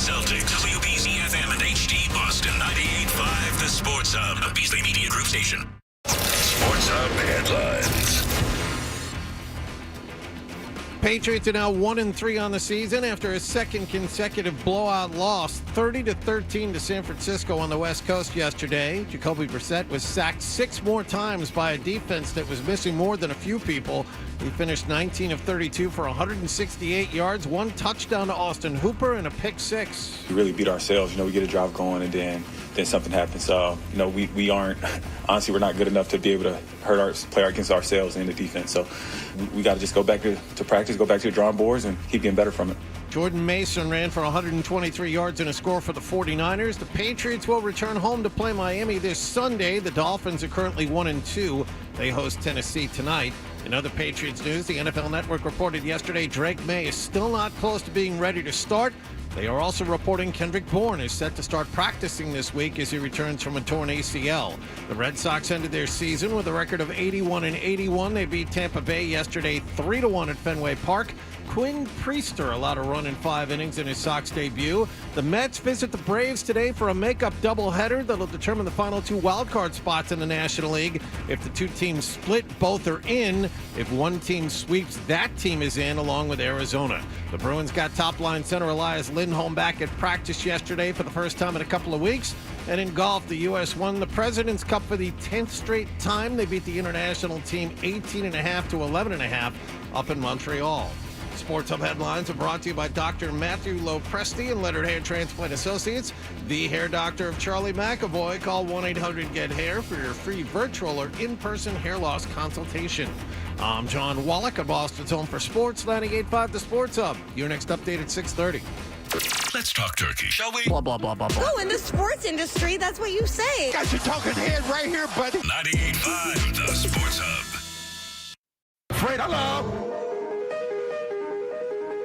Celtics, WBZ-FM and HD Boston 98.5, the Sports Hub, a Beasley Media Group station. Sports Hub headlines. Patriots are now 1-3 on the season after a second consecutive blowout loss, 30-13 to San Francisco on the West Coast yesterday. Jacoby Brissett was sacked 6 more times by a defense that was missing more than a few people. He finished 19 of 32 for 168 yards, 1 touchdown to Austin Hooper, and a pick 6. We really beat ourselves. We get a drive going, and then something happens. So, we aren't, honestly, we're not good enough to be able to play against ourselves in the defense. So we got to just go back to practice, go back to the drawing boards, and keep getting better from it. Jordan Mason ran for 123 yards and a score for the 49ers. The Patriots will return home to play Miami this Sunday. The Dolphins are currently 1-2. They host Tennessee tonight. In other Patriots news, the NFL Network reported yesterday Drake May is still not close to being ready to start. They are also reporting Kendrick Bourne is set to start practicing this week as he returns from a torn ACL. The Red Sox ended their season with a record of 81-81. They beat Tampa Bay yesterday 3-1 at Fenway Park. Quinn Priester allowed a run in 5 innings in his Sox debut. The Mets visit the Braves today for a makeup doubleheader that'll determine the final 2 wildcard spots in the National League. If the 2 teams split, both are in. If one team sweeps, that team is in, along with Arizona. The Bruins got top-line center Elias Lindholm back at practice yesterday for the first time in a couple of weeks. And in golf, the U.S. won the President's Cup for the 10th straight time. They beat the international team 18.5 to 11.5 up in Montreal. Sports Hub headlines are brought to you by Dr. Matthew Lopresti and Leonard Hair Transplant Associates, the hair doctor of Charlie McAvoy. Call 1-800-GET-HAIR for your free virtual or in-person hair loss consultation. I'm John Wallach at Boston's Home for Sports, 98.5 The Sports Hub. Your next update at 6:30. Let's talk turkey, shall we? Blah, blah, blah, blah, blah. Oh, in the sports industry, that's what you say. Got your talking head right here, buddy. 98.5 The Sports Hub. Fred, hello.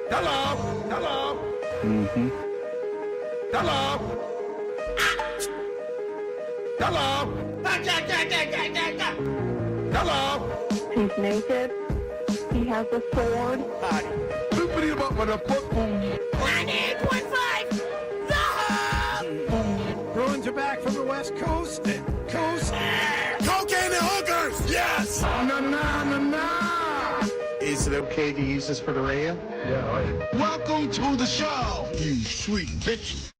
Hello. Hello. Mm-hmm. Hello. Hello. Hello. He's naked. He has a sword. Loopity up with a football. 98.5 The Hub. Bruins are back from the West Coast. Cocaine and hookers. Yes. No. Is it okay to use this for the radio? Yeah. Welcome to the show, you sweet bitch.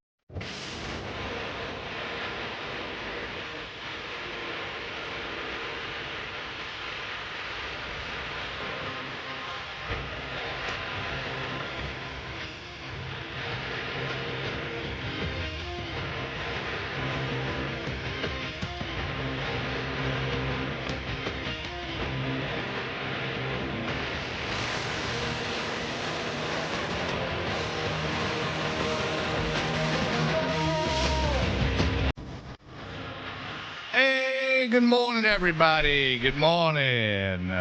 Hey, good morning, everybody. Good morning.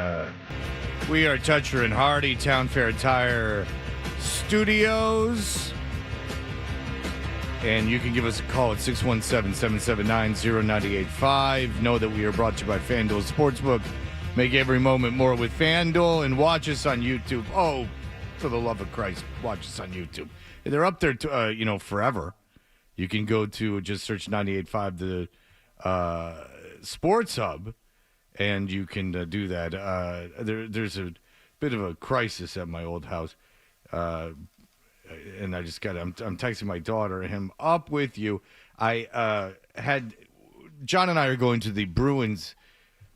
We are Toucher and Hardy, Town Fair Tire Studios. And you can give us a call at 617-779-0985. Know that we are brought to you by FanDuel Sportsbook. Make every moment more with FanDuel, and watch us on YouTube. Oh, for the love of Christ, watch us on YouTube. They're up there, forever. You can go to just search 98.5 the Sports Hub, and you can do that. There's a bit of a crisis at my old house, and I just I'm texting my daughter, him up with you. John and I are going to the Bruins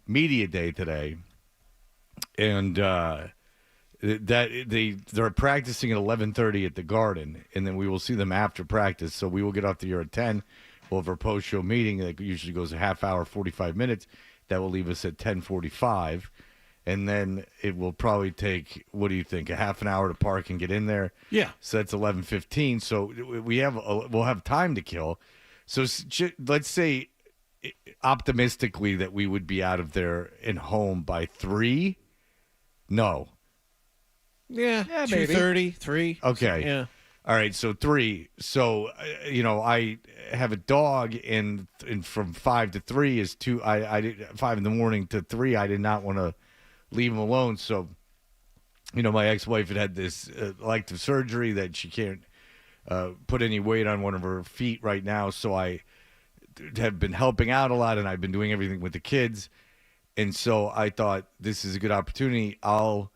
media day today, and they're practicing at 11:30 at the Garden, and then we will see them after practice. So we will get off the air at 10. We'll have our post-show meeting that usually goes a half hour, 45 minutes. That will leave us at 10:45. And then it will probably take, what do you think, a half an hour to park and get in there? Yeah. So that's 11:15. So we'll have time to kill. So let's say optimistically that we would be out of there and home by 3. No. Yeah, maybe. 2:30, 3. Okay. Yeah. All right, so 3. So, I have a dog, and from 5 to 3 is 2. I did 5 in the morning to 3. I did not want to leave him alone. So, my ex-wife had this elective surgery that she can't put any weight on one of her feet right now. So I have been helping out a lot, and I've been doing everything with the kids. And so I thought this is a good opportunity. I'll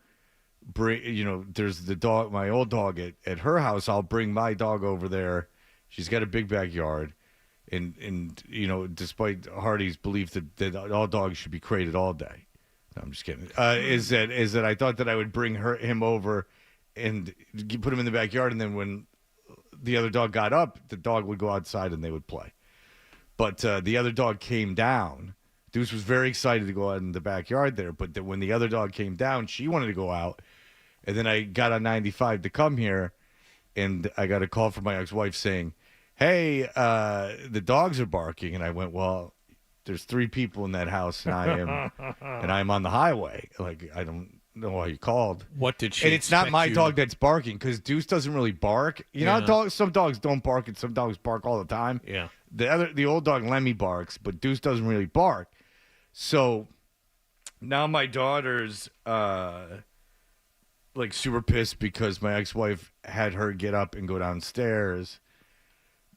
bring, there's the dog, my old dog at her house. I'll bring my dog over there. She's got a big backyard. And despite Hardy's belief that all dogs should be crated all day. No, I'm just kidding. Is that I thought that I would bring him over and put him in the backyard, and then when the other dog got up, the dog would go outside and they would play. But the other dog came down. Deuce was very excited to go out in the backyard there, but when the other dog came down, she wanted to go out. And then I got on 95 to come here, and I got a call from my ex-wife saying, hey, the dogs are barking. And I went, well, there's 3 people in that house, and I'm on the highway. Like, I don't know why you called. What did she And it's not my expect dog that's barking, because Deuce doesn't really bark. You know how some dogs don't bark, and some dogs bark all the time? Yeah. The old dog Lemmy barks, but Deuce doesn't really bark. So now my daughter's like super pissed because my ex-wife had her get up and go downstairs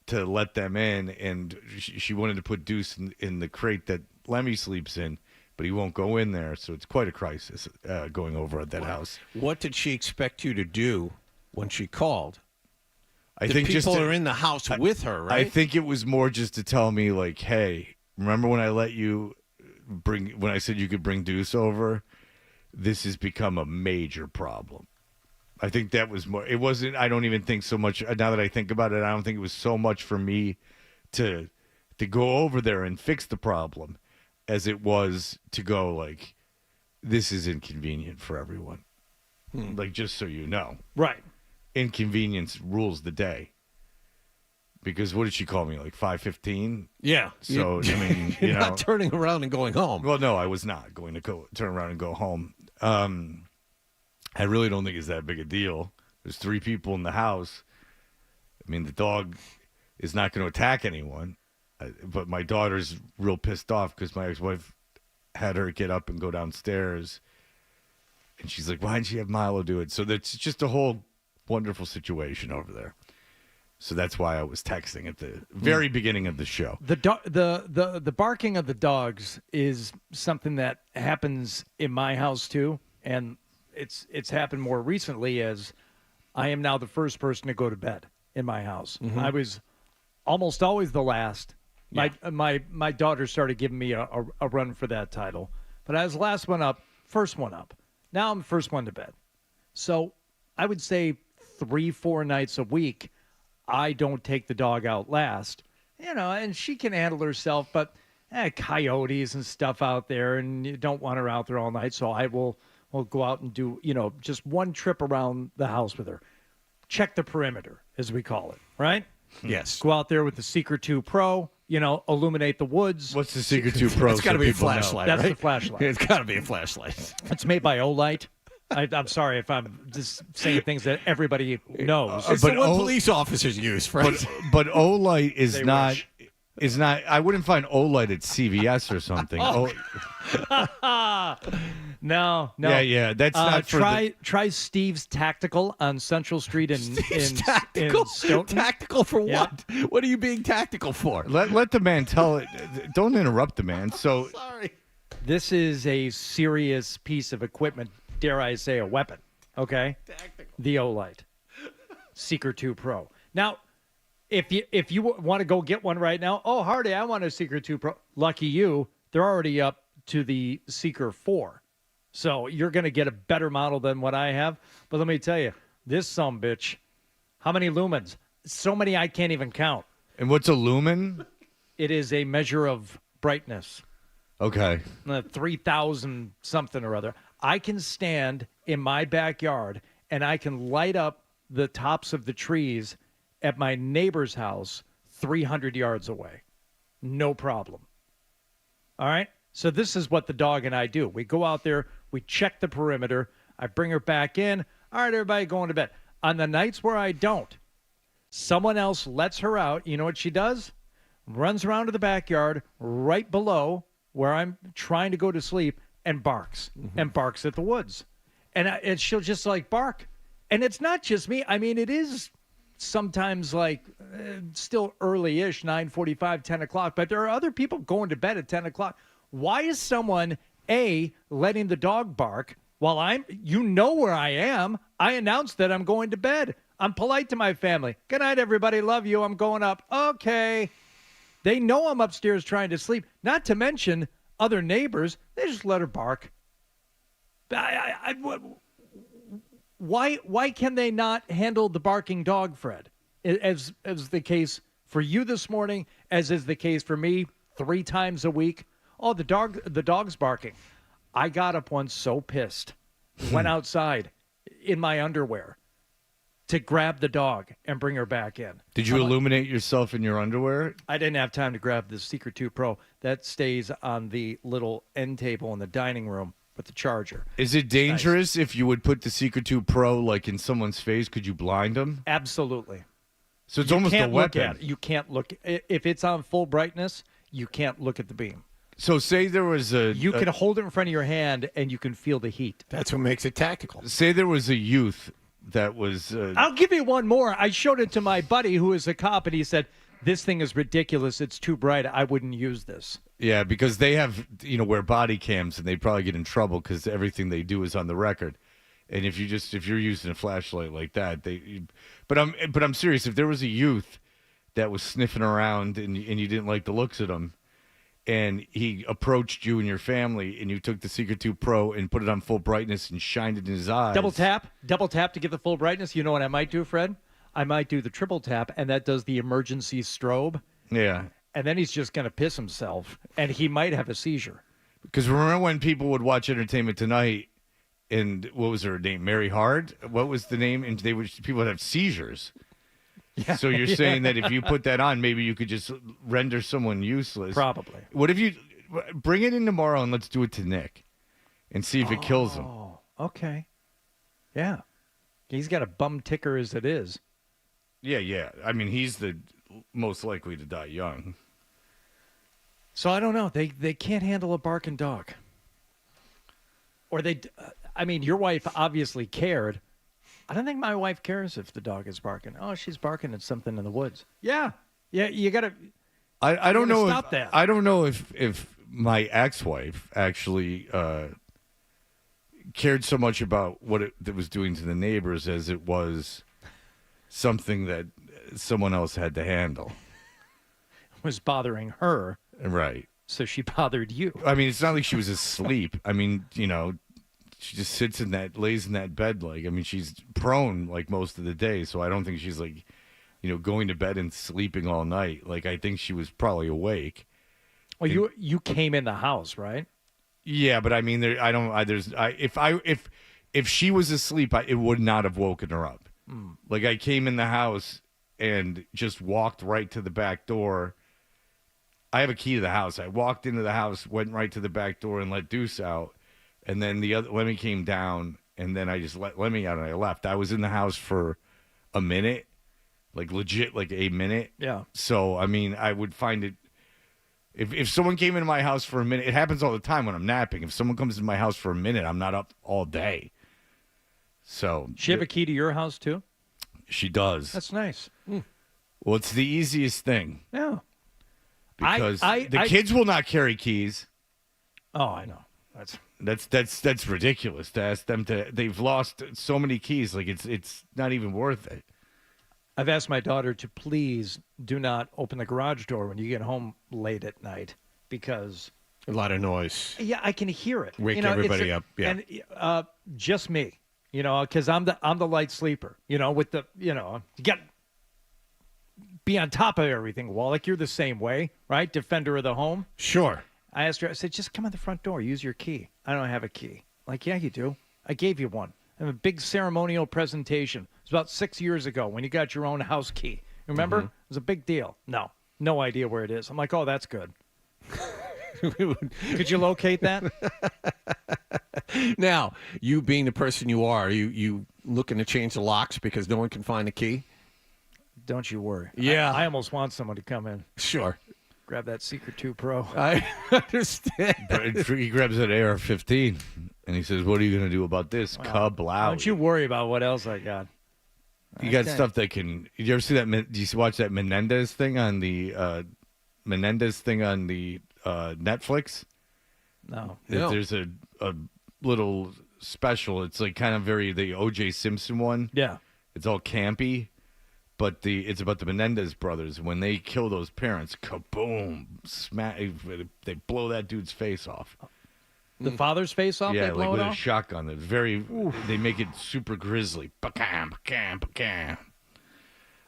to let them in, and she wanted to put Deuce in the crate that Lemmy sleeps in, but he won't go in there. So it's quite a crisis going over at that house. What did she expect you to do when she called? I think people are in the house with her, right? I think it was more just to tell me, like, hey, remember when I let you when I said you could bring Deuce over? This has become a major problem. I think that was more. It wasn't. I don't even think so much. Now that I think about it, I don't think it was so much for me to go over there and fix the problem, as it was to go like, this is inconvenient for everyone. Like, just so you know, right? Inconvenience rules the day. Because what did she call me, like 5:15? Yeah. So I mean, you're not turning around and going home. Well, no, I was not going to turn around and go home. I really don't think it's that big a deal. There's 3 people in the house. I mean, the dog is not going to attack anyone. But my daughter's real pissed off because my ex-wife had her get up and go downstairs. And she's like, why didn't she have Milo do it? So that's just a whole wonderful situation over there. So that's why I was texting at the very beginning of the show. The barking of the dogs is something that happens in my house too, and it's happened more recently as I am now the first person to go to bed in my house. Mm-hmm. I was almost always the last. Yeah. My daughter started giving me a run for that title, but I was the last one up, first one up. Now I'm the first one to bed. So I would say 3-4 nights a week I don't take the dog out last, and she can handle herself, but coyotes and stuff out there, and you don't want her out there all night. So I will go out and do, just one trip around the house with her. Check the perimeter, as we call it, right? Yes. Go out there with the Seeker 2 Pro, illuminate the woods. What's the Seeker 2 Pro? It's got to be a flashlight, That's right? the flashlight. It's got to be a flashlight. It's made by Olight. I'm sorry if I'm just saying things that everybody knows. It's what police officers use, right? But Olight is not. Is not. I wouldn't find Olight at CVS or something. No. Yeah. That's not for try Steve's Tactical on Central Street in Stoughton. Tactical for what? Yeah. What are you being tactical for? Let the man tell it. Don't interrupt the man. So sorry. This is a serious piece of equipment. Dare I say a weapon? Okay. Tactical. The Olight Seeker 2 Pro. Now, if you want to go get one right now, Hardy, I want a Seeker 2 Pro. Lucky you, they're already up to the Seeker 4. So you're going to get a better model than what I have. But let me tell you, this sumbitch, how many lumens? So many I can't even count. And what's a lumen? It is a measure of brightness. Okay. 3,000 something or other. I can stand in my backyard and I can light up the tops of the trees at my neighbor's house 300 yards away. No problem. All right? So this is what the dog and I do. We go out there, we check the perimeter, I bring her back in. All right, everybody going to bed. On the nights where I don't, someone else lets her out. You know what she does? Runs around to the backyard right below where I'm trying to go to sleep and barks and barks at the woods. And she'll just like bark. And it's not just me. I mean, it is sometimes still early-ish, 9:45, 10 o'clock, but there are other people going to bed at 10 o'clock. Why is someone, A, letting the dog bark while you know where I am? I announced that I'm going to bed. I'm polite to my family. Good night, everybody. Love you. I'm going up. Okay. They know I'm upstairs trying to sleep. Not to mention other neighbors. They just let her bark. Why can they not handle the barking dog, Fred? As the case for you this morning, as is the case for me 3 times a week. Oh, the dog's barking. I got up once so pissed, went outside in my underwear to grab the dog and bring her back in. Did you illuminate yourself in your underwear? I didn't have time to grab the Secret 2 Pro. That stays on the little end table in the dining room with the charger. Is it dangerous if you would put the Secret 2 Pro like in someone's face? Could you blind them? Absolutely. So it's almost a weapon. Look at it. You can't look. If it's on full brightness, you can't look at the beam. So say there was You can hold it in front of your hand and you can feel the heat. That's what makes it tactical. Say there was a youth that was... I'll give you one more. I showed it to my buddy who is a cop, and he said, this thing is ridiculous. It's too bright. I wouldn't use this. Yeah, because they have, wear body cams, and they probably get in trouble because everything they do is on the record. And if you're using a flashlight like that, but I'm serious. If there was a youth that was sniffing around and you didn't like the looks of him, and he approached you and your family, and you took the Secret 2 Pro and put it on full brightness and shined it in his eyes. Double tap to get the full brightness. You know what I might do, Fred? I might do the triple tap, and that does the emergency strobe. Yeah. And then he's just going to piss himself, and he might have a seizure. Because remember when people would watch Entertainment Tonight, and what was her name? Mary Hard? What was the name? And people would have seizures. Yeah. So you're saying that if you put that on, maybe you could just render someone useless. Probably. What if you bring it in tomorrow and let's do it to Nick and see if it kills him? Oh, okay. Yeah. He's got a bum ticker as it is. Yeah. I mean, he's the most likely to die young. So I don't know. They can't handle a barking dog. Or your wife obviously cared. I don't think my wife cares if the dog is barking. Oh, she's barking at something in the woods. Yeah, you got to. I don't know. Stop that. I don't know if my ex-wife actually cared so much about what it was doing to the neighbors as it was something that someone else had to handle. It was bothering her, right? So she bothered you. I mean, it's not like she was asleep. I mean, she just lays in that bed. She's prone most of the day. So I don't think she's going to bed and sleeping all night. I think she was probably awake. Well, you came in the house, right? Yeah, but I mean, if she was asleep, it would not have woken her up. I came in the house and just walked right to the back door. I have a key to the house. I walked into the house, went right to the back door and let Deuce out. And then the other Lemmy came down, and then I just let Lemmy out, and I left. I was in the house for a minute, legit, a minute. Yeah. So, I mean, I would find it, if someone came into my house for a minute, it happens all the time when I'm napping. If someone comes into my house for a minute, I'm not up all day. So. She have a key to your house, too? She does. That's nice. Well, it's the easiest thing. Yeah. Because the kids will not carry keys. Oh, I know. That's ridiculous to ask them to. They've lost so many keys. It's not even worth it. I've asked my daughter to please do not open the garage door when you get home late at night because a lot of noise. Yeah, I can hear it. Wake everybody up. Yeah, and just me. Because I'm the light sleeper. With the you got be on top of everything. Wallach, you're the same way, right? Defender of the home. Sure. I asked her, I said, just come on the front door. Use your key. I don't have a key. Yeah, you do. I gave you one. I have a big ceremonial presentation. It was about 6 years ago when you got your own house key. Remember? It was a big deal. No idea where it is. I'm like, oh, that's good. Could you locate that? Now, you being the person you are you looking to change the locks because no one can find the key? Don't you worry. Yeah. I almost want someone to come in. Sure. Grab that Secret 2 Pro. I understand. He grabs an AR-15, and he says, what are you going to do about this? Kablow. Don't you worry about what else I got. You got Okay. stuff that can. You ever see that? Do you watch that Menendez thing on the Netflix? No. No. There's a little special. It's like kind of very the O.J. Simpson one. Yeah. It's all campy, but it's about the Menendez brothers. When they kill those parents, kaboom, smack! They blow that dude's face off. The father's face off. Yeah, They blow like with it a off. shotgun. It's very. They make it super grisly. Ba-cam, ba-cam, ba-cam.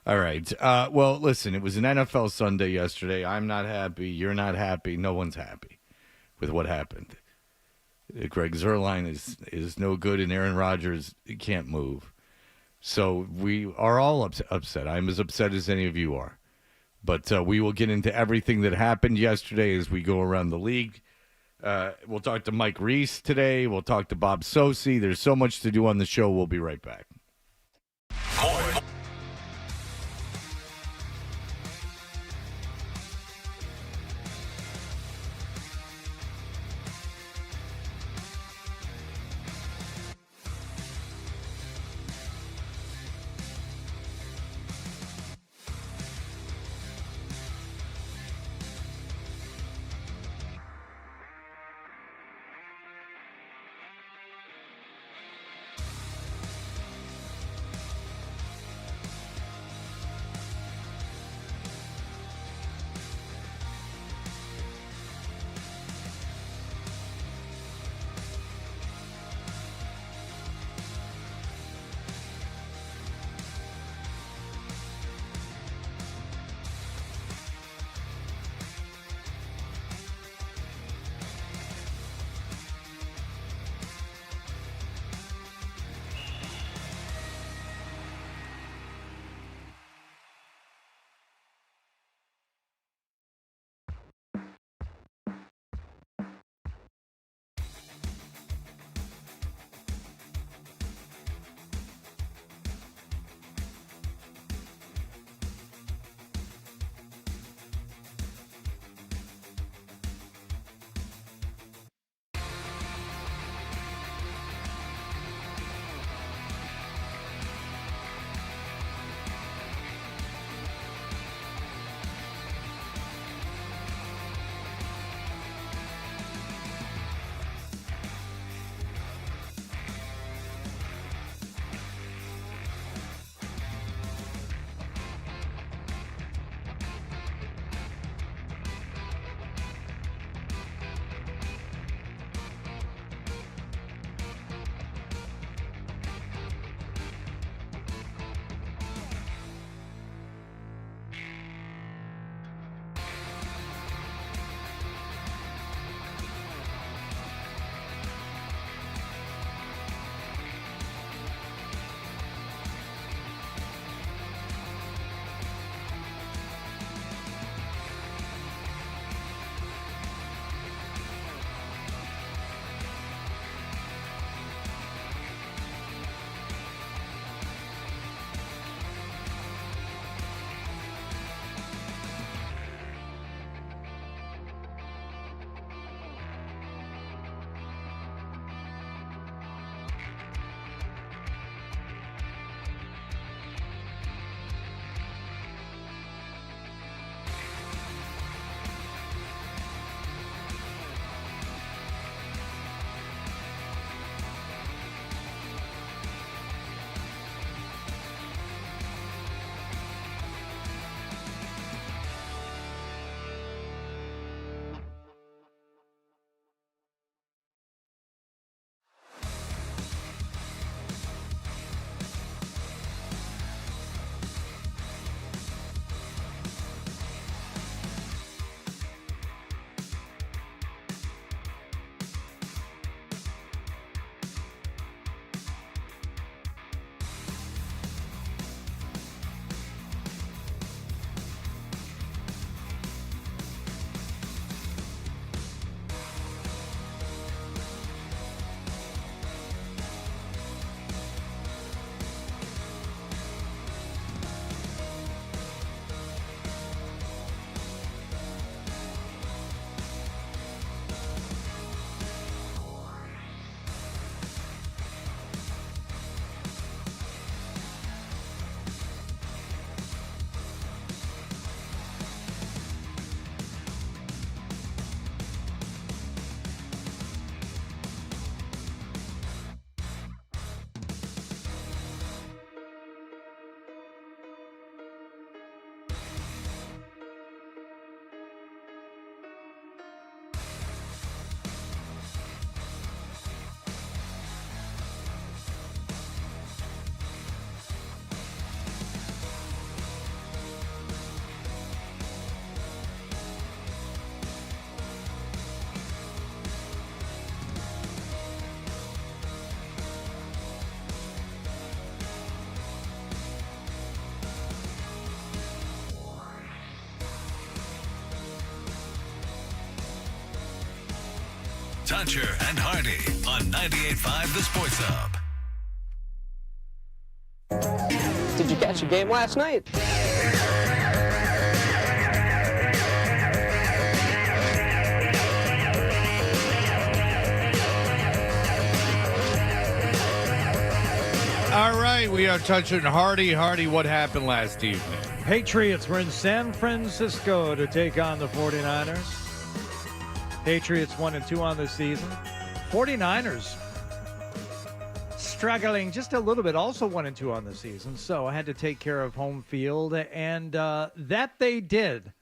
All right. Well, listen. It was an NFL Sunday yesterday. I'm not happy. You're not happy. No one's happy with what happened. Greg Zuerlein is no good, and Aaron Rodgers can't move. So we are all upset. I'm as upset as any of you are. But we will get into everything that happened yesterday as we go around the league. We'll talk to Mike Reiss today. We'll talk to Bob Sosi. There's so much to do on the show. We'll be right back. Toucher and Hardy on 98.5 The Sports Hub. Did you catch the game last night? All right, we are touching Hardy. Hardy, what happened last evening? Patriots were in San Francisco to take on the 49ers. Patriots 1-2 on the season. 49ers struggling just a little bit, also 1-2 on the season. So I had to take care of home field, and that they did.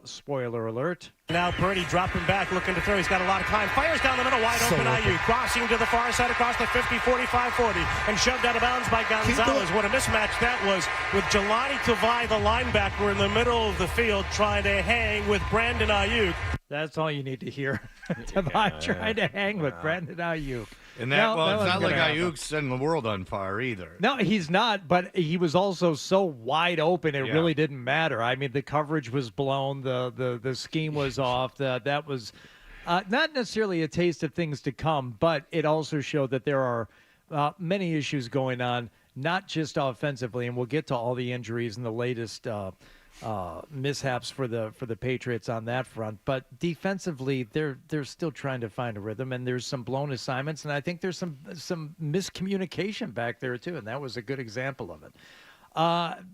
Spoiler alert. Now Brady dropping back, looking to throw. He's got a lot of time. Fires down the middle, wide open Ayuk. Crossing to the far side across the 50, 45, 40. And shoved out of bounds by Gonzalez. What a mismatch that was with Jelani Tavai, the linebacker, in the middle of the field trying to hang with Brandon Ayuk. That's all you need to hear. Tavai trying to hang with Brandon Ayuk. And it's not like Ayuk's setting the world on fire either. No, he's not, but he was also so wide open, it really didn't matter. I mean, the coverage was blown, the scheme was off. That was not necessarily a taste of things to come, but it also showed that there are many issues going on, not just offensively, and we'll get to all the injuries and the latest mishaps for the Patriots on that front, but defensively they're still trying to find a rhythm, and there's some blown assignments, and I think there's some miscommunication back there too, and that was a good example of it.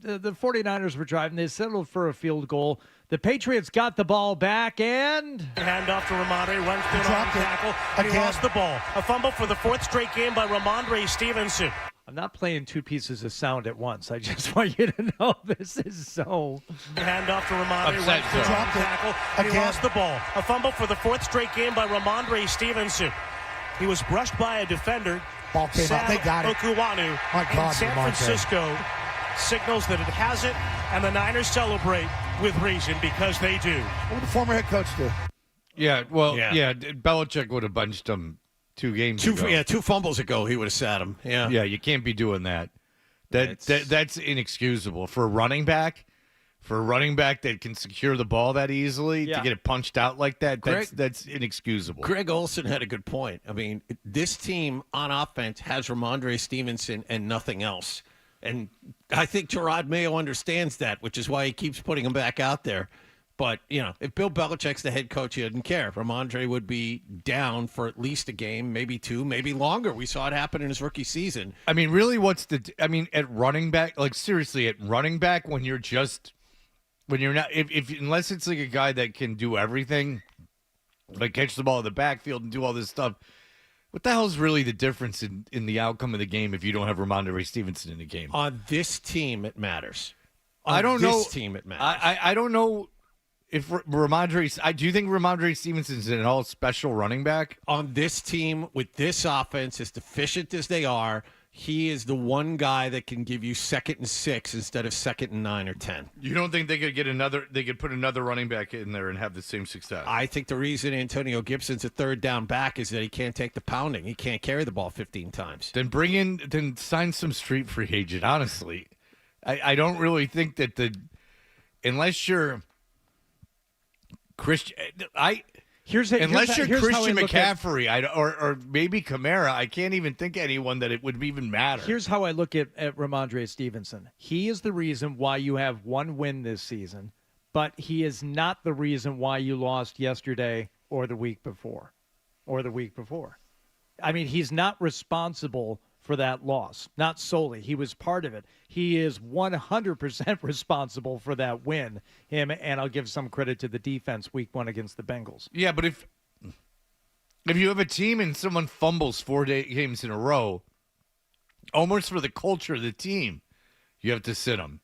The 49ers were driving. They settled for a field goal. The Patriots got the ball back, and handoff to Ramondre, runs through an arm tackle, and he lost the ball. A fumble for the fourth straight game by Ramondre Stevenson. I'm not playing two pieces of sound at once. I just want you to know this is so. Handoff to Ramondre, runs through an arm tackle, and he lost the ball. A fumble for the fourth straight game by Ramondre Stevenson. He was brushed by a defender. Ball came out. They got it. Okuwanu in San Francisco signals that it hasn't, and the Niners celebrate with reason because they do. What would the former head coach do? Yeah, well, Belichick would have bunched him 2 games ago. Yeah, 2 fumbles ago, he would have sat him. Yeah, you can't be doing that. That's inexcusable for a running back. For a running back that can secure the ball that easily, to get it punched out like that, that's inexcusable. Greg Olson had a good point. I mean, this team on offense has Ramondre Stevenson and nothing else. And I think Gerard Mayo understands that, which is why he keeps putting him back out there. But, if Bill Belichick's the head coach, he doesn't care. Ramondre would be down for at least a game, maybe 2, maybe longer. We saw it happen in his rookie season. I mean, really, at running back, like seriously, at running back, when you're not, unless it's like a guy that can do everything, like catch the ball in the backfield and do all this stuff, what the hell is really the difference in the outcome of the game if you don't have Ramondre Stevenson in the game? On this team, it matters. I don't know. This team, it matters. I don't know if Ramondre. Do you think Ramondre Stevenson's an all special running back? On this team, with this offense, as deficient as they are, he is the one guy that can give you 2nd and 6 instead of 2nd and 9 or 10. You don't think they could get another? They could put another running back in there and have the same success? I think the reason Antonio Gibson's a 3rd down back is that he can't take the pounding. He can't carry the ball 15 times. Then sign some street free agent. Honestly, I don't really think that unless you're Christian, unless you're Christian McCaffrey, or maybe Kamara, I can't even think of anyone that it would even matter. Here's how I look at Ramondre Stevenson. He is the reason why you have 1 win this season, but he is not the reason why you lost yesterday or the week before. I mean, he's not responsible for that loss. Not solely. He was part of it. He is 100% responsible for that win, and I'll give some credit to the defense week 1 against the Bengals. Yeah, but if you have a team and someone fumbles 4 games in a row, almost for the culture of the team, you have to sit them.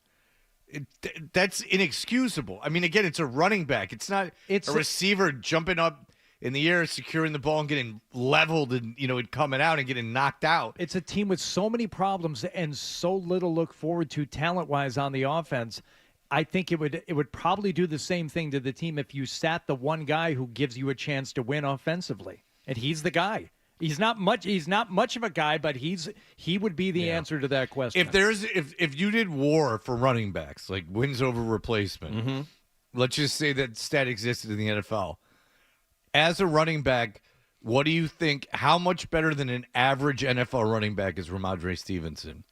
That's inexcusable. I mean, again, it's a running back. It's not a receiver jumping up in the air, securing the ball and getting leveled and, it coming out and getting knocked out. It's a team with so many problems and so little look forward to talent-wise on the offense. I think it would probably do the same thing to the team if you sat the one guy who gives you a chance to win offensively. And he's the guy. He's not much of a guy, but he would be the answer to that question. If you did war for running backs, like wins over replacement, let's just say that stat existed in the NFL. As a running back, What do you think? How much better than an average NFL running back is Ramondre Stevenson?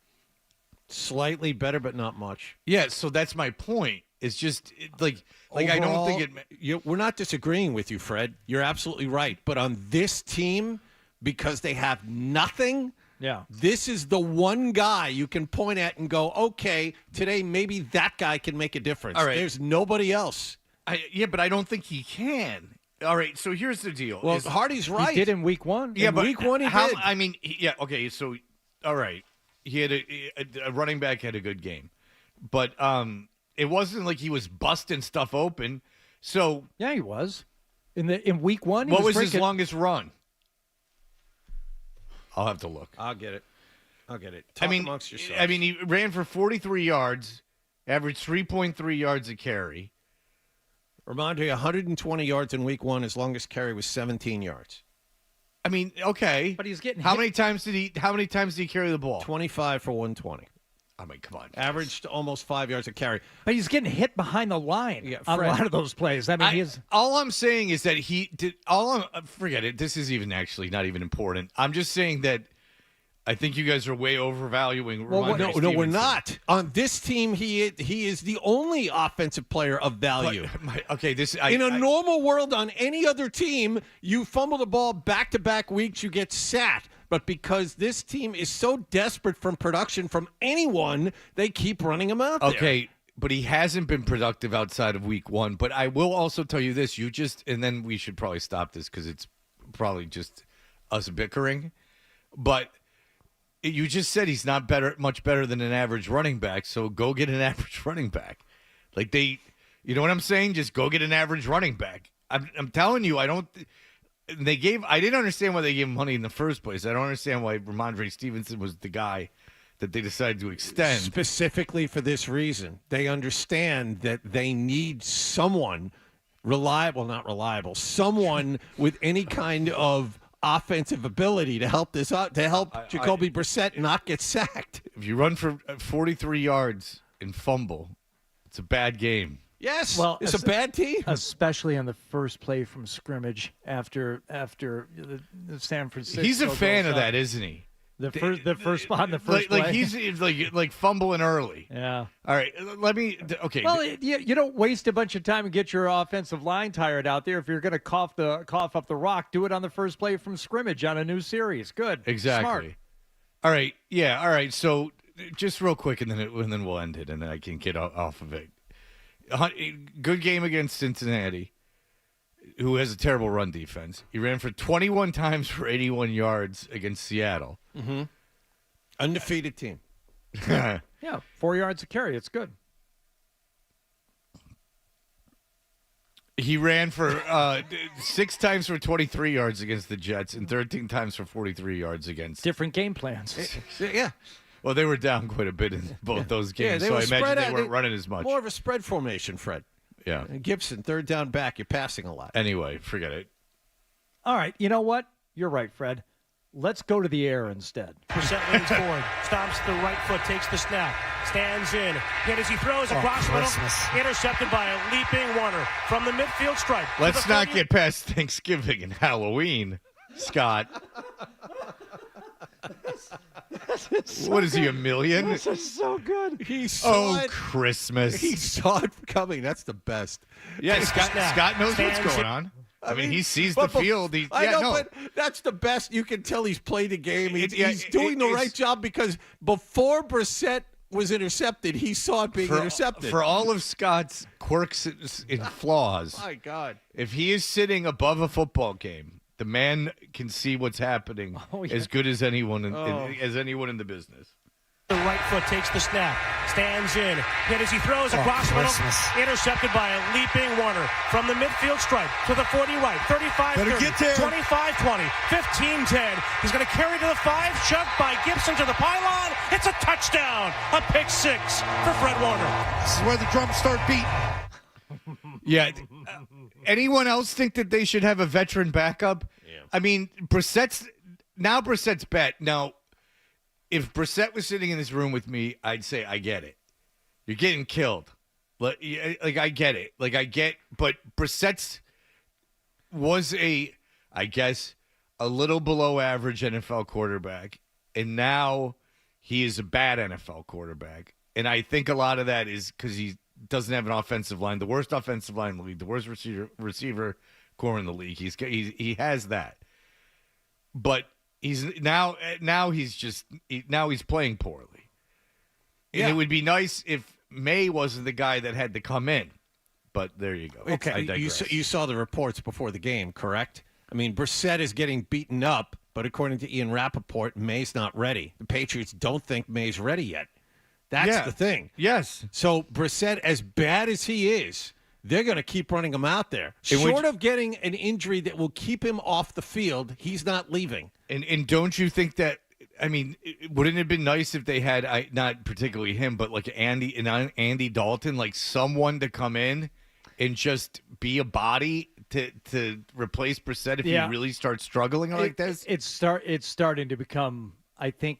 Slightly better, but not much. Yeah, so that's my point. It's just like I don't think it. We're not disagreeing with you, Fred. You're absolutely right. But on this team, because they have nothing, this is the one guy you can point at and go, okay, today maybe that guy can make a difference. All right. There's nobody else. But I don't think he can. All right, so here's the deal. Well, Hardy's right. He did in week 1. Yeah, in but week 1 he did. I mean, okay, so, all right. He had a running back had a good game. But it wasn't like he was busting stuff open. So yeah, he was. In week 1, what was his longest run? I'll have to look. I'll get it. Talk amongst yourselves. I mean, he ran for 43 yards, averaged 3.3 yards a carry. Ramondre, 120 yards in week 1. His longest carry was 17 yards. I mean, okay. But he's getting How hit. many times did he carry the ball? 25 for 120. I mean, come on. Averaged almost 5 yards a carry. But he's getting hit behind the line on a lot of those plays. I mean, all I'm saying is that he did. Forget it. This is even actually not even important. I'm just saying that I think you guys are way overvaluing. No, we're not. On this team, he is the only offensive player of value. In a normal world, on any other team, you fumble the ball back-to-back weeks, you get sat. But because this team is so desperate from production from anyone, they keep running him out there. Okay, but he hasn't been productive outside of week 1. But I will also tell you this: and then we should probably stop this because it's probably just us bickering. But you just said he's not much better than an average running back, so go get an average running back. You know what I'm saying? Just go get an average running back. I'm telling you, I didn't understand why they gave him money in the first place. I don't understand why Ramondre Stevenson was the guy that they decided to extend. Specifically for this reason. They understand that they need someone someone with any kind of offensive ability to help this out, to help Jacoby Brissett not get sacked. If you run for 43 yards and fumble, it's a bad game. Yes, well, it's a bad team, especially on the first play from scrimmage after the San Francisco. He's a fan of that, isn't he? The first spot in the first play. He's like fumbling early. Yeah. All right. Let me. Okay. Well, you don't waste a bunch of time and get your offensive line tired out there. If you're going to cough up the rock, do it on the first play from scrimmage on a new series. Good. Exactly. Smart. All right. Yeah. All right. So just real quick, and then we'll end it, and then I can get off of it. Good game against Cincinnati, who has a terrible run defense. He ran for 21 times for 81 yards against Seattle. Mm-hmm. Undefeated team. Yeah, 4 yards a carry. It's good. He ran for 6 times for 23 yards against the Jets and 13 times for 43 yards against. Different game plans. Yeah. Well, they were down quite a bit in both those games, so I imagine they weren't running as much. More of a spread formation, Fred. Yeah. Gibson, third down back. You're passing a lot. Anyway, forget it. All right. You know what? You're right, Fred. Let's go to the air instead. Brissett leans forward, stomps the right foot, takes the snap, stands in. Yet as he throws across the middle, intercepted by a leaping Warner from the midfield stripe. Let's not get past Thanksgiving and Halloween, Scott. What is he, a million? This is so good. He saw it. Christmas. He saw it coming. That's the best. Yeah, Scott knows what's going on. I mean, he sees the field. But that's the best. You can tell he's played the game. He's doing the right job because before Brissett was intercepted, he saw it being intercepted. For all of Scott's quirks and flaws, my God, if he is sitting above a football game, the man can see what's happening as good as anyone in the business. The right foot takes the snap, stands in. Yet as he throws across the middle, intercepted by a leaping Warner from the midfield stripe to the 40 right, 35-30, 25-20, 15-10. He's going to carry to the 5, shoved by Gibson to the pylon. It's a touchdown, a pick 6 for Fred Warner. This is where the drums start beating. Yeah. Anyone else think that they should have a veteran backup? Yeah. I mean, Brissett's bet. Now, if Brissett was sitting in this room with me, I'd say, I get it. You're getting killed. Like I get it. But Brissett's was I guess, a little below average NFL quarterback, and now he is a bad NFL quarterback. And I think a lot of that is because he doesn't have an offensive line, the worst offensive line in the league, the worst receiver core in the league. He has that, but he's playing poorly. And it would be nice if May wasn't the guy that had to come in. But there you go. Okay, I digress. you saw the reports before the game, correct? I mean, Brissett is getting beaten up, but according to Ian Rappaport, May's not ready. The Patriots don't think May's ready yet. That's the thing. Yes. So Brissett, as bad as he is, they're going to keep running him out there. Short of getting an injury that will keep him off the field, he's not leaving. And don't you think that, I mean, wouldn't it have been nice if they had, not particularly him, but like Andy Dalton, like someone to come in and just be a body to replace Brissett if he really starts struggling like this? It's starting to become, I think,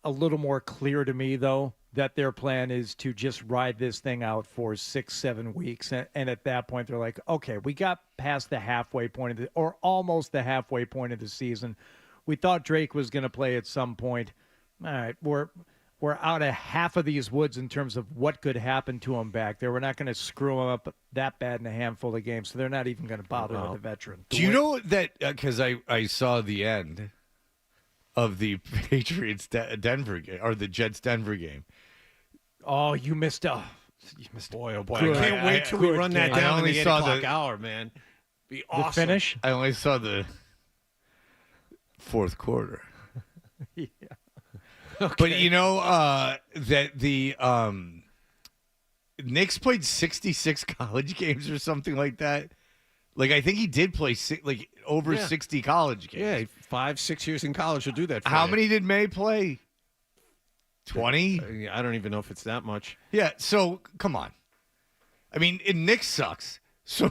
a little more clear to me, though, that their plan is to just ride this thing out for 6-7 weeks. And at that point, they're like, okay, we got past the halfway point or almost the halfway point of the season. We thought Drake was going to play at some point. All right, we're out of half of these woods in terms of what could happen to him back there. We're not going to screw him up that bad in a handful of games, so they're not even going to bother with the veteran. Do you know that, because I saw the end of the Patriots Denver game, or the Jets Denver game. Oh, you missed Boy, oh boy. I can't wait till we run that down in the 8 o'clock hour, man. Be awesome. The finish? I only saw the fourth quarter. Yeah. Okay. But you know that the Knicks played 66 college games or something like that. Like, I think he did play over 60 college games. Yeah, 5-6 years in college will do that for How you. many did May play? 20? I don't even know if it's that much. Yeah, so come on. I mean, Nick sucks. So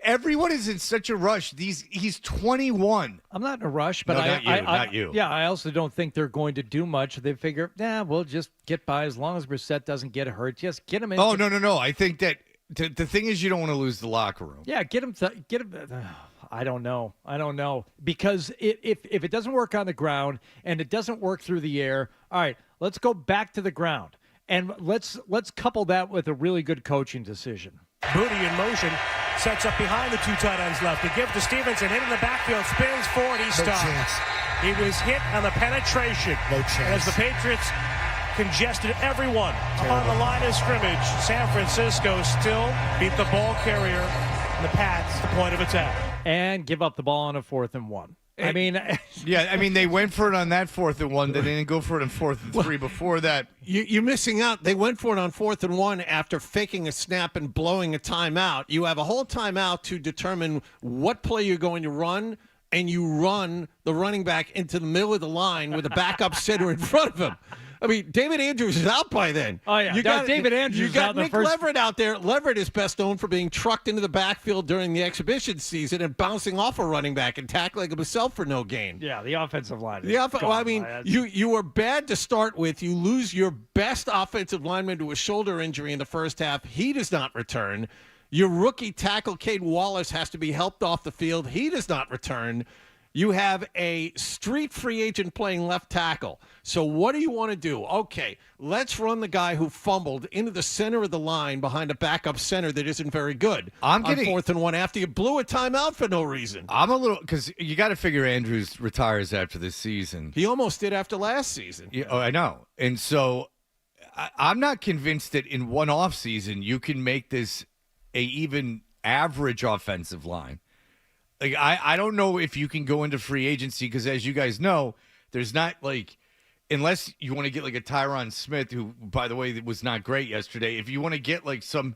everyone is in such a rush. He's 21. I'm not in a rush, but No, not you. Yeah, I also don't think they're going to do much. They figure, we'll just get by as long as Brissett doesn't get hurt. Just get him in. Oh, no. I think that the thing is you don't want to lose the locker room. Yeah, get him. I don't know. Because if it doesn't work on the ground and it doesn't work through the air, all right, let's go back to the ground. And let's couple that with a really good coaching decision. Booty in motion, sets up behind the two tight ends left. To give to Stevenson, hit in the backfield, spins forward, he stopped. He was hit on the penetration. No chance. As the Patriots congested everyone on the line of scrimmage. San Francisco still beat the ball carrier, the Pats, the point of attack. And give up the ball on a 4th and 1. I mean, they went for it on that 4th and 1. They didn't go for it on 4th and 3 before that. You're missing out. They went for it on 4th and 1 after faking a snap and blowing a timeout. You have a whole timeout to determine what play you're going to run, and you run the running back into the middle of the line with a backup center in front of him. I mean, David Andrews is out by then. Oh, yeah. David Andrews You got out in the Nick first... Leverett out there. Leverett is best known for being trucked into the backfield during the exhibition season and bouncing off a running back and tackling himself for no gain. Yeah, the offensive line. You were bad to start with. You lose your best offensive lineman to a shoulder injury in the first half. He does not return. Your rookie tackle, Cade Wallace, has to be helped off the field. He does not return. You have a street free agent playing left tackle. So what do you want to do? Okay, let's run the guy who fumbled into the center of the line behind a backup center that isn't very good. On 4th and 1 after you blew a timeout for no reason. I'm a little, because you got to figure Andrews retires after this season. He almost did after last season. Yeah, I know. And so I'm not convinced that in one offseason you can make this a even average offensive line. Like, I don't know if you can go into free agency because, as you guys know, there's not, like, unless you want to get, like, a Tyron Smith, who, by the way, was not great yesterday. If you want to get, like, some,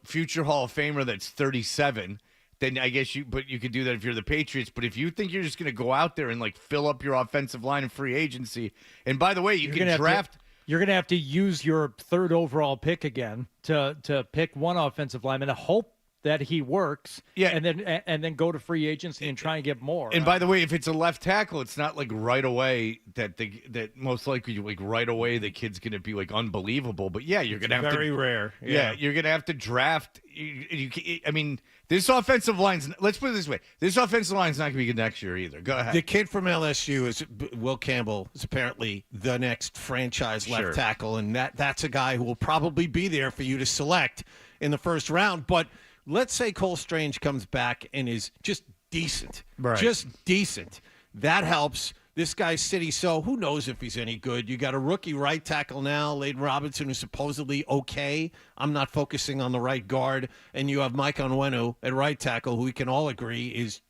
future Hall of Famer that's 37, then I guess you could do that if you're the Patriots. But if you think you're just going to go out there and, like, fill up your offensive line in free agency, and by the way, you can draft. You're going to have to use your 3rd overall pick again to pick one offensive lineman to hope that he works, Yeah. and then go to free agency and try and get more. And by the way, if it's a left tackle, it's not like right away that most likely like right away the kid's going to be like unbelievable. But yeah, you're going to have Very rare. Yeah, you're going to have to draft. I mean, this offensive line's. Let's put it this way: this offensive line's not going to be good next year either. Go ahead. The kid from LSU is Will Campbell is apparently the next franchise left tackle, and that's a guy who will probably be there for you to select in the first round. But let's say Cole Strange comes back and is just decent, just decent. That helps. This guy's City, so who knows if he's any good. You got a rookie right tackle now, Layden Robinson, who's supposedly okay. I'm not focusing on the right guard. And you have Mike Onwenu at right tackle, who we can all agree is,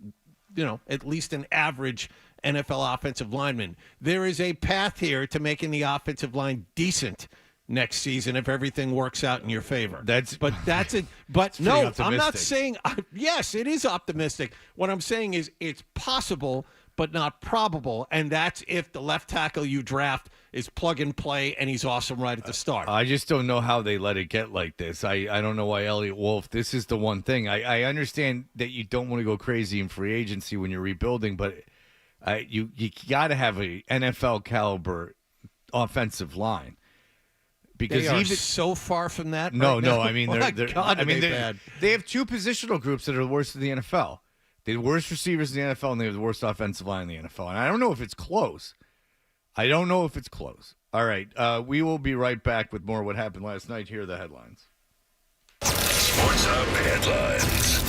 at least an average NFL offensive lineman. There is a path here to making the offensive line decent next season if everything works out in your favor. That's it. But no, I'm not saying yes, it is optimistic. What I'm saying is it's possible but not probable, and that's if the left tackle you draft is plug and play and he's awesome right at the start. I just don't know how they let it get like this. I don't know why Elliott Wolf, this is the one thing. I understand that you don't want to go crazy in free agency when you're rebuilding, but you got to have a NFL caliber offensive line. Because they are so far from that. No, right no. now. I mean, bad. They have two positional groups that are the worst in the NFL. They have the worst receivers in the NFL, and they have the worst offensive line in the NFL. And I don't know if it's close. All right, we will be right back with more of what happened last night. Here are the headlines. Sports Hub headlines.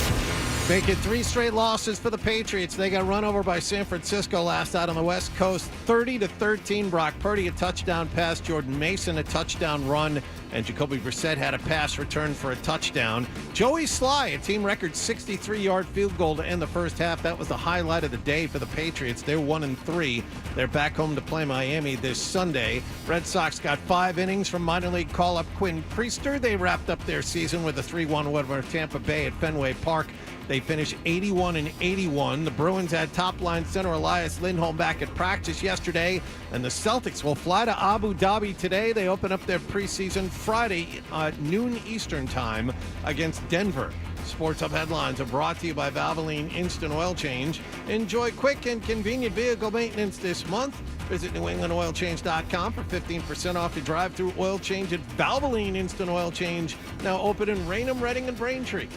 Making 3 straight losses for the Patriots. They got run over by San Francisco last night on the West Coast, 30-13. Brock Purdy a touchdown pass, Jordan Mason a touchdown run, and Jacoby Brissett had a pass return for a touchdown. Joey Sly, a team record 63-yard field goal to end the first half. That was the highlight of the day for the Patriots. They're 1-3. They're back home to play Miami this Sunday. Red Sox got 5 innings from minor league call-up Quinn Priester. They wrapped up their season with a 3-1 win over Tampa Bay at Fenway Park. They finished 81-81. The Bruins had top-line center Elias Lindholm back at practice yesterday, and the Celtics will fly to Abu Dhabi today. They open up their preseason Friday at noon Eastern time against Denver. Sports Hub headlines are brought to you by Valvoline Instant Oil Change. Enjoy quick and convenient vehicle maintenance this month. Visit NewEnglandOilChange.com for 15% off your drive-through oil change at Valvoline Instant Oil Change, now open in Raynham, Reading, and Braintree.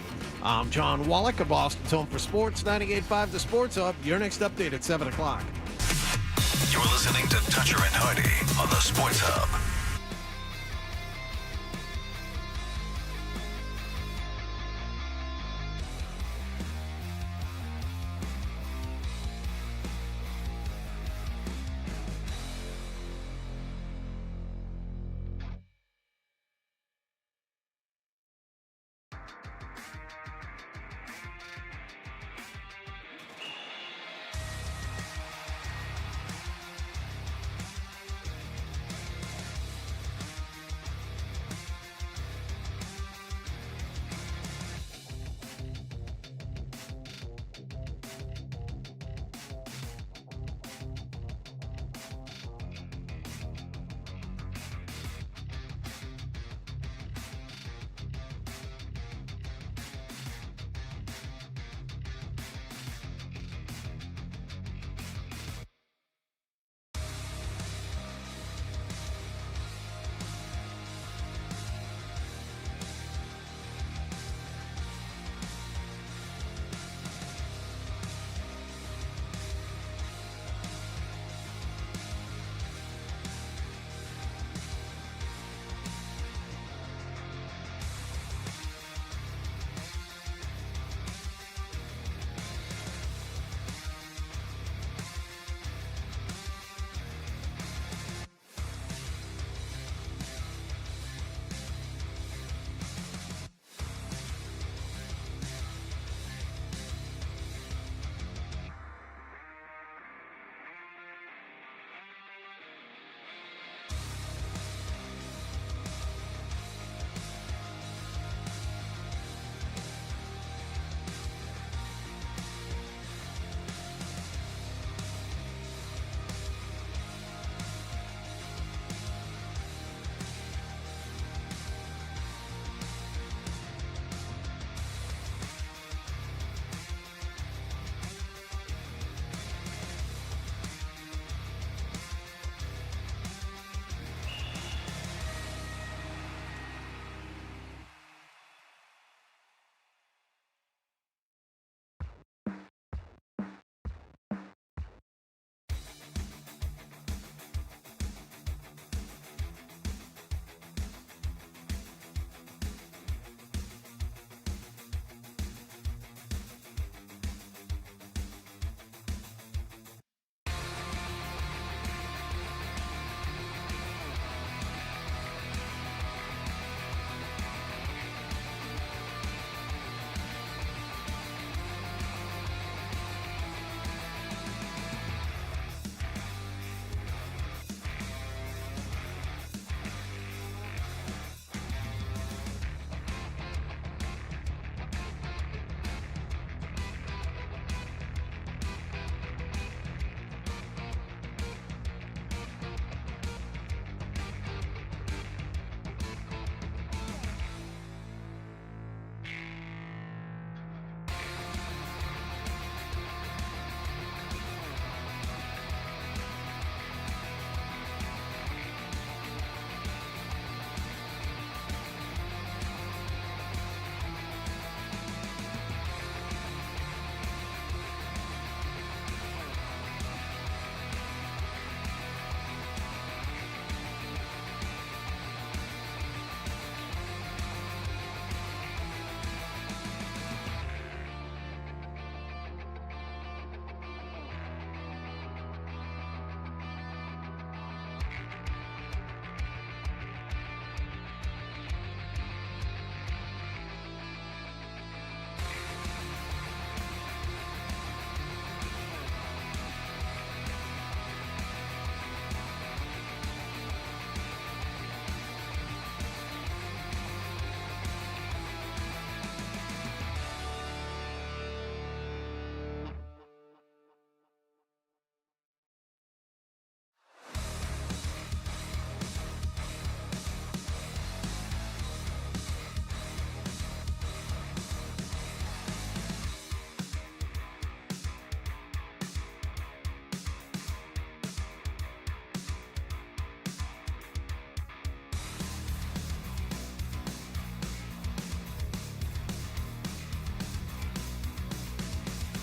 I'm John Wallach of Boston's Home for Sports, 98.5 The Sports Hub. Your next update at 7 o'clock. You're listening to Dutcher and Hardy on the Sports Hub.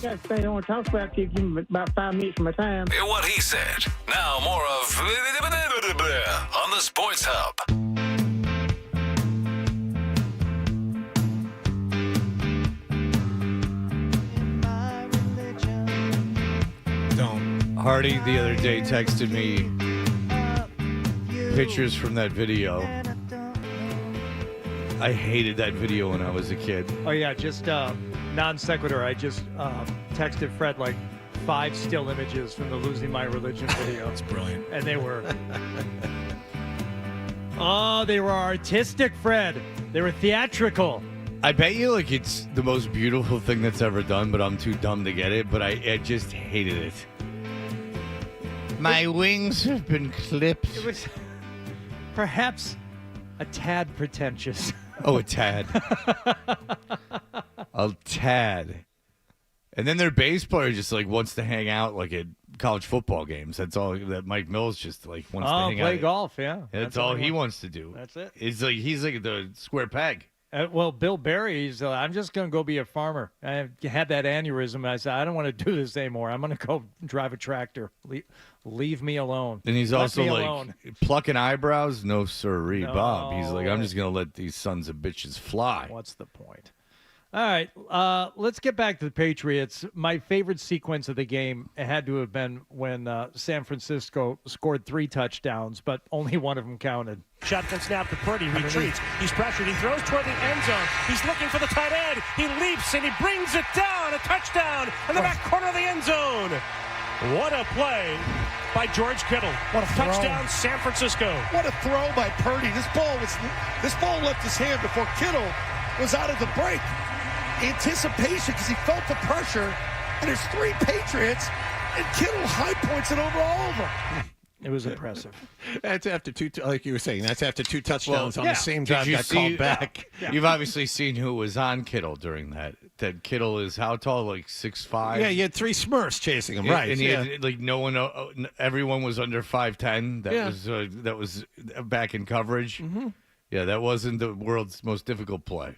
got to stay on and talk about you. Give me about 5 minutes of my time. What he said. Now more of on the Sports Hub. Hardy the other day texted me pictures from that video. I hated that video when I was a kid. Oh, yeah, just non sequitur. I just texted Fred like 5 still images from the Losing My Religion video. That's brilliant. And they were... they were artistic, Fred. They were theatrical. I bet you like it's the most beautiful thing that's ever done, but I'm too dumb to get it. But I just hated it. My wings have been clipped. It was perhaps a tad pretentious. Oh, a tad. A tad. And then their bass player just like wants to hang out like at college football games. That's all that Mike Mills just like wants to hang out. Play golf, yeah. That's all he wants to do. That's it. He's like the square peg. Well, Bill Berry, he's I'm just going to go be a farmer. I had that aneurysm. I said, I don't want to do this anymore. I'm going to go drive a tractor. Leave me alone. And he's let also me like alone. plucking eyebrows. No, sirree, No. Bob. He's like, I'm just going to let these sons of bitches fly. What's the point? All right, let's get back to the Patriots. My favorite sequence of the game had to have been when San Francisco scored 3 touchdowns, but only one of them counted. Shotgun snap to Purdy, retreats. He's pressured. He throws toward the end zone. He's looking for the tight end. He leaps and he brings it down. A touchdown in the back corner of the end zone. What a play by George Kittle. What a throw. Touchdown, San Francisco. What a throw by Purdy. This ball left his hand before Kittle was out of the break. Anticipation because he felt the pressure, and there's 3 Patriots, and Kittle high points it over all of them. It was impressive. That's after 2, like you were saying, that's after 2 touchdowns on the same Did drive you got see- called back. Yeah. You've obviously seen who was on Kittle during that. That Kittle is how tall? Like 6'5"? Yeah, you had 3 Smurfs chasing him, right? And he yeah. had, like everyone was under 5'10". That was back in coverage. Mm-hmm. Yeah, that wasn't the world's most difficult play.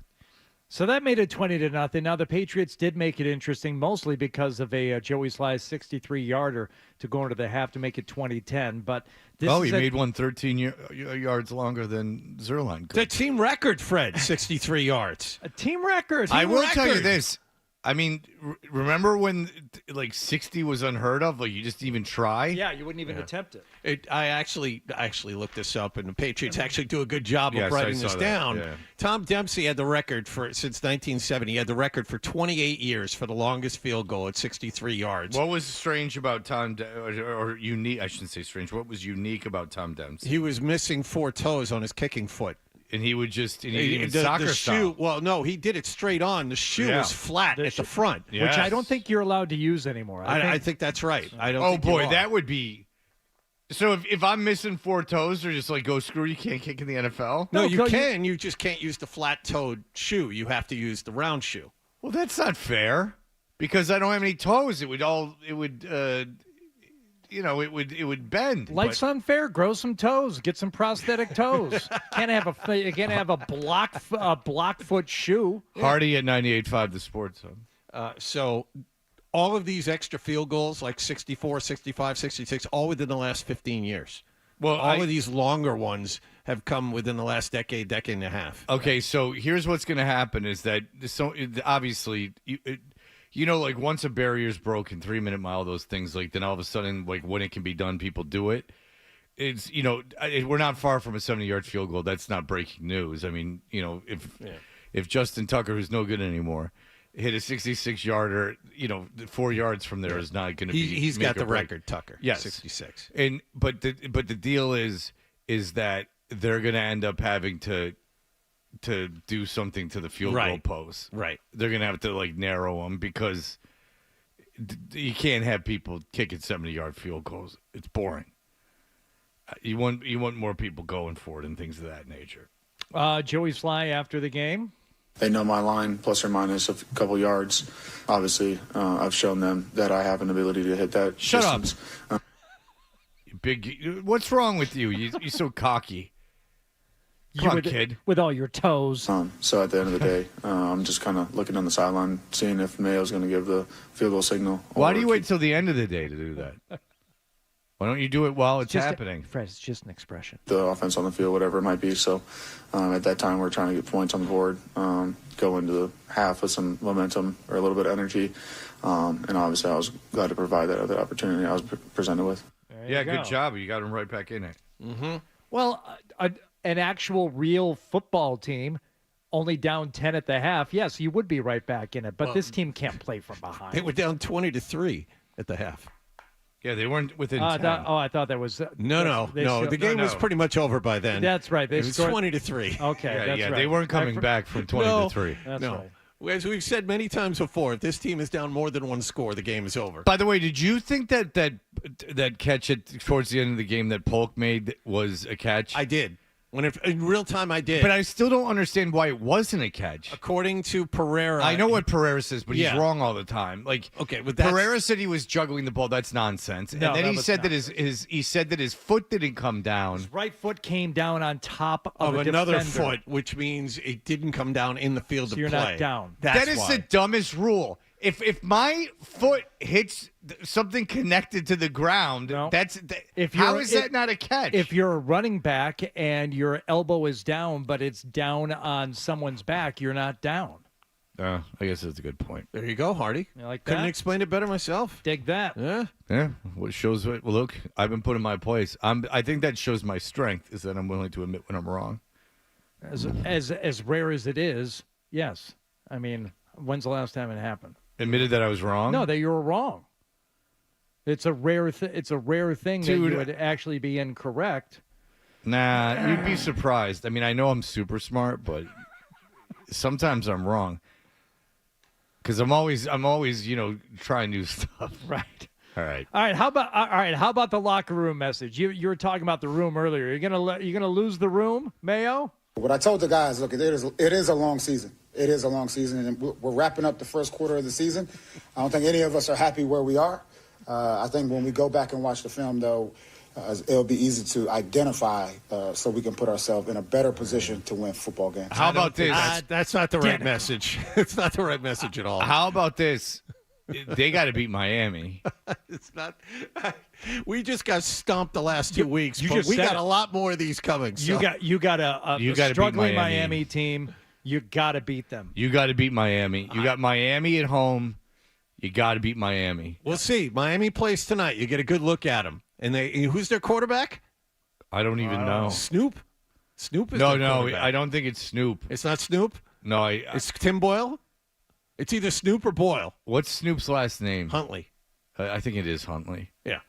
So that made it 20-0. Now the Patriots did make it interesting, mostly because of a Joey Sly's 63-yarder to go into the half to make it 20-10. But this he made one 13 yards longer than Zerline could. The team record, Fred, 63 yards. A team record. I will tell you this. I mean, remember when like 60 was unheard of? Like you just even try? Yeah, you wouldn't even attempt it. I actually looked this up, and the Patriots actually do a good job of Yes, I writing saw this that, down. yeah. Tom Dempsey had the record since 1970. He had the record for 28 years for the longest field goal at 63 yards. What was strange about Tom, or unique? I shouldn't say strange. What was unique about Tom Dempsey? He was missing 4 toes on his kicking foot. And he would just The soccer shoe. style. Well, no, he did it straight on. The shoe was flat at the front. Yes. Which I don't think you're allowed to use anymore. I think that's right. I don't. Oh think you boy, are. that would be. So if I'm missing 4 toes, they're just like go screw. You can't kick in the NFL. No, you can. You just can't use the flat-toed shoe. You have to use the round shoe. Well, that's not fair because I don't have any toes. It would bend. Life's unfair. Grow some toes. Get some prosthetic toes. Can't have a block foot shoe. Hardy at 98.5 The Sports Hub. So all of these extra field goals, like 64, 65, 66, all within the last 15 years. Well, all of these longer ones have come within the last decade and a half. Okay, so here's what's going to happen is that obviously you know, like once a barrier's broken, 3-minute mile, those things, like then all of a sudden, like when it can be done, people do it. It's, you know, we're not far from a 70-yard field goal. That's not breaking news. I mean, you know, if Justin Tucker, who's no good anymore, hit a 66-yarder, you know, 4 yards from there is not going to be. He's got the record, Tucker. Yes, 66. But the deal is that they're going to end up having to do something to the field goal post. Right. They're going to have to like narrow them because you can't have people kicking 70-yard field goals. It's boring. You want more people going for it and things of that nature. Joey Sly after the game. They know my line, plus or minus a couple yards. Obviously, I've shown them that I have an ability to hit that distance. Big. What's wrong with you? You're so cocky. You with all your toes. So at the end of the day, I'm just kind of looking on the sideline, seeing if Mayo's going to give the field goal signal. Why do you wait till the end of the day to do that? Why don't you do it while it's happening? Fred, it's just an expression. The offense on the field, whatever it might be. So at that time, we're trying to get points on the board, go into the half with some momentum or a little bit of energy. And obviously, I was glad to provide that other opportunity I was presented with. Yeah, good job. You got him right back in it. Mm-hmm. Well, an actual real football team, only down 10 at the half, yes, you would be right back in it. But this team can't play from behind. They were down 20-3 at the half. Yeah, they weren't within 10. I thought that was... No. The game was pretty much over by then. That's right. It was 20-3. Okay, that's right. They weren't coming back from 20-3. That's right. As we've said many times before, if this team is down more than one score, the game is over. By the way, did you think that catch towards the end of the game that Polk made was a catch? I did. In real time, I did. But I still don't understand why it wasn't a catch. According to Pereira. I know what Pereira says, but he's wrong all the time. Pereira said he was juggling the ball. That's nonsense. No, and then he said that his foot didn't come down. His right foot came down on top of another defender. foot, which means it didn't come down in the field of you're play. not down. That is the dumbest rule. If my foot hits something connected to the ground, how is that not a catch? If you're a running back and your elbow is down, but it's down on someone's back, you're not down. I guess that's a good point. There you go, Hardy. You like Couldn't that? explain it better myself. Dig that. Yeah. What shows? Well, look, I've been put in my place. I think that shows my strength is that I'm willing to admit when I'm wrong. As rare as it is, yes. I mean, when's the last time it happened? Admitted that I was wrong? No, that you were wrong. It's a rare it's a rare thing that you would actually be incorrect. Nah, you'd be surprised. I mean, I know I'm super smart, but sometimes I'm wrong. Because I'm always, trying new stuff. Right. All right. How about the locker room message? You were talking about the room earlier. You're gonna lose the room, Mayo? What I told the guys, look, it is a long season. It is a long season, and we're wrapping up the first quarter of the season. I don't think any of us are happy where we are. I think when we go back and watch the film, though, it'll be easy to identify so we can put ourselves in a better position to win football games. How about this? That's not the right message. It's not the right message at all. How about this? They got to beat Miami. It's not. We just got stomped the last 2 weeks. You but just we said got it. a lot more of these coming. So. You got a struggling beat Miami team. You got to beat them. You got to beat Miami. You got Miami at home. You got to beat Miami. We'll see. Miami plays tonight. You get a good look at them. And who's their quarterback? I don't even know. Snoop? Snoop is No, their quarterback. I don't think it's Snoop. It's not Snoop? No, it's Tim Boyle? It's either Snoop or Boyle. What's Snoop's last name? Huntley. I think it is Huntley. Yeah.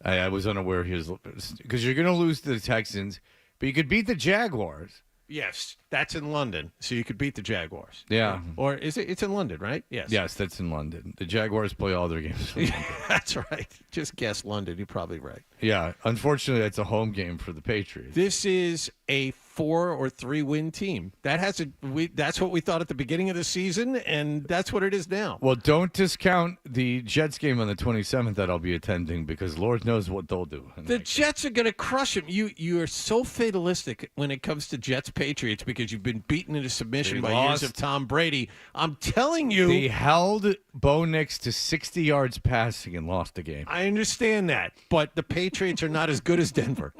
I was unaware he was, because you're going to lose to the Texans, but you could beat the Jaguars. Yes, that's in London, so you could beat the Jaguars. Yeah. Or is it? It's in London, right? Yes. Yes, that's in London. The Jaguars play all their games in London. That's right. Just guess London. You're probably right. Yeah. Unfortunately, that's a home game for the Patriots. This is a 4 or 3 win team. That's what we thought at the beginning of the season, and that's what it is now. Well, don't discount the Jets game on the 27th that I'll be attending, because Lord knows what they'll do. The Jets are going to crush them. You are so fatalistic when it comes to Jets Patriots because you've been beaten into submission by years of Tom Brady. I'm telling you. They held Bo Nix to 60 yards passing and lost the game. I understand that, but the Patriots are not as good as Denver.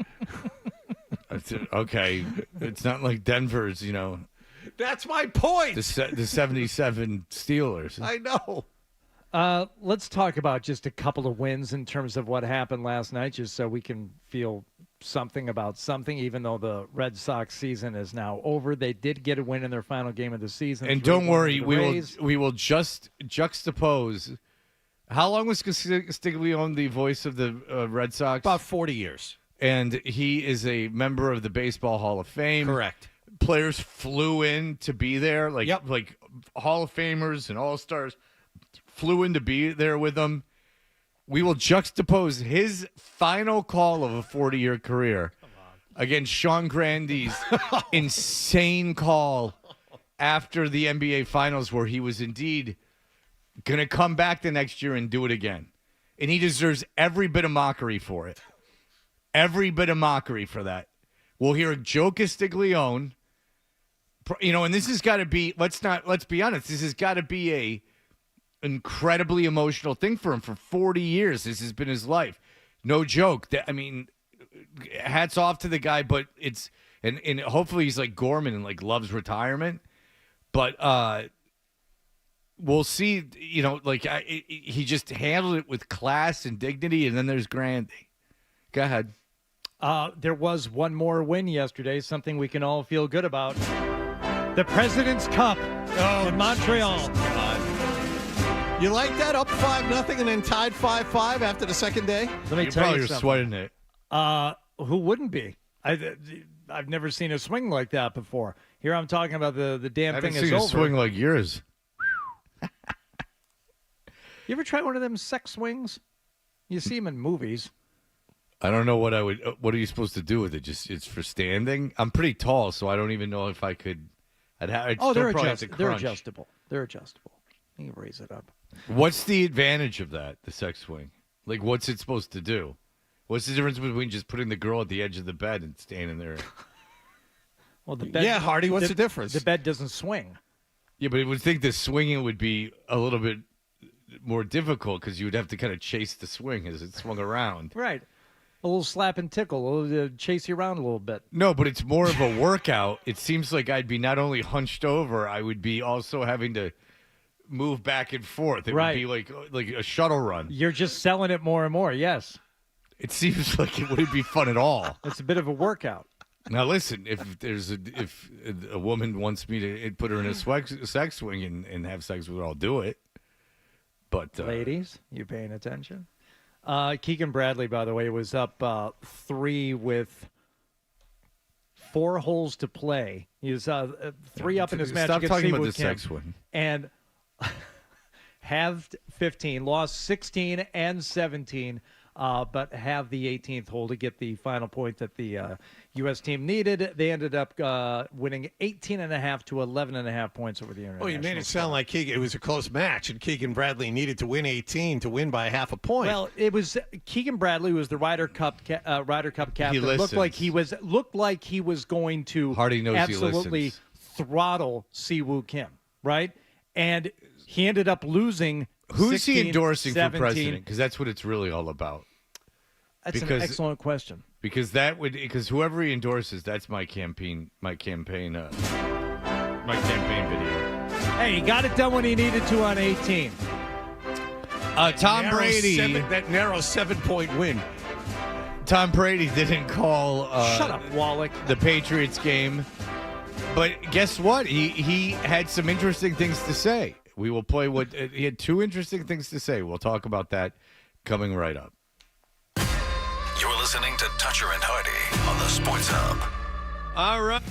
Okay. It's not like Denver's, That's my point. The 77 Steelers. I know. Let's talk about just a couple of wins in terms of what happened last night, just so we can feel something about something, even though the Red Sox season is now over. They did get a win in their final game of the season. And don't worry, we will just juxtapose. How long was Castiglione the voice of the Red Sox? About 40 years. And he is a member of the Baseball Hall of Fame. Correct. Players flew in to be there, like Yep. like Hall of Famers and All-Stars flew in to be there with them. We will juxtapose his final call of a 40-year career against Sean Grandy's insane call after the NBA Finals, where he was indeed going to come back the next year and do it again. And he deserves every bit of mockery for it. Every bit of mockery for that. We'll hear Joe Castiglione. And this has got to be, let's be honest, this has got to be a incredibly emotional thing for him. For 40 years, this has been his life. No joke. Hats off to the guy, but it's, and hopefully he's like Gorman and like loves retirement. But we'll see, he just handled it with class and dignity, and then there's Grandy. Go ahead. There was one more win yesterday, something we can all feel good about. The President's Cup in Montreal. You like that? Up 5-0 and then tied 5-5 after the second day? Let me tell you something. Sweating it. Who wouldn't be? I've never seen a swing like that before. Here I'm talking about the damn thing is over. I haven't seen a swing like yours. You ever try one of them sex swings? You see them in movies. I don't know what I would. What are you supposed to do with it? Just it's for standing. I'm pretty tall, so I don't even know if I could. They're adjustable. They're adjustable. You can raise it up. What's the advantage of that? The sex swing. Like, what's it supposed to do? What's the difference between just putting the girl at the edge of the bed and standing there? Well, the bed. Yeah, Hardy. What's the difference? The bed doesn't swing. Yeah, but I would think the swinging would be a little bit more difficult because you would have to kind of chase the swing as it swung around. Right. A little slap and tickle, a little chase you around a little bit. No, but it's more of a workout. It seems like I'd be not only hunched over, I would be also having to move back and forth. It would be like a shuttle run. You're just selling it more and more, yes. It seems like it wouldn't be fun at all. It's a bit of a workout. Now listen, if a woman wants me to put her in a sex swing and have sex with her, I'll do it. But ladies, you paying attention? Keegan Bradley, by the way, was up 3 with 4 holes to play. He was 3 up in his match. Stop talking about the sex swing. And halved 15, lost 16 and 17. But have the 18th hole to get the final point that the U.S. team needed. They ended up winning 18.5 to 11.5 points over the international. Well, you made it sound like it was a close match, and Keegan Bradley needed to win 18 to win by half a point. Well, it was Keegan Bradley was the Ryder Cup captain. He looked like he was going to Hardy knows absolutely throttle Siwoo Kim, right? And he ended up losing. Who's 16, he endorsing 17. for president? Because that's what it's really all about. That's an excellent question. Because whoever he endorses, that's my campaign video. Hey, he got it done when he needed to on 18. Tom Brady, that narrow 7-point win. Tom Brady didn't call. Shut up, Wallach. The Patriots game, but guess what? He had some interesting things to say. We will play what he had 2 interesting things to say. We'll talk about that coming right up. You're listening to Toucher and Hardy on the Sports Hub. All right.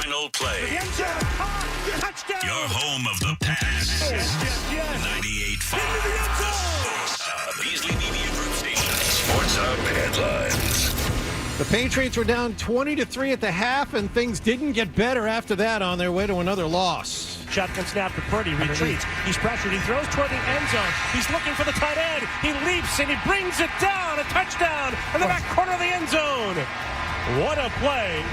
final play. Touchdown! Your home of the pass. Yes. 98.5 The Sports Hub. Beasley Media Group Station. Sports Hub headlines. The Patriots were down 20-3 at the half, and things didn't get better after that on their way to another loss. Shotgun snap to Purdy, retreats. He's pressured. He throws toward the end zone. He's looking for the tight end. He leaps and he brings it down. A touchdown in the back corner of the end zone. What a play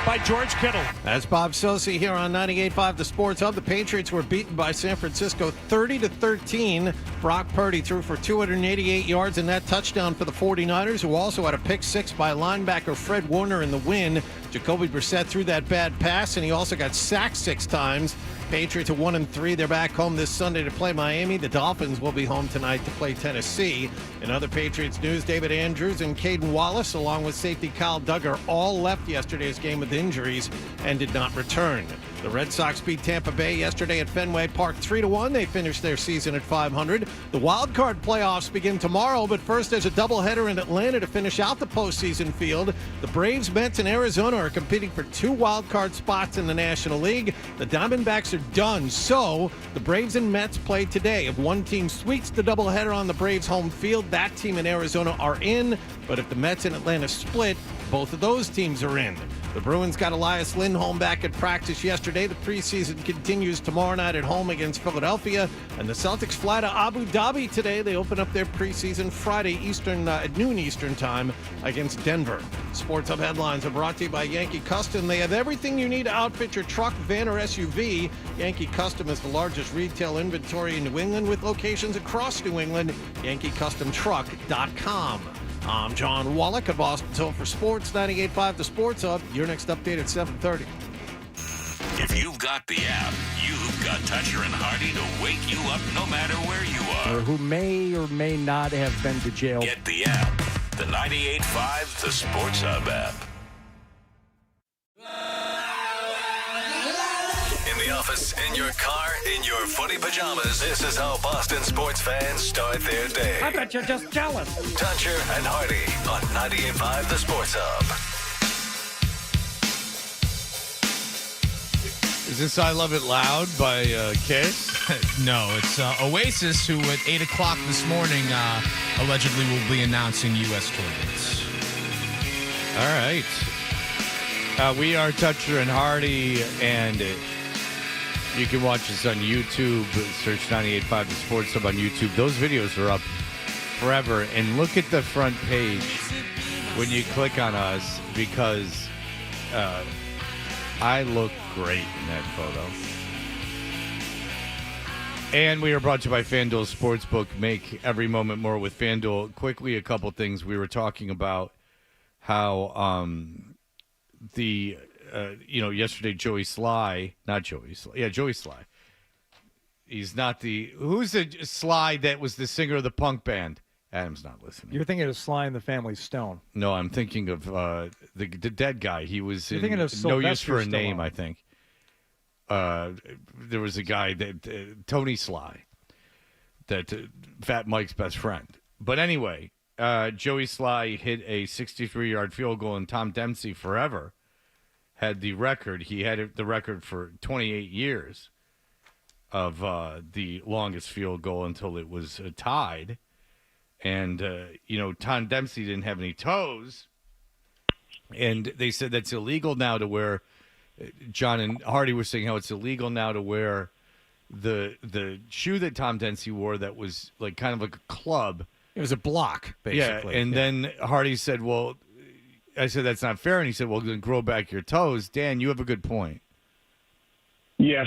by George Kittle. That's Bob Sosi here on 98.5 The Sports Hub. The Patriots were beaten by San Francisco 30-13. Brock Purdy threw for 288 yards and that touchdown for the 49ers, who also had a pick six by linebacker Fred Warner in the win. Jacoby Brissett threw that bad pass, and he also got sacked 6 times. Patriots are 1-3. They're back home this Sunday to play Miami. The Dolphins will be home tonight to play Tennessee. In other Patriots news, David Andrews and Caden Wallace, along with safety Kyle Duggar, all left yesterday's game with injuries and did not return. The Red Sox beat Tampa Bay yesterday at Fenway Park 3-1. They finished their season at 500. The wild card playoffs begin tomorrow, but first there's a doubleheader in Atlanta to finish out the postseason field. The Braves, Mets, and Arizona are competing for 2 wild card spots in the National League. The Diamondbacks are done, so the Braves and Mets play today. If one team sweeps the doubleheader on the Braves' home field, that team in Arizona are in. But if the Mets and Atlanta split, both of those teams are in. The Bruins got Elias Lindholm back at practice yesterday. The preseason continues tomorrow night at home against Philadelphia. And the Celtics fly to Abu Dhabi today. They open up their preseason Friday at noon Eastern time against Denver. Sports Hub headlines are brought to you by Yankee Custom. They have everything you need to outfit your truck, van, or SUV. Yankee Custom is the largest retail inventory in New England with locations across New England. YankeeCustomTruck.com. I'm John Wallach at Boston Toll for Sports, 98.5 The Sports Hub. Your next update at 7:30. If you've got the app, you've got Toucher and Hardy to wake you up no matter where you are. Or who may or may not have been to jail. Get the app. The 98.5 The Sports Hub app. In the office, in your car, in your footy pajamas, this is how Boston sports fans start their day. I bet you're just jealous. Toucher and Hardy on 98.5 The Sports Hub. Is this I Love It Loud by Kiss? No, it's Oasis, who at 8 o'clock this morning allegedly will be announcing U.S. tour dates. All right. We are Toucher and Hardy, and you can watch us on YouTube. Search 98.5 The Sports Hub on YouTube. Those videos are up forever. And look at the front page when you click on us, because I look great in that photo. And we are brought to you by FanDuel Sportsbook. Make every moment more with FanDuel. Quickly, a couple things. We were talking about how yesterday Joey Sly. He's not who's the Sly that was the singer of the punk band? Adam's not listening. You're thinking of Sly and the Family Stone. No, I'm thinking of the dead guy. He was You're in thinking of No Use Sylvester for a Name, Stallone. I think. There was a guy that Tony Sly, that Fat Mike's best friend. But anyway, Joey Sly hit a 63-yard field goal, and Tom Dempsey forever had the record. He had the record for 28 years of the longest field goal until it was tied. And, Tom Dempsey didn't have any toes. And they said that's illegal now to wear. John and Hardy were saying how it's illegal now to wear the shoe that Tom Dempsey wore that was like kind of like a club. It was a block, basically. Yeah, and then Hardy said, well, I said, that's not fair. And he said, well, then grow back your toes. Dan, you have a good point. Yes.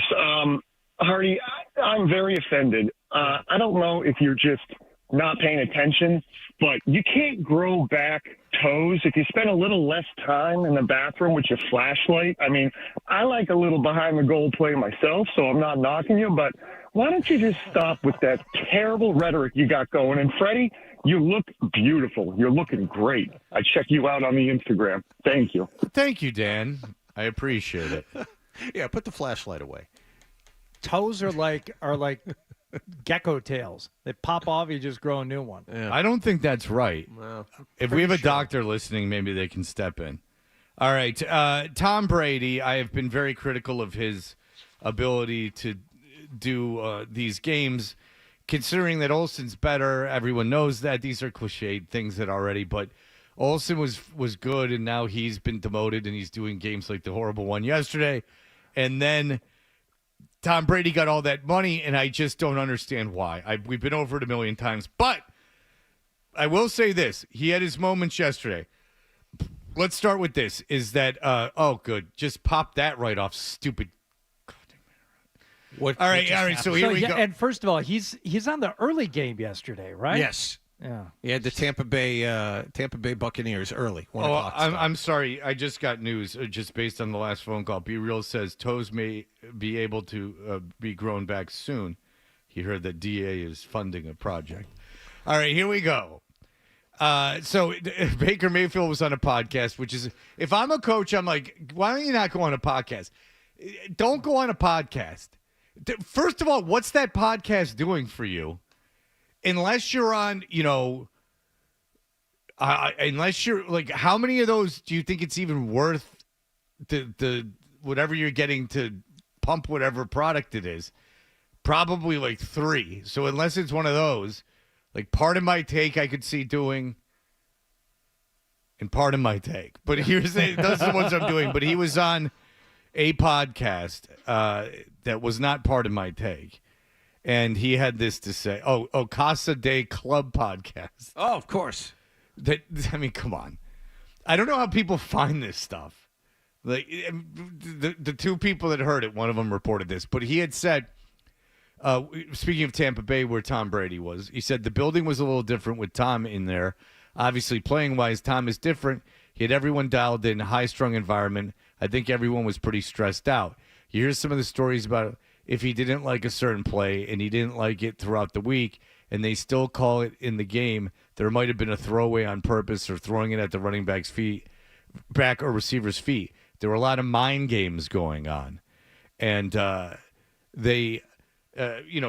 Hardy, I'm very offended. I don't know if you're just not paying attention, but you can't grow back toes if you spend a little less time in the bathroom with your flashlight. I mean, I like a little behind the goal play myself, so I'm not knocking you, but why don't you just stop with that terrible rhetoric you got going? And Freddie, you look beautiful. You're looking great. I check you out on the Instagram. Thank you. Thank you, Dan. I appreciate it. Yeah, put the flashlight away. Toes are like gecko tails. They pop off, you just grow a new one. Yeah. I don't think that's right. Well, if we have a doctor listening, maybe they can step in. All right. Tom Brady, I have been very critical of his ability to do these games, considering that Olsen's better. Everyone knows that. These are cliched things that already, but Olsen was good, and now he's been demoted, and he's doing games like the horrible one yesterday. And then Tom Brady got all that money, and I just don't understand why. We've been over it a million times, but I will say this. He had his moments yesterday. Let's start with this, is that, good. Just pop that right off, stupid. All right, so here we go. And first of all, he's on the early game yesterday, right? Yes. Yeah. He had the Tampa Bay Buccaneers early. 1 o'clock I'm sorry. I just got news just based on the last phone call. Be Real says toes may be able to be grown back soon. He heard that DA is funding a project. All right, here we go. So Baker Mayfield was on a podcast, which is, if I'm a coach, I'm like, why don't you not go on a podcast? Don't go on a podcast. First of all, what's that podcast doing for you? Unless you're on, unless you're like, how many of those do you think it's even worth the whatever you're getting to pump whatever product it is? Probably like 3. So unless it's one of those, like Part of My Take I could see doing, and Part of My Take. But those are the ones I'm doing. But he was on a podcast that was not Part of My Take. And he had this to say. Casa de Club podcast. Oh, of course. Come on. I don't know how people find this stuff. Like the two people that heard it, one of them reported this. But he had said, speaking of Tampa Bay, where Tom Brady was, he said the building was a little different with Tom in there. Obviously, playing-wise, Tom is different. He had everyone dialed in, high-strung environment. I think everyone was pretty stressed out. You hear some of the stories about if he didn't like a certain play and he didn't like it throughout the week and they still call it in the game, there might have been a throwaway on purpose or throwing it at the running back's back or receiver's feet. There were a lot of mind games going on. And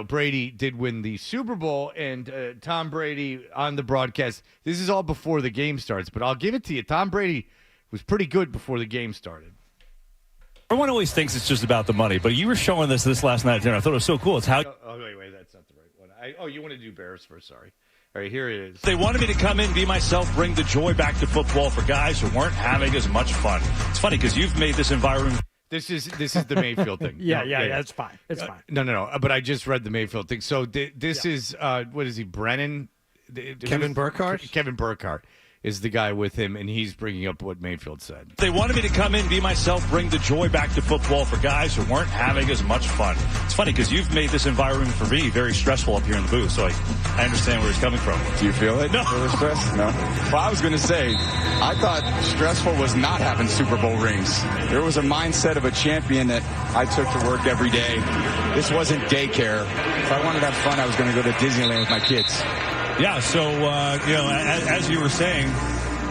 Brady did win the Super Bowl, and Tom Brady on the broadcast, this is all before the game starts, but I'll give it to you. Tom Brady was pretty good before the game started. Everyone always thinks it's just about the money, but you were showing this last night at dinner. I thought it was so cool. It's how. Wait, that's not the right one. You want to do Bears first? Sorry. All right, here it is. They wanted me to come in, be myself, bring the joy back to football for guys who weren't having as much fun. It's funny because you've made this environment. This is the Mayfield thing. Yeah, it's fine. It's fine. No. But I just read the Mayfield thing. So this is what is he? Brennan? Kevin Burkhardt. Kevin Burkhardt is the guy with him, and he's bringing up what Mayfield said. They wanted me to come in, be myself, bring the joy back to football for guys who weren't having as much fun. It's funny because you've made this environment for me very stressful up here in the booth, so I understand where he's coming from. Do you feel it? No. Feel the stress? No. Well, I was going to say, I thought stressful was not having Super Bowl rings. There was a mindset of a champion that I took to work every day. This wasn't daycare. If I wanted to have fun, I was going to go to Disneyland with my kids. Yeah, so as you were saying,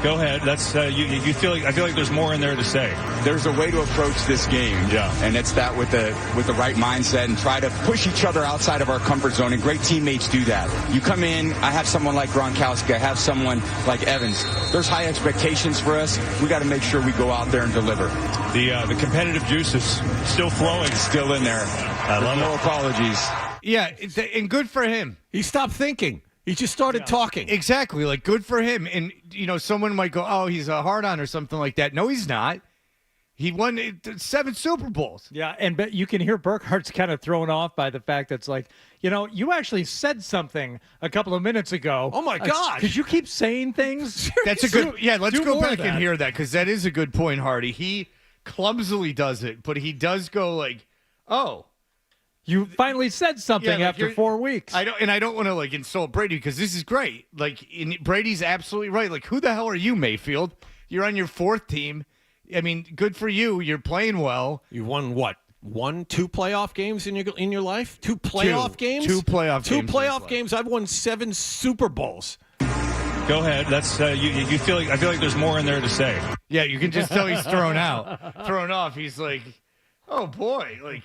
go ahead. That's you feel like I feel like there's more in there to say. There's a way to approach this game, and it's that with the right mindset and try to push each other outside of our comfort zone. And great teammates do that. You come in, I have someone like Gronkowski, I have someone like Evans. There's high expectations for us. We got to make sure we go out there and deliver. The competitive juice is still flowing, still in there. I love no apologies. Yeah, and good for him. He stopped thinking. He just started talking. Exactly. Like, good for him. And, someone might go, oh, he's a hard-on or something like that. No, he's not. He won 7 Super Bowls. Yeah, and you can hear Burkhardt's kind of thrown off by the fact that it's like, you actually said something a couple of minutes ago. Oh, my gosh. Could you keep saying things? That's a good – yeah, let's go back and hear that because that is a good point, Hardy. He clumsily does it, but he does go like, oh. You finally said something after 4 weeks. I don't want to insult Brady because this is great. Brady's absolutely right. Like, who the hell are you, Mayfield? You're on your 4th team. I mean, good for you. You're playing well. You won what? 2 playoff games in your life? 2 playoff games? 2 playoff games. 2 playoff games. I've won 7 Super Bowls. Go ahead. That's you feel like I feel like there's more in there to say. Yeah, you can just tell he's thrown off. He's like, oh boy,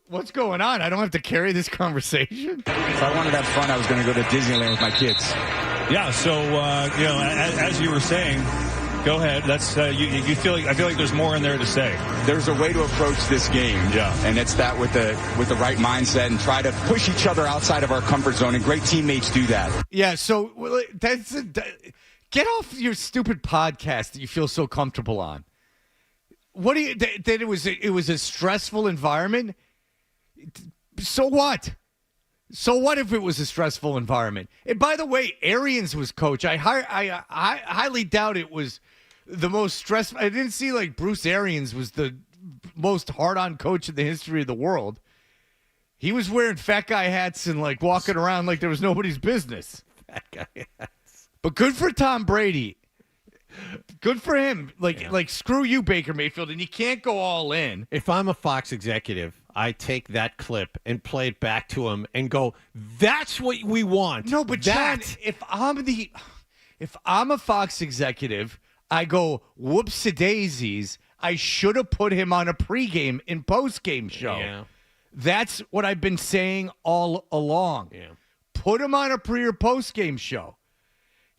what's going on? I don't have to carry this conversation. If I wanted to have fun, I was going to go to Disneyland with my kids. Yeah, so, as you were saying, Go ahead. That's you feel like I feel like there's more in there to say. There's a way to approach this game, and it's that with the right mindset and try to push each other outside of our comfort zone. And great teammates do that. Yeah. So get off your stupid podcast that you feel so comfortable on. What do you? That it was a stressful environment. So what? So what if it was a stressful environment? And by the way, Arians was coach. I highly doubt it was the most stressful. I didn't see like Bruce Arians was the most hard-on coach in the history of the world. He was wearing fat guy hats and like walking around like there was nobody's business. Fat guy hats. But good for Tom Brady. Good for him. Like screw you, Baker Mayfield, and you can't go all in. If I'm a Fox executive, I take that clip and play it back to him and go, "That's what we want." No, but John, if I'm a Fox executive, I go, "Whoops-a-daisies! I should have put him on a pregame and postgame show." Yeah. That's what I've been saying all along. Yeah. Put him on a pre or postgame show.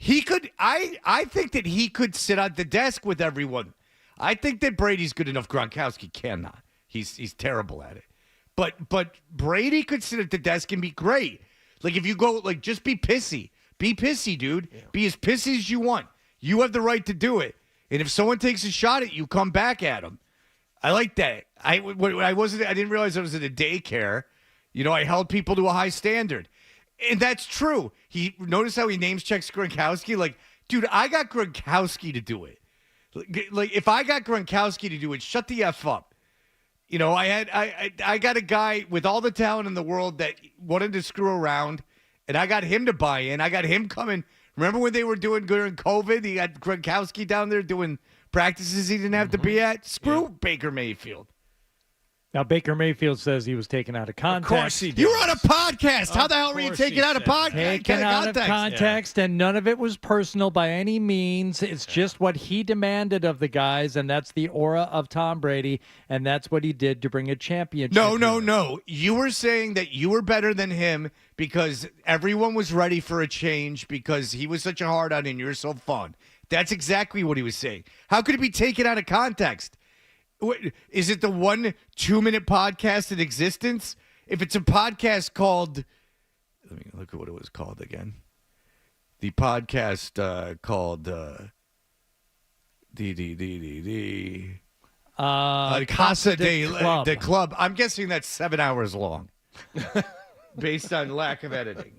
He could. I think that he could sit at the desk with everyone. I think that Brady's good enough. Gronkowski cannot. He's terrible at it. But Brady could sit at the desk and be great. Like if you go, like just be pissy. Be pissy, dude. Yeah. Be as pissy as you want. You have the right to do it. And if someone takes a shot at you, come back at them. I like that. I didn't realize I was at a daycare. You know, I held people to a high standard. And that's true. Notice how he names checks Gronkowski. Like, dude, I got Gronkowski to do it. Like, if I got Gronkowski to do it, shut the F up. You know, I got a guy with all the talent in the world that wanted to screw around, and I got him to buy in. I got him coming. Remember when they were doing during COVID? He had Gronkowski down there doing practices he didn't have to be at. Screw Baker Mayfield. Now, Baker Mayfield says he was taken out of context. Of course he did. You were on a podcast. How the hell were you taken out of podcast? Taken out of context, and none of it was personal by any means. It's just what he demanded of the guys, and that's the aura of Tom Brady, and that's what he did to bring a championship. No. You were saying that you were better than him because everyone was ready for a change because he was such a hard-on and you're so fun. That's exactly what he was saying. How could it be taken out of context? Is it the 1 2-minute podcast in existence? If it's a podcast called, let me look at what it was called again. The podcast called Casa de Club. I'm guessing that's 7 hours long, based on lack of editing.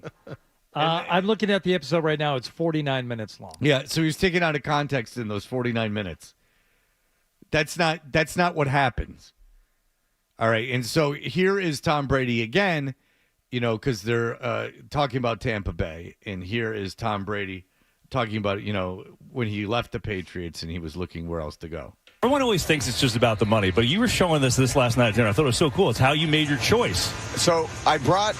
I'm looking at the episode right now. It's 49 minutes long. Yeah, so he was taken out of context in those 49 minutes. That's not what happens. All right, and so here is Tom Brady again, you know, because they're talking about Tampa Bay, and here is Tom Brady talking about, you know, when he left the Patriots and he was looking where else to go. Everyone always thinks it's just about the money, but you were showing this last night at dinner. I thought it was so cool. It's how you made your choice. So I brought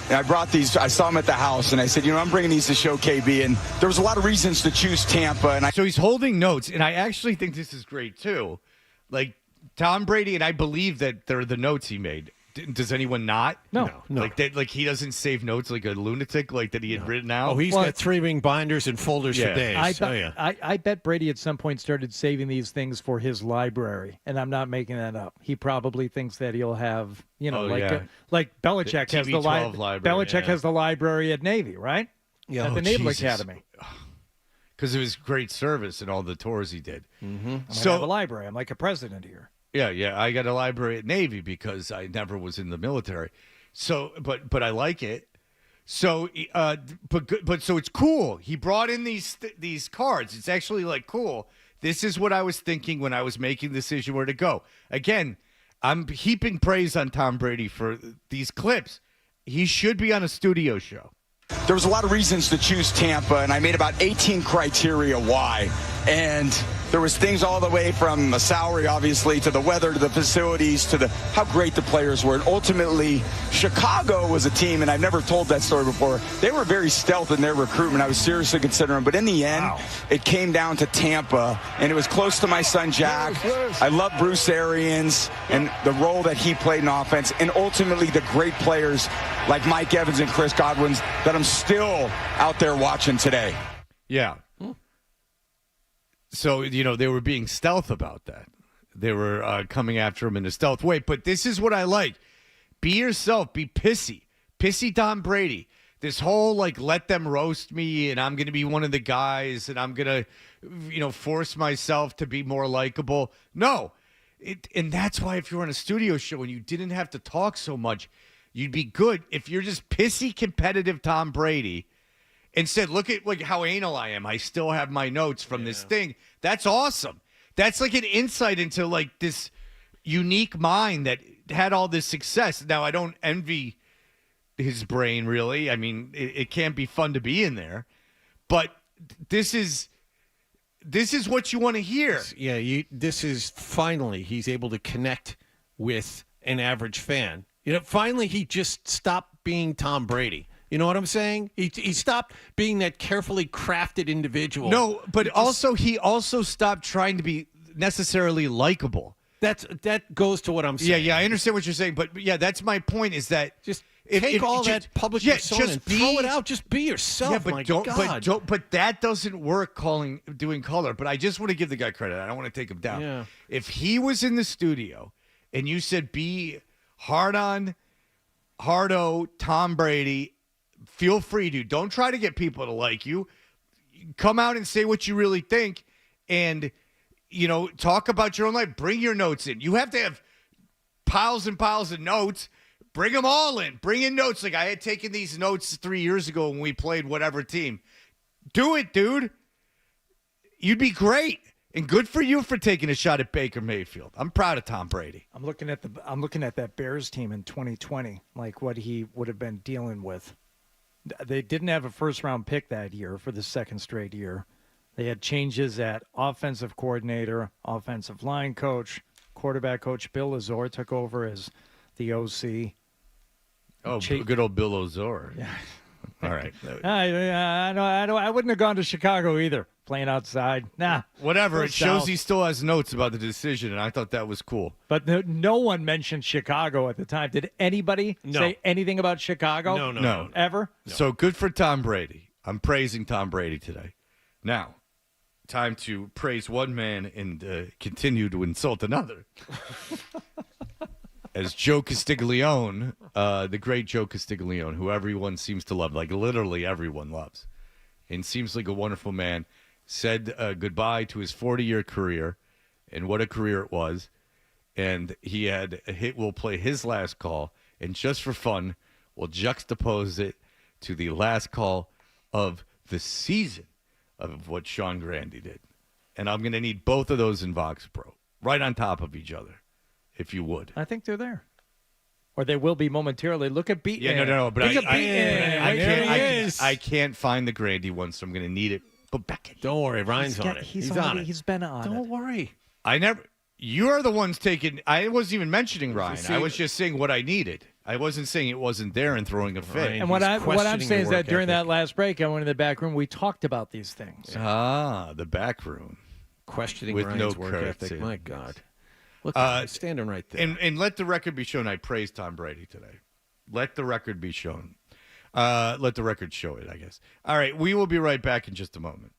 these. I saw them at the house, and I said, you know, I'm bringing these to show KB. And there was a lot of reasons to choose Tampa. And so he's holding notes, and I actually think this is great too. Like Tom Brady, and I believe that they're the notes he made. Does anyone not? No. Like that, like he doesn't save notes like a lunatic, like that he had written out. Oh, he's got 3-ring binders and folders for days. I bet Brady at some point started saving these things for his library, and I'm not making that up. He probably thinks that he'll have, you know, like Belichick has the library. Belichick has the library at Navy, right? Yeah, at the Naval Academy. Because of his great service and all the tours he did. Mm-hmm. So I have a library. I'm like a president here. Yeah. I got a library at Navy because I never was in the military. So, but I like it. So, but so it's cool. He brought in these cards. It's actually like cool. This is what I was thinking when I was making the decision where to go. Again, I'm heaping praise on Tom Brady for these clips. He should be on a studio show. There was a lot of reasons to choose Tampa, and I made about 18 criteria why. And there was things all the way from a salary, obviously, to the weather, to the facilities, to how great the players were. And ultimately, Chicago was a team, and I've never told that story before. They were very stealth in their recruitment. I was seriously considering, but in the end, it came down to Tampa, and it was close to my son, Jack. I love Bruce Arians and the role that he played in offense, and ultimately the great players like Mike Evans and Chris Godwin that I'm still out there watching today. Yeah. So, they were being stealth about that. They were coming after him in a stealth way. But this is what I like. Be yourself. Be pissy. Pissy Tom Brady. This whole, let them roast me, and I'm going to be one of the guys, and I'm going to, force myself to be more likable. No. And that's why if you're on a studio show and you didn't have to talk so much, you'd be good. If you're just pissy, competitive Tom Brady and said, look at how anal I am. I still have my notes from this thing. That's awesome. That's like an insight into this unique mind that had all this success. Now, I don't envy his brain, really. I mean, it can't be fun to be in there. But this is what you want to hear. Yeah, this is finally he's able to connect with an average fan. Finally he just stopped being Tom Brady. You know what I'm saying? He stopped being that carefully crafted individual. No, but he also stopped trying to be necessarily likable. That goes to what I'm saying. Yeah, I understand what you're saying, but that's my point. Is that just take all that public persona and throw it out. Just be yourself. Yeah, but my God. But that doesn't work. Doing color. But I just want to give the guy credit. I don't want to take him down. Yeah. If he was in the studio and you said be hardo Tom Brady, feel free to. Don't try to get people to like you. Come out and say what you really think, and talk about your own life. Bring your notes in. You have to have piles and piles of notes. Bring them all in. Bring in notes. Like I had taken these notes 3 years ago when we played whatever team. Do it, dude. You'd be great. And good for you for taking a shot at Baker Mayfield. I'm proud of Tom Brady. I'm looking at that Bears team in 2020, like what he would have been dealing with. They didn't have a first-round pick that year for the second straight year. They had changes at offensive coordinator, offensive line coach, quarterback coach. Bill Lazor took over as the OC. Oh, good old Bill Lazor. Yeah. All right. I wouldn't have gone to Chicago either. Playing outside, nah. Whatever. It shows he still has notes about the decision, and I thought that was cool. But no one mentioned Chicago at the time. Did anybody say anything about Chicago? No. Ever? No. So good for Tom Brady. I'm praising Tom Brady today. Now, time to praise one man and continue to insult another. As Joe Castiglione, the great Joe Castiglione, who everyone seems to love, like literally everyone loves, and seems like a wonderful man, said goodbye to his 40-year career, and what a career it was. And he had we'll play his last call, and just for fun, we'll juxtapose it to the last call of the season of what Sean Grande did. And I'm going to need both of those in Vox Pro, right on top of each other, if you would. I think they're there. Or they will be momentarily. Look at Beaton. Yeah, no. But I can't find the Grande one, so I'm going to need it. But back in. Don't worry, Ryan's on it. He's on it. He's been on it. Don't worry. You're the ones taking. I wasn't even mentioning Ryan. I was just saying what I needed. I wasn't saying it wasn't there and throwing a fit. And what I'm saying is that during that last break, I went in the back room. We talked about these things. Ah, the back room. Questioning with Ryan's no work curtain. ethic. My God. Look, standing right there. And let the record be shown. I praised Tom Brady today. Let the record be shown. Let the record show it, I guess. All right, we will be right back in just a moment.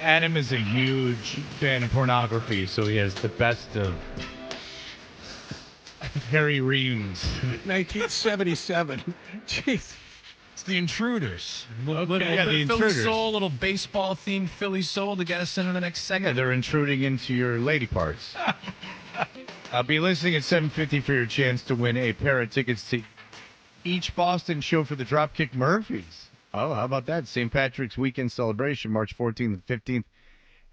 Adam is a huge fan of pornography, so he has the best of Harry Reams. 1977. Jeez. It's the Intruders. Yeah, the Philly Intruders. Soul, little baseball-themed Philly Soul to get us into the next Yeah, segment. they're intruding into your lady parts. I'll be listening at 7:50 for your chance to win a pair of tickets to each Boston show for the Dropkick Murphys. Oh, how about that? St. Patrick's Weekend Celebration, March 14th and 15th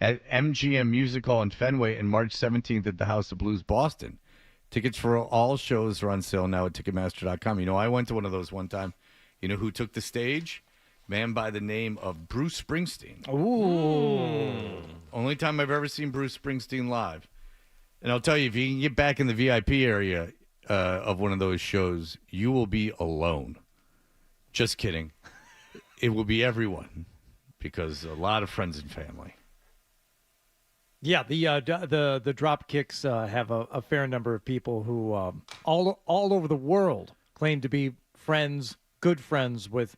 at MGM Music Hall in Fenway, and March 17th at the House of Blues, Boston. Tickets for all shows are on sale now at Ticketmaster.com. You know, I went to one of those one time. You know who took the stage? Man by the name of Bruce Springsteen. Ooh. Only time I've ever seen Bruce Springsteen live. And I'll tell you, if you can get back in the VIP area of one of those shows, you will be alone. Just kidding. It will be everyone, because a lot of friends and family. Yeah, the Dropkicks have a fair number of people who all over the world claim to be good friends with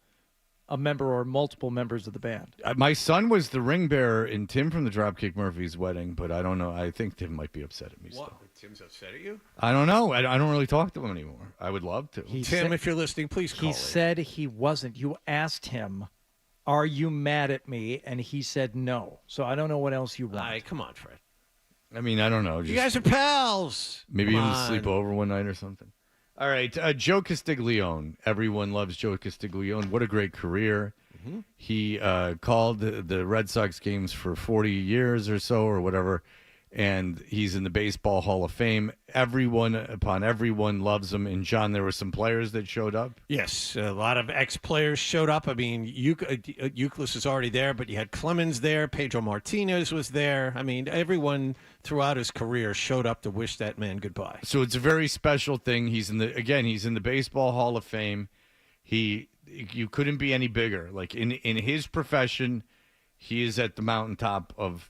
a member or multiple members of the band. My son was the ring bearer in Tim from the Dropkick Murphys wedding, but I don't know. I think Tim might be upset at me still. Tim's upset at you? I don't know. I don't really talk to him anymore. I would love to. Tim, if you're listening, please call He said he wasn't. You asked him, "Are you mad at me?" And he said no. So I don't know what else you want. Come on, Fred. I mean, I don't know. You guys are pals. Maybe Come him on. sleep over one night or something. All right, Joe Castiglione. Everyone loves Joe Castiglione. What a great career. Mm-hmm. He called the Red Sox games for 40 years or so or whatever, and he's in the Baseball Hall of Fame. Everyone loves him. And, John, there were some players that showed up. Yes, a lot of ex-players showed up. I mean, Euclid is already there, but you had Clemens there. Pedro Martinez was there. I mean, everyone throughout his career showed up to wish that man goodbye. So it's a very special thing. He's in the Baseball Hall of Fame. You couldn't be any bigger. Like in his profession, he is at the mountaintop of,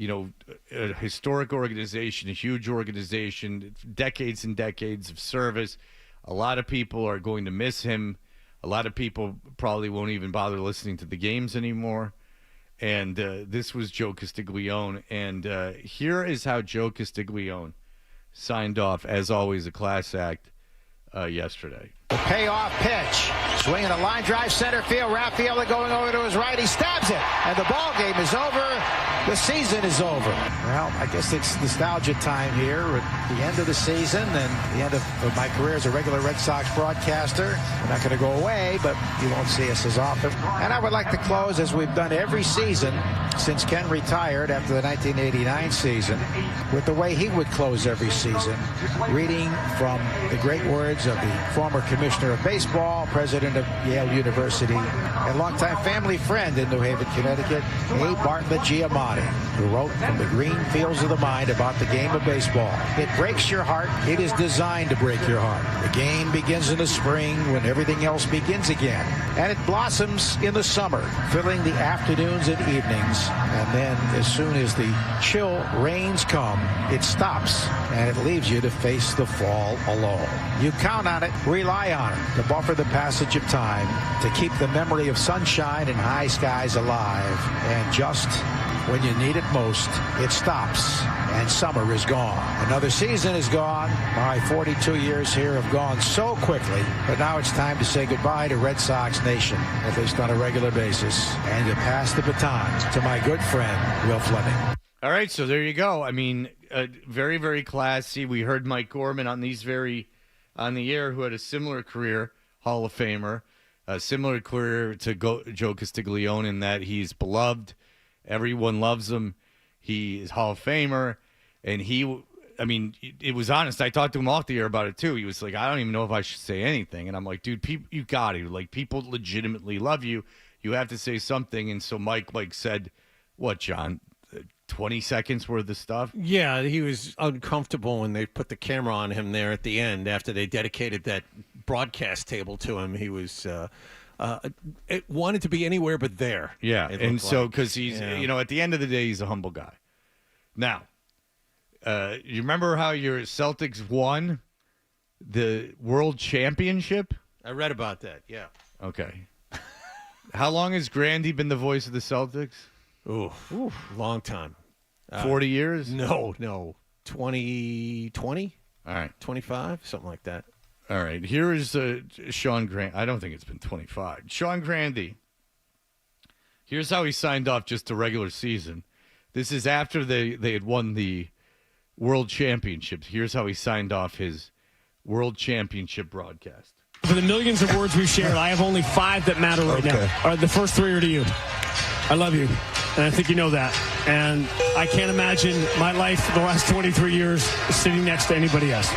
a historic organization, a huge organization, decades and decades of service. A lot of people are going to miss him. A lot of people probably won't even bother listening to the games anymore. And this was Joe Castiglione. And here is how Joe Castiglione signed off, as always, a class act yesterday. The payoff pitch. Swinging a line drive center field. Rafaela going over to his right. He stabs it. And the ball game is over. The season is over. Well, I guess it's nostalgia time here at the end of the season and the end of my career as a regular Red Sox broadcaster. We're not going to go away, but you won't see us as often. And I would like to close, as we've done every season since Ken retired after the 1989 season, with the way he would close every season, reading from the great words of the former commissioner of baseball, president of Yale University, and longtime family friend in New Haven, Connecticut, A. Bartlett Giamatti, who wrote from the green fields of the mind about the game of baseball. It breaks your heart. It is designed to break your heart. The game begins in the spring when everything else begins again. And it blossoms in the summer, filling the afternoons and evenings. And then as soon as the chill rains come, it stops and it leaves you to face the fall alone. You count on it, rely on it to buffer the passage of time, to keep the memory of sunshine and high skies alive. And just when you need it most, it stops and summer is gone. Another season is gone. My 42 years here have gone so quickly, but now it's time to say goodbye to Red Sox Nation, at least on a regular basis, and to pass the baton to my good friend, Will Fleming. All right, so there you go. I mean, very, very classy. We heard Mike Gorman on the air, who had a similar career, Hall of Famer, a similar career to Joe Castiglione in that he's beloved. Everyone loves him. He is Hall of Famer, and it was honest. I talked to him off the air about it too. He was like, I don't even know if I should say anything. And I'm like, dude, you got to. Like, people legitimately love you. You have to say something. And so Mike said, what, John? 20 seconds worth of stuff? Yeah, he was uncomfortable when they put the camera on him there at the end after they dedicated that broadcast table to him. He was it wanted to be anywhere but there. Yeah, and so because he's, at the end of the day, he's a humble guy. Now, you remember how your Celtics won the World Championship? I read about that, yeah. Okay. How long has Grandy been the voice of the Celtics? Ooh, long time. 40 years? No. 20? All right. 25, something like that. All right. Here is Sean Grant. I don't think it's been 25. Sean Grandy. Here's how he signed off just the regular season. This is after they had won the World Championships. Here's how he signed off his World Championship broadcast. For the millions of words we've shared, I have only 5 that matter right now. The first 3 are to you. I love you, and I think you know that. And I can't imagine my life for the last 23 years sitting next to anybody else.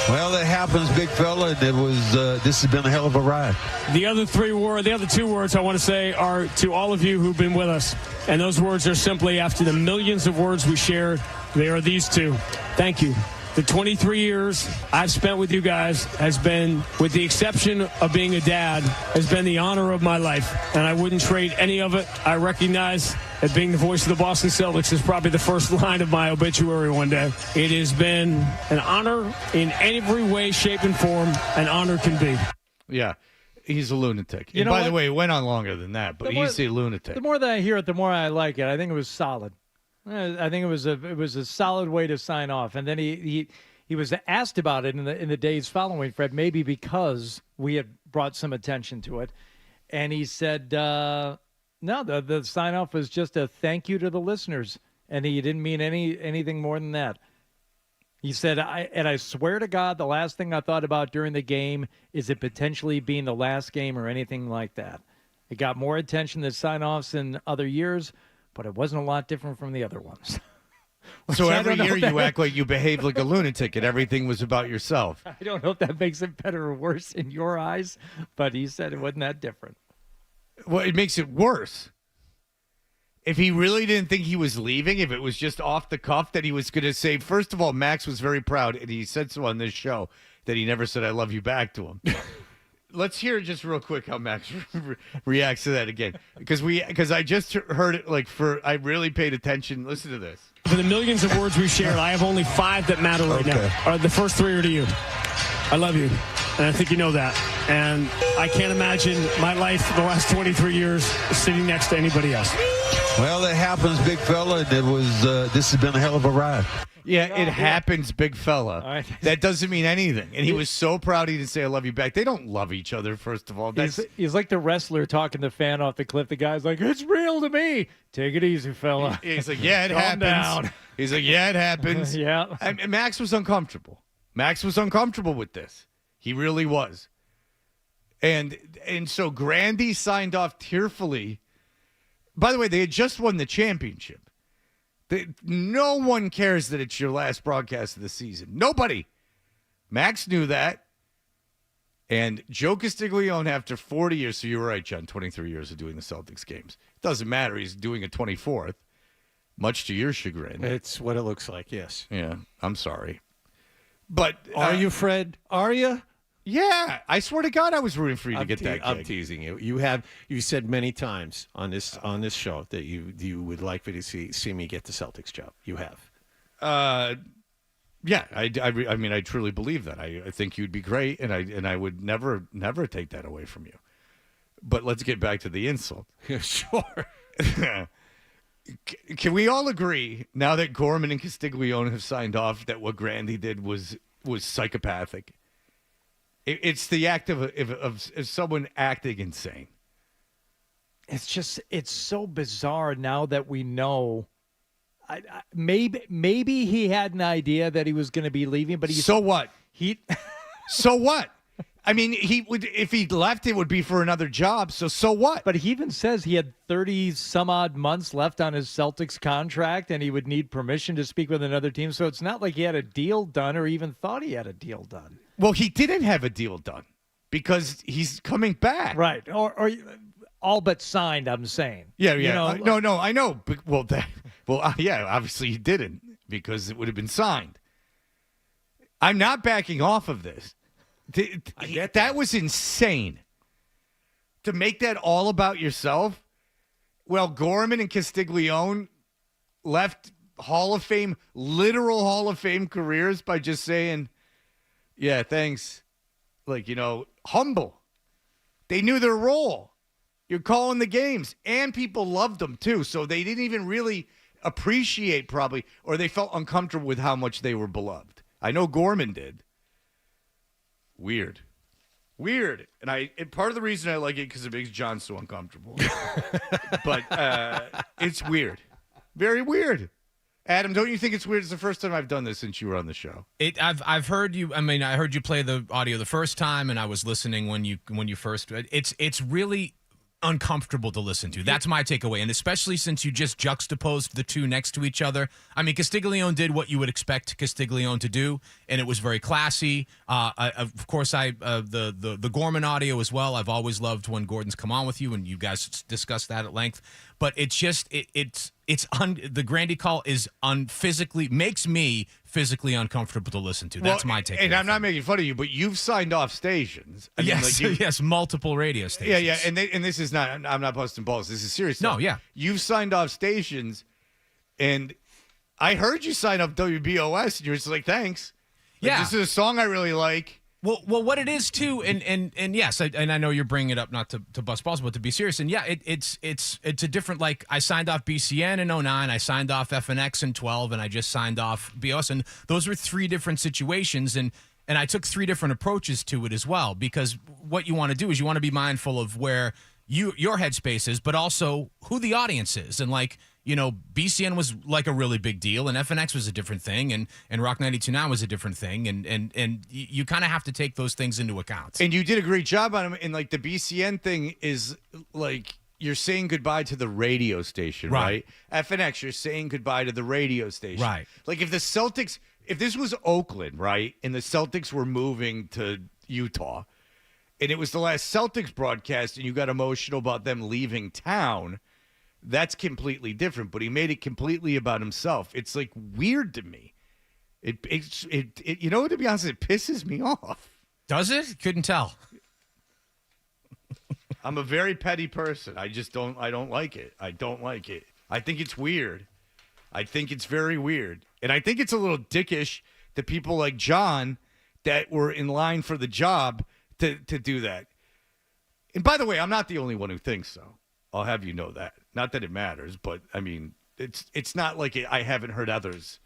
Well, that happens, big fella. It was. This has been a hell of a ride. The other 2 words I want to say are to all of you who've been with us. And those words are simply, after the millions of words we shared, they are these 2. Thank you. The 23 years I've spent with you guys has been, with the exception of being a dad, has been the honor of my life. And I wouldn't trade any of it. I recognize that being the voice of the Boston Celtics is probably the first line of my obituary one day. It has been an honor in every way, shape, and form an honor can be. Yeah, he's a lunatic. You And know by the what? way, it went on longer than that, but he's a lunatic. The more that I hear it, the more I like it. I think it was solid. I think it was a solid way to sign off. And then he was asked about it in the days following, Fred, maybe because we had brought some attention to it, and he said, "No, the sign off was just a thank you to the listeners," and he didn't mean anything more than that. He said, I swear to God, the last thing I thought about during the game is it potentially being the last game or anything like that. It got more attention than sign-offs in other years, but it wasn't a lot different from the other ones. So every year you act like you behave like a lunatic and everything was about yourself. I don't know if that makes it better or worse in your eyes, but he said it wasn't that different. Well, it makes it worse. If he really didn't think he was leaving, if it was just off the cuff that he was going to say, first of all, Max was very proud, and he said so on this show, that he never said I love you back to him. Let's hear just real quick how Max reacts to that again. Because I just heard it, I really paid attention. Listen to this. For the millions of words we shared, I have only 5 that matter right now. The first 3 are to you. I love you, and I think you know that. And I can't imagine my life for the last 23 years sitting next to anybody else. Well, that happens, big fella. It was. This has been a hell of a ride. Yeah, it happens, big fella. Right. That doesn't mean anything. And he was so proud he didn't say I love you back. They don't love each other, first of all. He's like the wrestler talking the fan off the cliff. The guy's like, it's real to me. Take it easy, fella. He's like, yeah, it Calm happens. down. He's like, yeah, it happens. Yeah. And Max was uncomfortable. Max was uncomfortable with this. He really was. And so Grandy signed off tearfully. By the way, they had just won the championship. No one cares that it's your last broadcast of the season. Nobody. Max knew that. And Joe Castiglione, after 40 years, so you were right, John, 23 years of doing the Celtics games. Doesn't matter. He's doing a 24th, much to your chagrin. It's what it looks like, yes. Yeah, I'm sorry. But are you, Fred? Are you? Yeah, I swear to God, I was rooting for you to get that gig. I'm teasing you. You said many times on this show that you would like me to see me get the Celtics job. You have. Yeah, I mean, I truly believe that. I think you'd be great, and I would never take that away from you. But let's get back to the insult. Sure. Can we all agree now that Gorman and Castiglione have signed off that what Grandy did was psychopathic? It's the act of someone acting insane. It's so bizarre now that we know. Maybe he had an idea that he was going to be leaving, but so what? So what? I mean, he would, if he left, it would be for another job. So what? But he even says he had 30 some odd months left on his Celtics contract, and he would need permission to speak with another team. So it's not like he had a deal done or even thought he had a deal done. Well, he didn't have a deal done because he's coming back, right? Or all but signed. I'm saying. Yeah. You know, no, I know. But, yeah. Obviously, he didn't because it would have been signed. I'm not backing off of this. That was insane. To make that all about yourself? Well, Gorman and Castiglione left Hall of Fame, literal Hall of Fame careers by just saying, yeah, thanks. Humble. They knew their role. You're calling the games, and people loved them too. So they didn't even really appreciate probably, or they felt uncomfortable with how much they were beloved. I know Gorman did. Weird. And part of the reason I like it because it makes John so uncomfortable. But it's weird. Very weird. Adam, don't you think it's weird? It's the first time I've done this since you were on the show. I've heard you. I mean, I heard you play the audio the first time, and I was listening when you first. It's really uncomfortable to listen to. That's my takeaway, and especially since you just juxtaposed the two next to each other. I mean, Castiglione did what you would expect Castiglione to do, and it was very classy. Of course, the Gorman audio as well. I've always loved when Gordon's come on with you, and you guys discussed that at length. But it's just the Grandy call is makes me physically uncomfortable to listen to. That's my take. And I'm not making fun of you, but you've signed off stations. I mean, yes, multiple radio stations. Yeah. And this is not. I'm not busting balls. This is serious. No, yeah. You've signed off stations, and I heard you sign up WBOS, and you're just like, thanks. Like, this is a song I really like. Well, what it is too, and yes, and I know you're bringing it up not to bust balls, but to be serious, and yeah, it's a different. Like I signed off BCN in 09, I signed off FNX in 12, and I just signed off BOS, and those were three different situations, and I took three different approaches to it as well, because what you want to do is you want to be mindful of where your headspace is, but also who the audience is, and like. You know, BCN was like a really big deal, and FNX was a different thing, and Rock 92.9 was a different thing, and you kind of have to take those things into account. And you did a great job on them, and like the BCN thing is like you're saying goodbye to the radio station, right? FNX, you're saying goodbye to the radio station. Right. Like if this was Oakland, right, and the Celtics were moving to Utah, and it was the last Celtics broadcast, and you got emotional about them leaving town, that's completely different, but he made it completely about himself. It's like weird to me. It you know, to be honest, it pisses me off. Does it? Couldn't tell. I'm a very petty person. I don't like it. I don't like it. I think it's weird. I think it's very weird. And I think it's a little dickish to people like John that were in line for the job to do that. And by the way, I'm not the only one who thinks so. I'll have you know that. Not that it matters, but I mean, it's not like I haven't heard others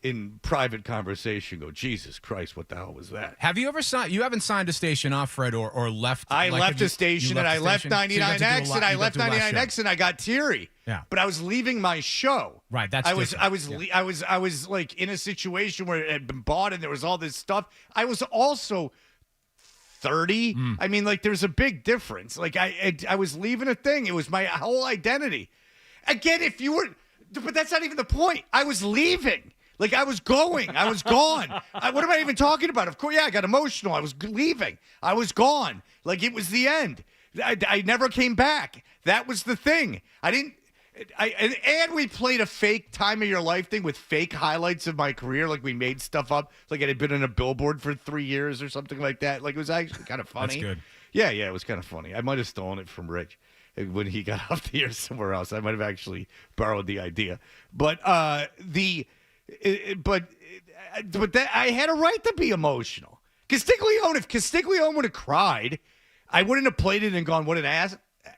in private conversation go, Jesus Christ, what the hell was that? Have you ever signed? You haven't signed a station off, Fred, or left? I left a station, and I left 99X, and I left 99X, and I got teary. Yeah, but I was leaving my show. Right. I was like in a situation where it had been bought, and there was all this stuff. I was also 30. I mean, like, there's a big difference. Like, I was leaving a thing. It was my whole identity. Again, but that's not even the point. I was leaving. Like, I was going. I was gone. What am I even talking about? Of course, yeah, I got emotional. I was leaving. I was gone. Like, it was the end. I never came back. That was the thing. And we played a fake time of your life thing with fake highlights of my career. Like we made stuff up. Like I had been on a billboard for 3 years or something like that. Like it was actually kind of funny. That's good. Yeah, it was kind of funny. I might have stolen it from Rich when he got off the air somewhere else. I might have actually borrowed the idea. But I had a right to be emotional. If Castiglione would have cried, I wouldn't have played it and gone, what an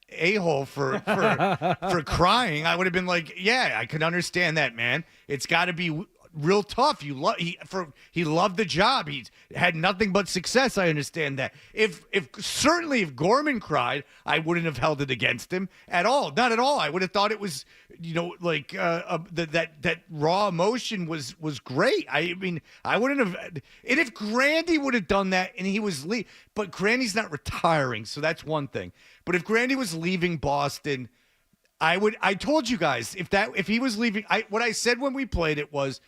a-hole for crying. I would have been like, yeah, I can understand that, man. It's got to be real tough. He loved the job. He had nothing but success. I understand that. If Gorman cried, I wouldn't have held it against him at all. Not at all. I would have thought it was, like that raw emotion was great. I mean, I wouldn't have. And if Grandy would have done that, and he was but Grandy's not retiring, so that's one thing. But if Grandy was leaving Boston, I told you guys if he was leaving, what I said when we played it was.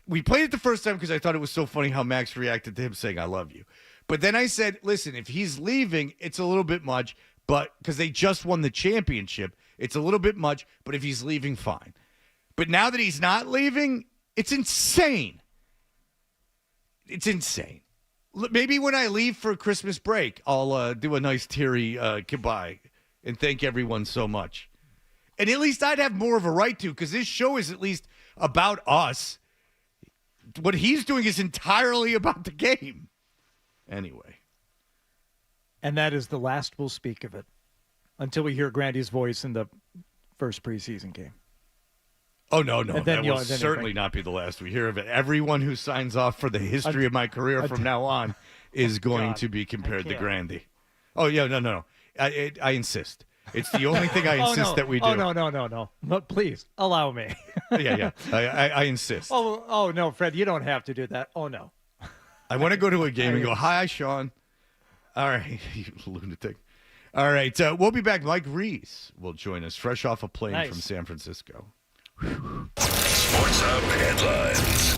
We played it the first time because I thought it was so funny how Max reacted to him saying, I love you. But then I said, listen, if he's leaving, it's a little bit much, but because they just won the championship, it's a little bit much, but if he's leaving, fine. But now that he's not leaving, it's insane. It's insane. Maybe when I leave for Christmas break, I'll do a nice teary goodbye and thank everyone so much. And at least I'd have more of a right to, because this show is at least about us. What he's doing is entirely about the game. Anyway. And that is the last we'll speak of it. until we hear Grandy's voice in the first preseason game. Oh, no. And then That will then certainly not be the last we hear of it. Everyone who signs off for the history of my career from now on is going to be compared to Grandy. Oh, yeah, no. I insist. It's the only thing I insist that we do. Oh, no. But please, allow me. Yeah. I insist. Oh, no, Fred, you don't have to do that. Oh, no. I want to go to a game and go, hi, Sean. All right, you lunatic. All right, we'll be back. Mike Reiss will join us fresh off a plane from San Francisco. Sports Hub headlines.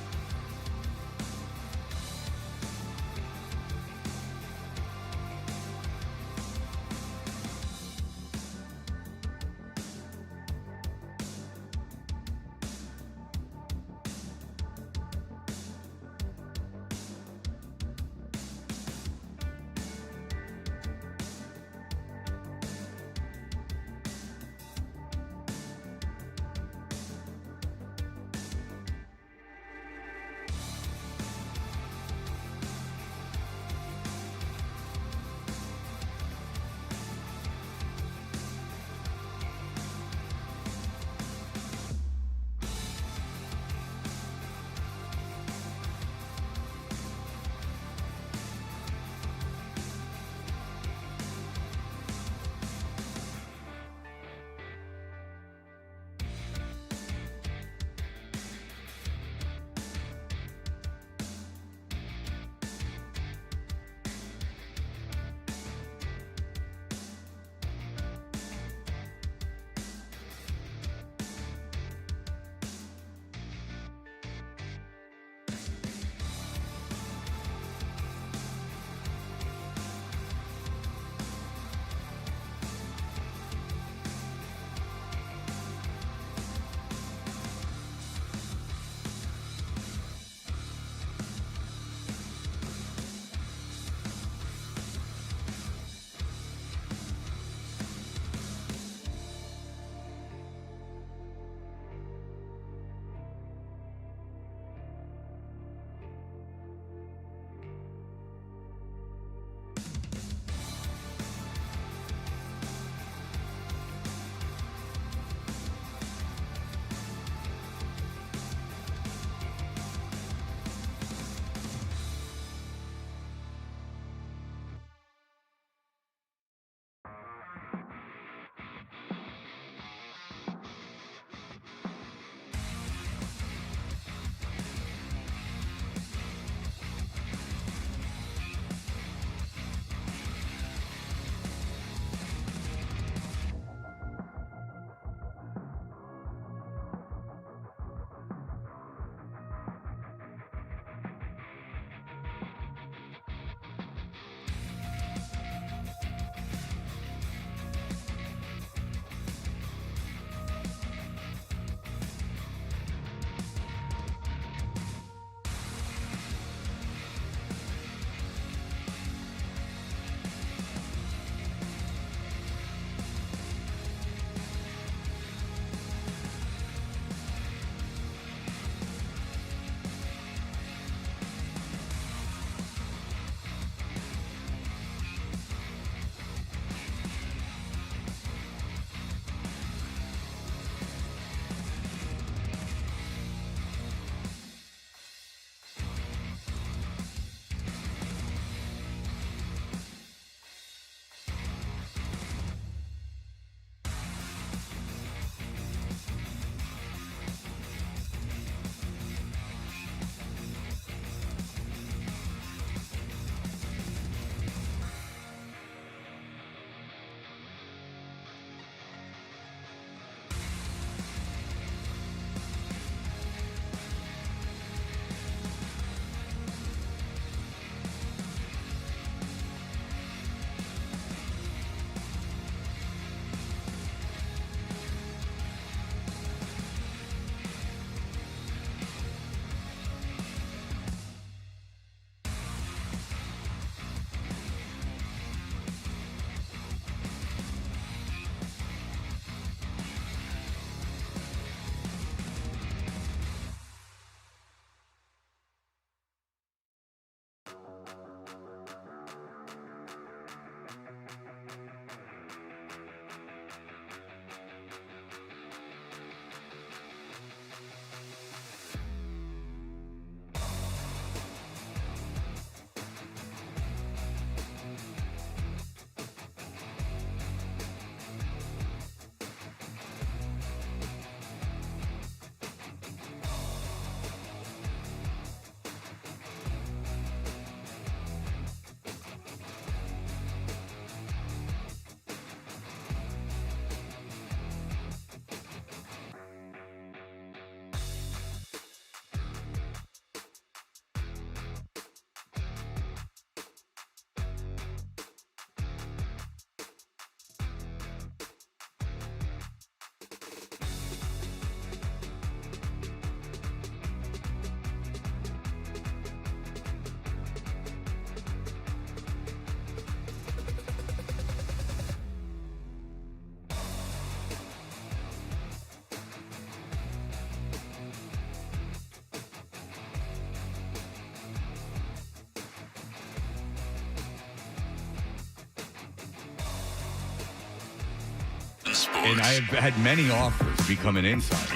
And I have had many offers to become an insider.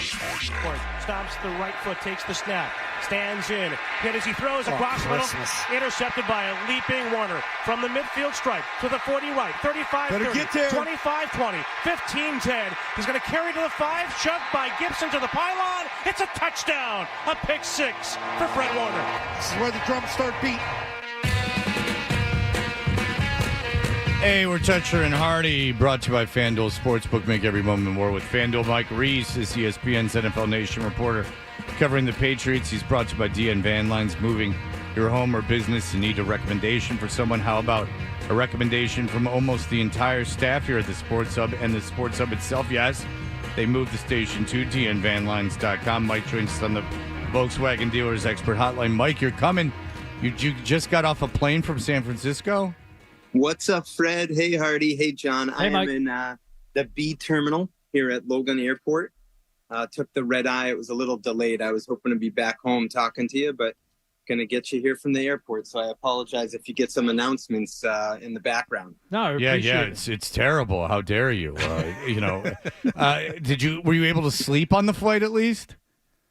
Stops the right foot, takes the snap, stands in. Yet as he throws across the middle, intercepted by a leaping Warner from the midfield stripe to the 40 right, 35-30, 25-20, 15-10. He's going to carry to the 5, shoved by Gibson to the pylon. It's a touchdown, a pick 6 for Fred Warner. This is where the drums start beating. Hey, we're Toucher and Hardy, brought to you by FanDuel Sportsbook. Make every moment more with FanDuel. Mike Reiss is ESPN's NFL Nation reporter covering the Patriots. He's brought to you by DN Van Lines. Moving your home or business, you need a recommendation for someone. How about a recommendation from almost the entire staff here at the Sports Hub and the Sports Hub itself? Yes, they moved the station to dnvanlines.com. Mike joins us on the Volkswagen Dealers Expert Hotline. Mike, you're coming. You just got off a plane from San Francisco? What's up, Fred? Hey, Hardy. Hey, John. Hey, I Mike. am in the B terminal here at Logan Airport. Took the red eye. It was a little delayed. I was hoping to be back home talking to you, but going to get you here from the airport. So I apologize if you get some announcements in the background. No, I appreciate it. It's terrible. How dare you? Were you able to sleep on the flight at least?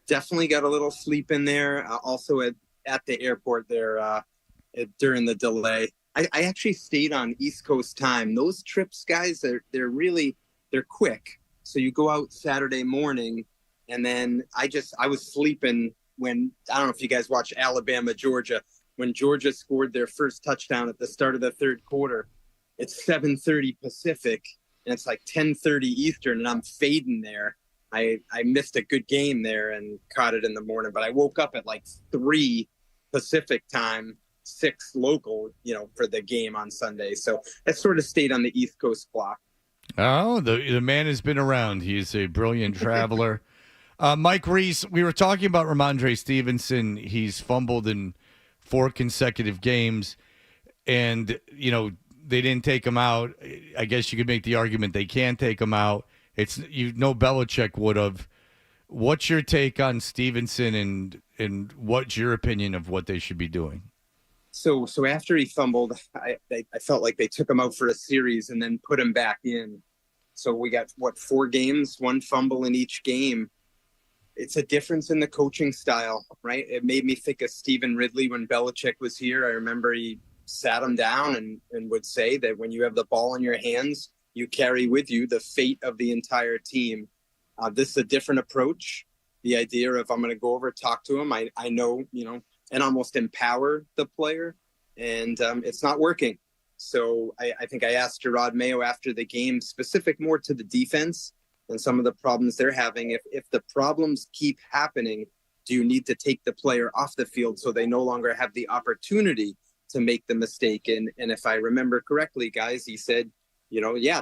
Definitely got a little sleep in there. Also at the airport there during the delay. I actually stayed on East Coast time. Those trips, guys, they're quick. So you go out Saturday morning, and then I was sleeping when, I don't know if you guys watch Alabama, Georgia, when Georgia scored their first touchdown at the start of the third quarter. It's 7:30 Pacific, and it's like 10:30 Eastern, and I'm fading there. I missed a good game there and caught it in the morning, but I woke up at like 3 Pacific time, 6 local, for the game on Sunday. So I sort of stayed on the East Coast block. Oh, the man has been around. He's a brilliant traveler. Mike Reiss, we were talking about Ramondre Stevenson. He's fumbled in 4 consecutive games, and, they didn't take him out. I guess you could make the argument they can take him out. Belichick would have. What's your take on Stevenson, and what's your opinion of what they should be doing? So after he fumbled, I felt like they took him out for a series and then put him back in. So we got, 4 games, 1 fumble in each game. It's a difference in the coaching style, right? It made me think of Stephen Ridley when Belichick was here. I remember he sat him down and would say that when you have the ball in your hands, you carry with you the fate of the entire team. This is a different approach. The idea of I'm going to go over, talk to him. I know, and almost empower the player, and it's not working. So I think I asked Gerard Mayo after the game, specific more to the defense and some of the problems they're having. If the problems keep happening, do you need to take the player off the field so they no longer have the opportunity to make the mistake? And if I remember correctly, guys, he said,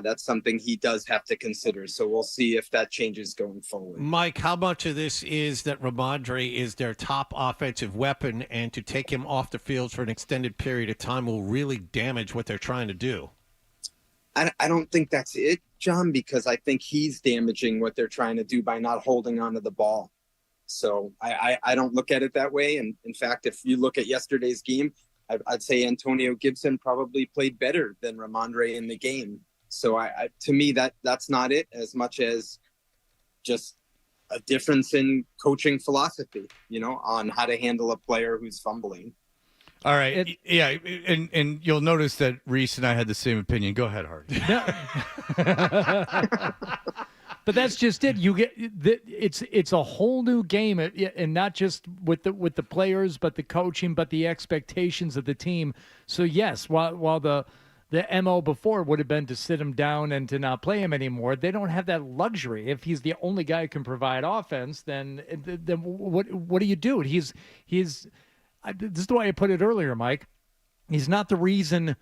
that's something he does have to consider. So we'll see if that changes going forward. Mike, how much of this is that Ramondre is their top offensive weapon, and to take him off the field for an extended period of time will really damage what they're trying to do? I don't think that's it, John, because I think he's damaging what they're trying to do by not holding onto the ball. So I don't look at it that way. And in fact, if you look at yesterday's game, I'd say Antonio Gibson probably played better than Ramondre in the game. So to me, that's not it as much as just a difference in coaching philosophy, on how to handle a player who's fumbling. All right. And you'll notice that Reiss and I had the same opinion. Go ahead, Hardy. But that's just it. You get it's a whole new game, and not just with the players, but the coaching, but the expectations of the team. So yes, while the MO before would have been to sit him down and to not play him anymore, they don't have that luxury. If he's the only guy who can provide offense, then what do you do? This is the way I put it earlier, Mike. He's not the reason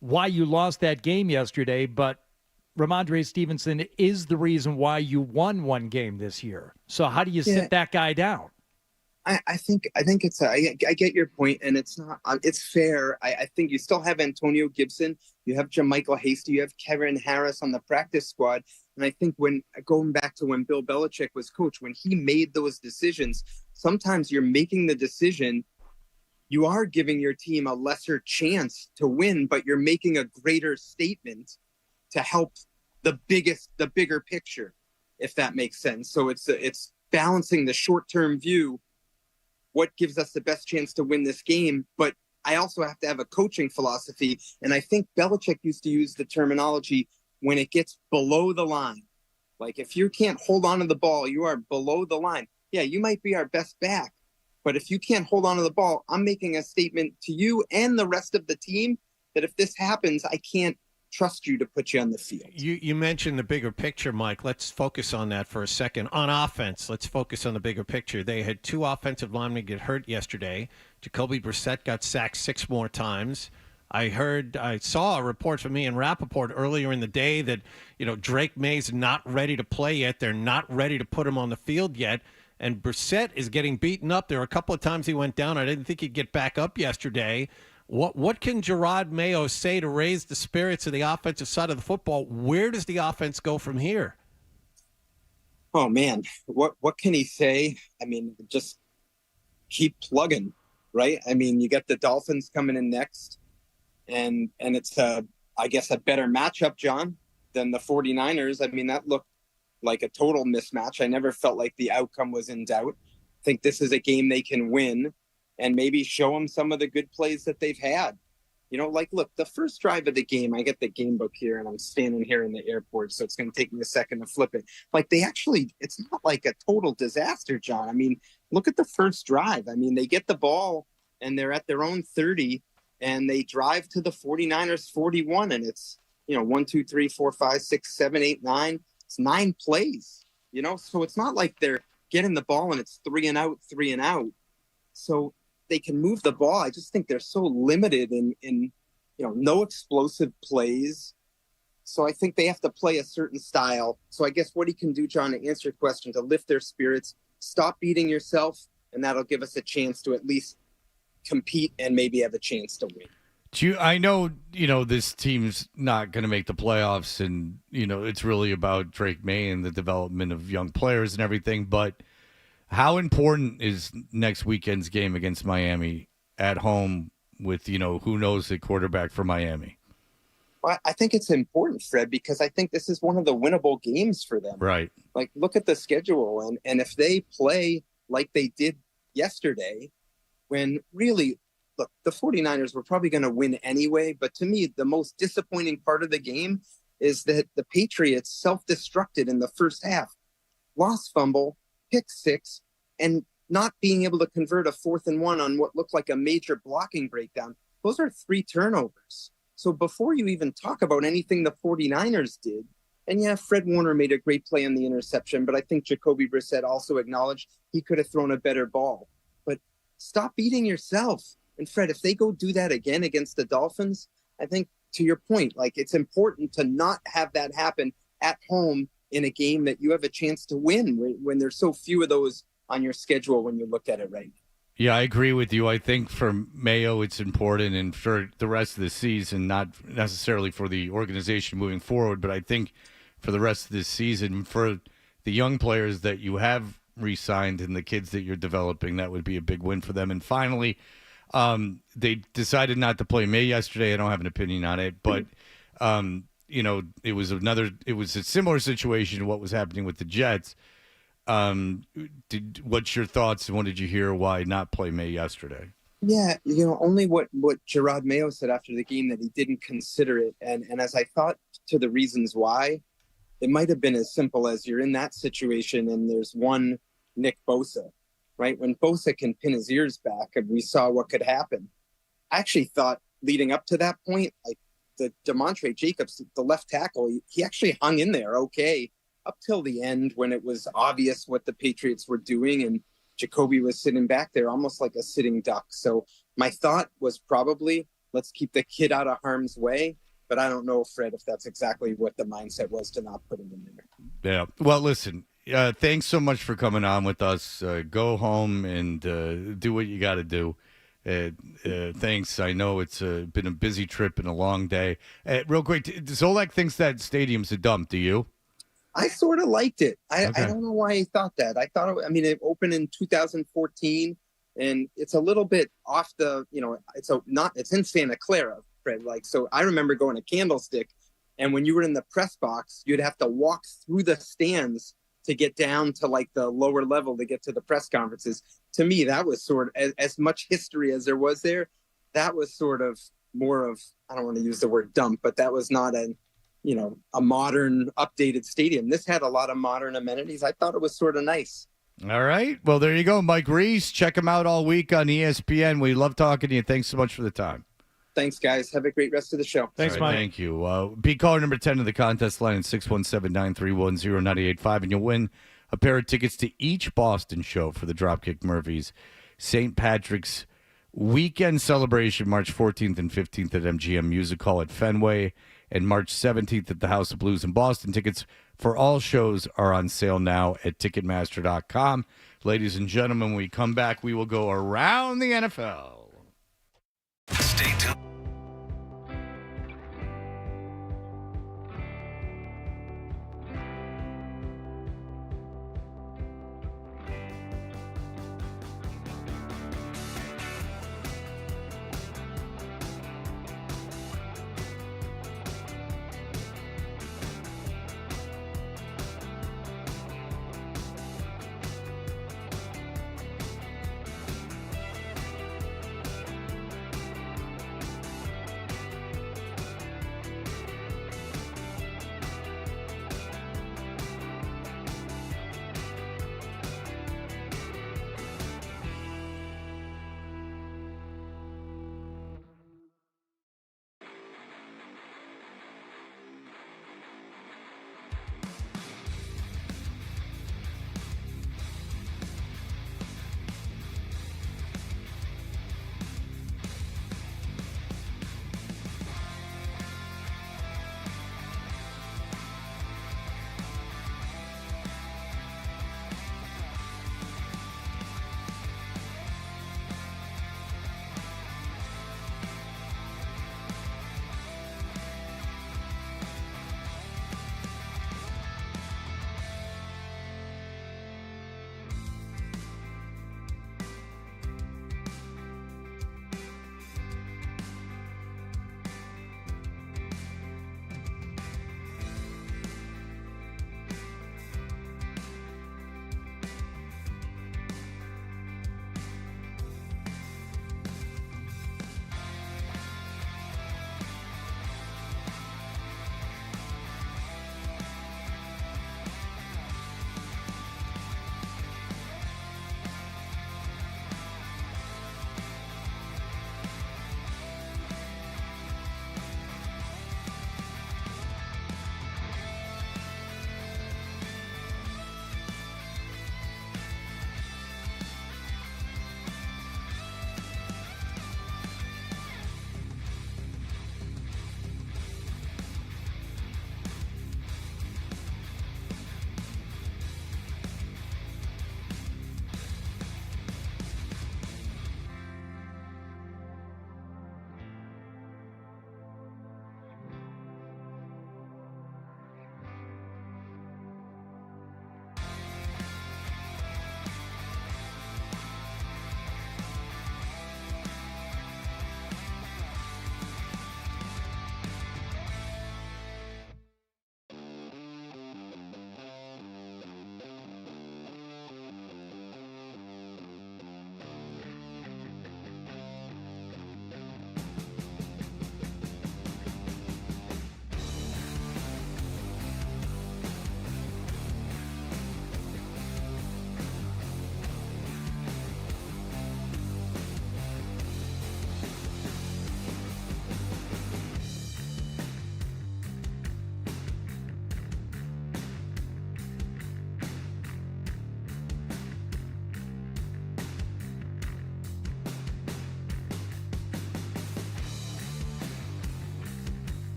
why you lost that game yesterday, but Ramondre Stevenson is the reason why you won 1 game this year. So how do you sit that guy down? I think it's I get your point, and it's not it's fair. I think you still have Antonio Gibson, you have Jermichael Hasty, you have Kevin Harris on the practice squad, and I think when going back to when Bill Belichick was coach, when he made those decisions, sometimes you're making the decision. You are giving your team a lesser chance to win, but you're making a greater statement to help the bigger picture, if that makes sense. So it's balancing the short-term view, what gives us the best chance to win this game, but I also have to have a coaching philosophy. And I think Belichick used to use the terminology when it gets below the line. Like if you can't hold on to the ball, you are below the line. Yeah, you might be our best back, but if you can't hold on to the ball, I'm making a statement to you and the rest of the team that if this happens, I can't trust you to put you on the field. You mentioned the bigger picture, Mike. Let's focus on that for a second. On offense, let's focus on the bigger picture. They had 2 offensive linemen get hurt yesterday. Jacoby Brissett got sacked 6 more times. I saw a report from Ian Rappaport earlier in the day that, Drake May's not ready to play yet. They're not ready to put him on the field yet. And Brissett is getting beaten up. There were a couple of times he went down. I didn't think he'd get back up yesterday. What can Gerard Mayo say to raise the spirits of the offensive side of the football? Where does the offense go from here? Oh, man. What can he say? I mean, just keep plugging, right? I mean, you got the Dolphins coming in next. And it's, I guess, a better matchup, John, than the 49ers. I mean, that looked like a total mismatch. I never felt like the outcome was in doubt. I think this is a game they can win and maybe show them some of the good plays that they've had. Look, the first drive of the game, I get the game book here and I'm standing here in the airport, so it's going to take me a second to flip it. Like it's not like a total disaster, John. I mean, look at the first drive. I mean, they get the ball and they're at their own 30 and they drive to the 49ers 41 and it's, 1, 2, 3, 4, 5, 6, 7, 8, 9. It's 9 plays, so it's not like they're getting the ball and it's 3 and out, 3 and out. So they can move the ball. I just think they're so limited in no explosive plays. So I think they have to play a certain style. So I guess what he can do, John, to answer your question, to lift their spirits, stop beating yourself, and that'll give us a chance to at least compete and maybe have a chance to win. I know, this team's not going to make the playoffs and, it's really about Drake May and the development of young players and everything. But how important is next weekend's game against Miami at home with, who knows the quarterback for Miami? Well, I think it's important, Fred, because I think this is one of the winnable games for them. Right. Like, look at the schedule. And if they play like they did yesterday, when really, look, the 49ers were probably going to win anyway. But to me, the most disappointing part of the game is that the Patriots self-destructed in the first half. Lost fumble, pick 6, and not being able to convert a 4th and 1 on what looked like a major blocking breakdown. Those are 3 turnovers. So before you even talk about anything the 49ers did, and yeah, Fred Warner made a great play on the interception, but I think Jacoby Brissett also acknowledged he could have thrown a better ball. But stop beating yourself. And Fred, if they go do that again against the Dolphins, I think to your point, like it's important to not have that happen at home in a game that you have a chance to win when there's so few of those on your schedule when you look at it right now. Yeah, I agree with you. I think for Mayo, it's important, and for the rest of the season, not necessarily for the organization moving forward, but I think for the rest of this season, for the young players that you have re-signed and the kids that you're developing, that would be a big win for them. And finally, they decided not to play May yesterday. I don't have an opinion on it, but it was a similar situation to what was happening with the Jets. What's your thoughts and what did you hear why not play May yesterday? Yeah, only what Gerard Mayo said after the game, that he didn't consider it. And as I thought to the reasons why, it might have been as simple as you're in that situation and there's one Nick Bosa, right? When Bosa can pin his ears back and we saw what could happen. I actually thought leading up to that point, like the DeMontre Jacobs, the left tackle, he actually hung in there okay up till the end when it was obvious what the Patriots were doing and Jacoby was sitting back there almost like a sitting duck. So my thought was probably, let's keep the kid out of harm's way. But I don't know, Fred, if that's exactly what the mindset was to not put him in there. Yeah. Well, listen, thanks so much for coming on with us. Go home and do what you got to do. Thanks. I know it's been a busy trip and a long day. Real quick, Zolak thinks that stadium's a dump. Do you? I sort of liked it. I don't know why he thought that. It opened in 2014, and it's a little bit off the, it's in Santa Clara, Fred. So I remember going to Candlestick And when you were in the press box, you'd have to walk through the stands to get down to like the lower level to get to the press conferences. To me, that was sort of as much history as there was there. That was sort of more of, I don't want to use the word dump, but that was not a modern updated stadium. This had a lot of modern amenities. I thought it was sort of nice. All right. Well, there you go, Mike Reiss. Check him out all week on ESPN. We love talking to you. Thanks so much for the time. Thanks, guys. Have a great rest of the show. Thanks, Mike. Thank you. Be caller number 10 to the contest line at 617-931-0985, and you'll win a pair of tickets to each Boston show for the Dropkick Murphys St. Patrick's weekend celebration, March 14th and 15th at MGM Music Hall at Fenway, and March 17th at the House of Blues in Boston. Tickets for all shows are on sale now at Ticketmaster.com. Ladies and gentlemen, when we come back, we will go around the NFL. Stay tuned.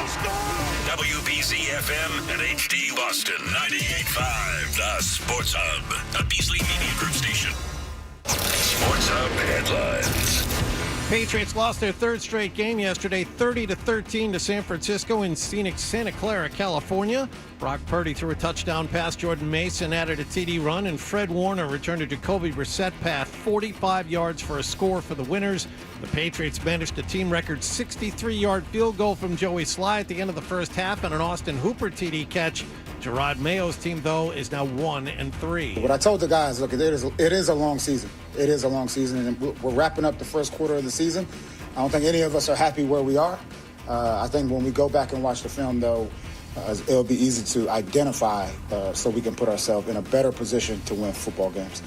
WBZ FM and HD Boston 98.5, the Sports Hub, a Beasley Media Group station. Sports Hub headlines. Patriots lost their third straight game yesterday, 30-13 to San Francisco in scenic Santa Clara, California. Brock Purdy threw a touchdown pass. Jordan Mason added a TD run, and Fred Warner returned a Jacoby Brissett pass, 45 yards for a score for the winners. The Patriots managed a team record 63-yard field goal from Joey Sly at the end of the first half and an Austin Hooper TD catch. Gerard Mayo's team, though, is now 1-3. What I told the guys, look, it is a long season. It is a long season, and we're wrapping up the first quarter of the season. I don't think any of us are happy where we are. I think when we go back and watch the film, though, it'll be easy to identify so we can put ourselves in a better position to win football games.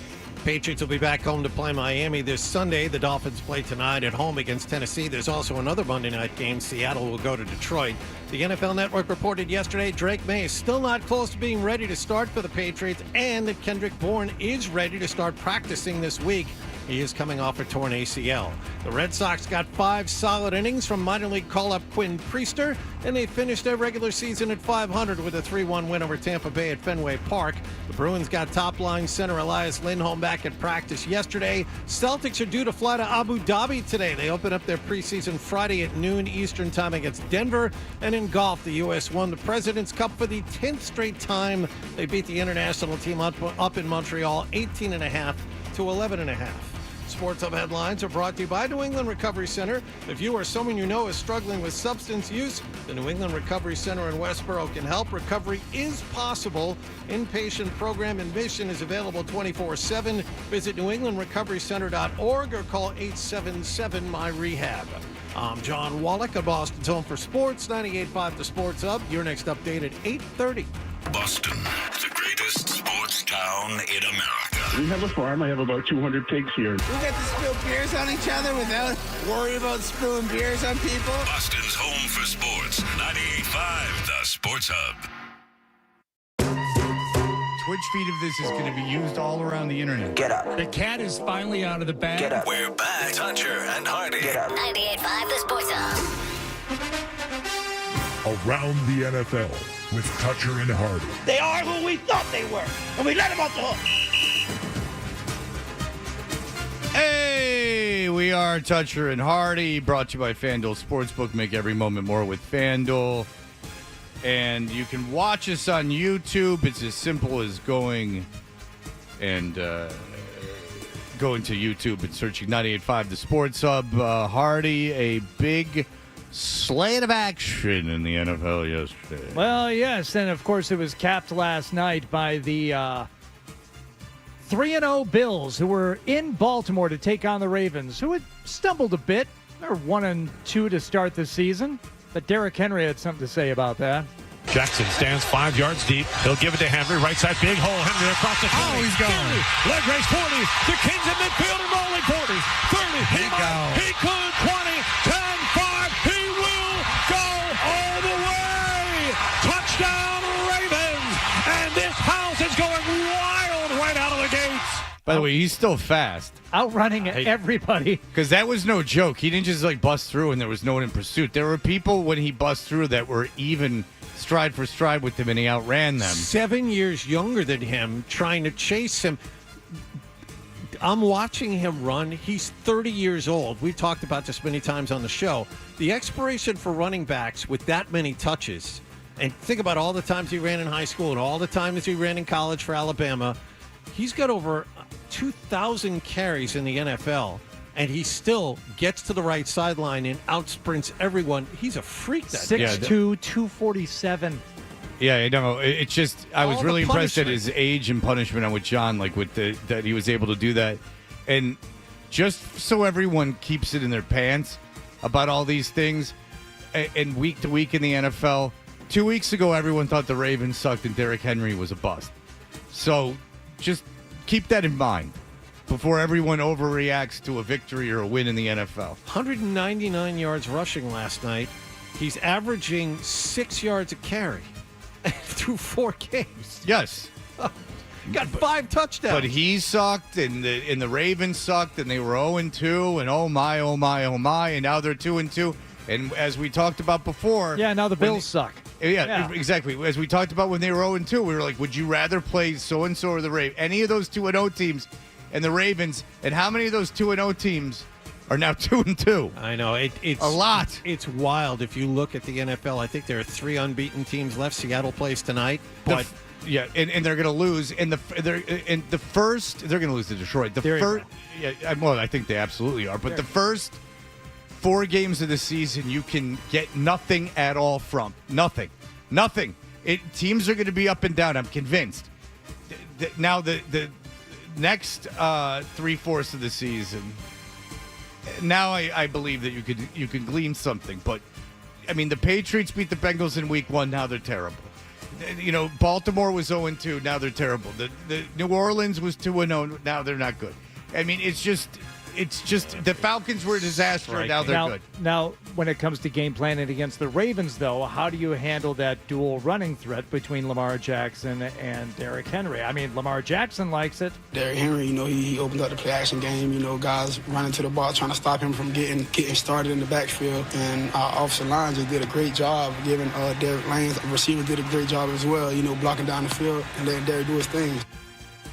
Patriots will be back home to play Miami this Sunday. The Dolphins play tonight at home against Tennessee. There's also another Monday night game. Seattle will go to Detroit. The NFL Network reported yesterday Drake May is still not close to being ready to start for the Patriots, and that Kendrick Bourne is ready to start practicing this week. He is coming off a torn ACL. The Red Sox got 5 solid innings from minor league call-up Quinn Priester, and they finished their regular season at .500 with a 3-1 win over Tampa Bay at Fenway Park. The Bruins got top-line center Elias Lindholm back at practice yesterday. Celtics are due to fly to Abu Dhabi today. They open up their preseason Friday at noon Eastern time against Denver. And in golf, the U.S. won the President's Cup for the 10th straight time. They beat the international team up in Montreal 18.5 to 11.5. Sports Hub headlines are brought to you by New England Recovery Center. If you or someone you know is struggling with substance use, the New England Recovery Center in Westboro can help. Recovery is possible. Inpatient program admission is available 24/7. Visit newenglandrecoverycenter.org or call 877-MY-REHAB. I'm John Wallach at Boston's Home for Sports, 98.5 The Sports Hub. Your next update at 8:30. Boston, the greatest sports town in America. We have a farm. I have about 200 pigs here. We get to spill beers on each other without worrying about spilling beers on people. Boston's Home for Sports, 98.5 The Sports Hub. Twitch feed of this is going to be used all around the internet. Get up. The cat is finally out of the bag. Get up. We're back. Toucher and Hardy. Get up. 98.5 The Sports Hub. Around the NFL with Toucher and Hardy. They are who we thought they were, and we let them off the hook. Hey, we are Toucher and Hardy, brought to you by FanDuel Sportsbook. Make every moment more with FanDuel. And you can watch us on YouTube. It's as simple as going to YouTube and searching 98.5 The Sports Hub. Hardy, a big slate of action in the NFL yesterday. Well, yes, and of course it was capped last night by the 3-0 Bills, who were in Baltimore to take on the Ravens, who had stumbled a bit. They're 1-2 to start the season, but Derrick Henry had something to say about that. Jackson stands 5 yards deep. He'll give it to Henry. Right side, big hole. Henry across the 20. Oh, he's gone. Leg race 40. The Kings in midfield and rolling 40. 30. He could. 20. 10. 5. He will go all the way. Touchdown Ravens. And this house is going wild right out of the gates. By the way, he's still fast. Outrunning everybody. Because that was no joke. He didn't just bust through and there was no one in pursuit. There were people when he bust through that were even stride for stride with him, and he outran them. 7 years younger than him, trying to chase him. I'm watching him run. He's 30 years old. We've talked about this many times on the show. The expiration for running backs with that many touches, and think about all the times he ran in high school and all the times he ran in college for Alabama, he's got over 2,000 carries in the NFL. And he still gets to the right sideline and outsprints everyone. He's a freak. 6'2", 247. Yeah, I know. It's just I was really impressed at his age and punishment. I'm with John, that he was able to do that. And just so everyone keeps it in their pants about all these things, and week to week in the NFL, 2 weeks ago everyone thought the Ravens sucked and Derrick Henry was a bust. So just keep that in mind before everyone overreacts to a victory or a win in the NFL. 199 yards rushing last night. He's averaging 6 yards a carry through 4 games. Yes. Got 5 touchdowns. But he sucked, and the Ravens sucked, and they were 0-2, and oh my, and now they're 2-2. And as we talked about before, Yeah, now the Bills suck. Yeah, exactly. As we talked about when they were 0-2, we were like, would you rather play so-and-so or the Ravens? Any of those 2-0 teams and the Ravens, and how many of those 2-0 teams are now 2-2? I know. It's a lot. It's wild. If you look at the NFL, I think there are 3 unbeaten teams left. Seattle plays tonight. But Yeah, and they're going to lose. And they're going to lose to Detroit. I think they absolutely are. But the first 4 games of the season, you can get nothing at all from. Nothing. Teams are going to be up and down. I'm convinced. Now the next 3/4 of the season, now I believe that you could glean something. But I mean, the Patriots beat the Bengals in Week 1. Now they're terrible. Baltimore was 0-2. Now they're terrible. The New Orleans was 2-0. Now they're not good. I mean, it's just the Falcons were a disaster. Now they're good. Now, when it comes to game planning against the Ravens, though, how do you handle that dual running threat between Lamar Jackson and Derrick Henry? I mean, Lamar Jackson likes it. Derrick Henry, he opened up the play-action game. Guys running to the ball, trying to stop him from getting started in the backfield. And our offensive line just did a great job giving Derrick lanes. The receiver did a great job as well, blocking down the field and letting Derrick do his thing.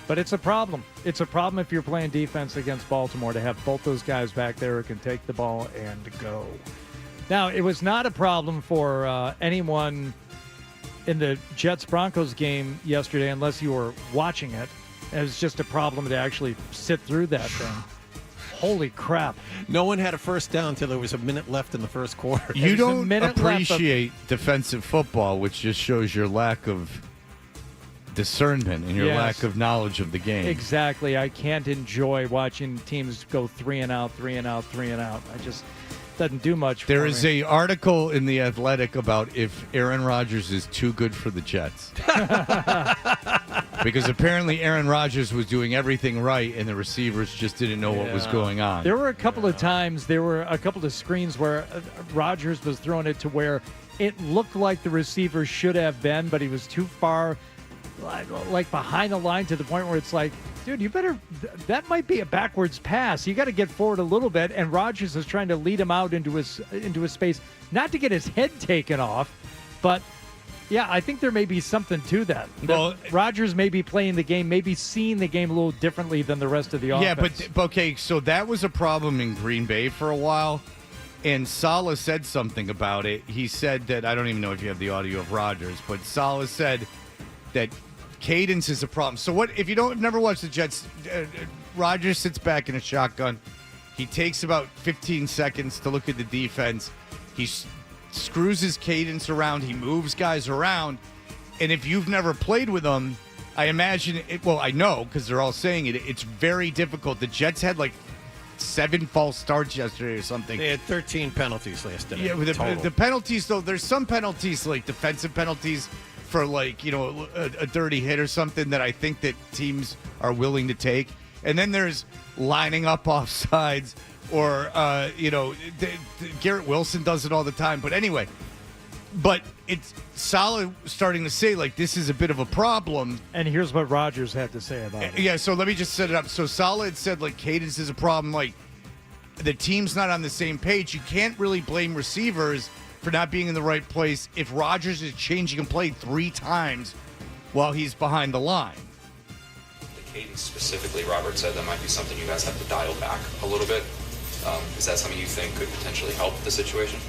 But it's a problem. It's a problem if you're playing defense against Baltimore to have both those guys back there who can take the ball and go. Now, it was not a problem for anyone in the Jets-Broncos game yesterday unless you were watching it. It was just a problem to actually sit through that thing. Holy crap. No one had a first down until there was a minute left in the first quarter. You don't appreciate defensive football, which just shows your lack of discernment and your lack of knowledge of the game. Exactly. I can't enjoy watching teams go 3 and out. I just doesn't do much for me. There is a article in The Athletic about if Aaron Rodgers is too good for the Jets. Because apparently Aaron Rodgers was doing everything right and the receivers just didn't know what was going on. There were a couple of times, there were a couple of screens where Rodgers was throwing it to where it looked like the receiver should have been, but he was too far like behind the line to the point where it's like, dude, you better, that might be a backwards pass. You got to get forward a little bit. And Rodgers is trying to lead him out into his space, not to get his head taken off, but yeah, I think there may be something to that. Well, Rodgers may be playing the game, maybe seeing the game a little differently than the rest of the offense. Yeah, but okay, so that was a problem in Green Bay for a while. And Saleh said something about it. He said that, I don't even know if you have the audio of Rodgers, but Saleh said that cadence is a problem. So what if you never watched the Jets? Rodgers sits back in a shotgun. He takes about 15 seconds to look at the defense. He screws his cadence around. He moves guys around. And if you've never played with them, I imagine it. Well, I know because they're all saying it. It's very difficult. The Jets had like 7 false starts yesterday or something. They had 13 penalties last night. Yeah, the penalties though. There's some penalties like defensive penalties for a dirty hit or something that I think that teams are willing to take. And then there's lining up offsides or, Garrett Wilson does it all the time. But anyway, it's Saleh starting to say, this is a bit of a problem. And here's what Rodgers had to say about it. Yeah, so let me just set it up. So Saleh had said, cadence is a problem. The team's not on the same page. You can't really blame receivers for not being in the right place if Rodgers is changing a play 3 times while he's behind the line. The cadence specifically, Robert said that might be something you guys have to dial back a little bit. Is that something you think could potentially help the situation?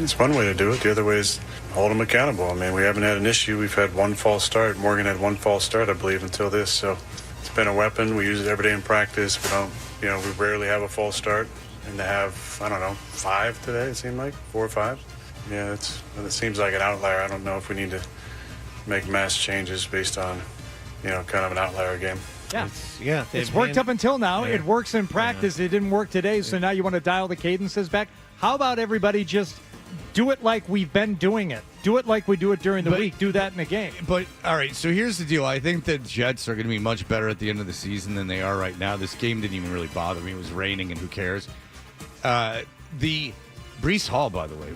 It's one way to do it. The other way is hold them accountable. I mean, we haven't had an issue. We've had 1 false start. Morgan had 1 false start, I believe, until this. So it's been a weapon. We use it every day in practice. We don't, we rarely have a false start. And to have, 5 today, it seemed like 4 or 5. Yeah, it seems like an outlier. I don't know if we need to make mass changes based on, kind of an outlier game. Yeah, it's worked up until now. Yeah. It works in practice. It didn't work today, so now you want to dial the cadences back. How about everybody just do it like we've been doing it? Do it like we do it during the week. Do that in a game. But, all right, so here's the deal. I think the Jets are going to be much better at the end of the season than they are right now. This game didn't even really bother me. It was raining, and who cares? The Breece Hall, by the way,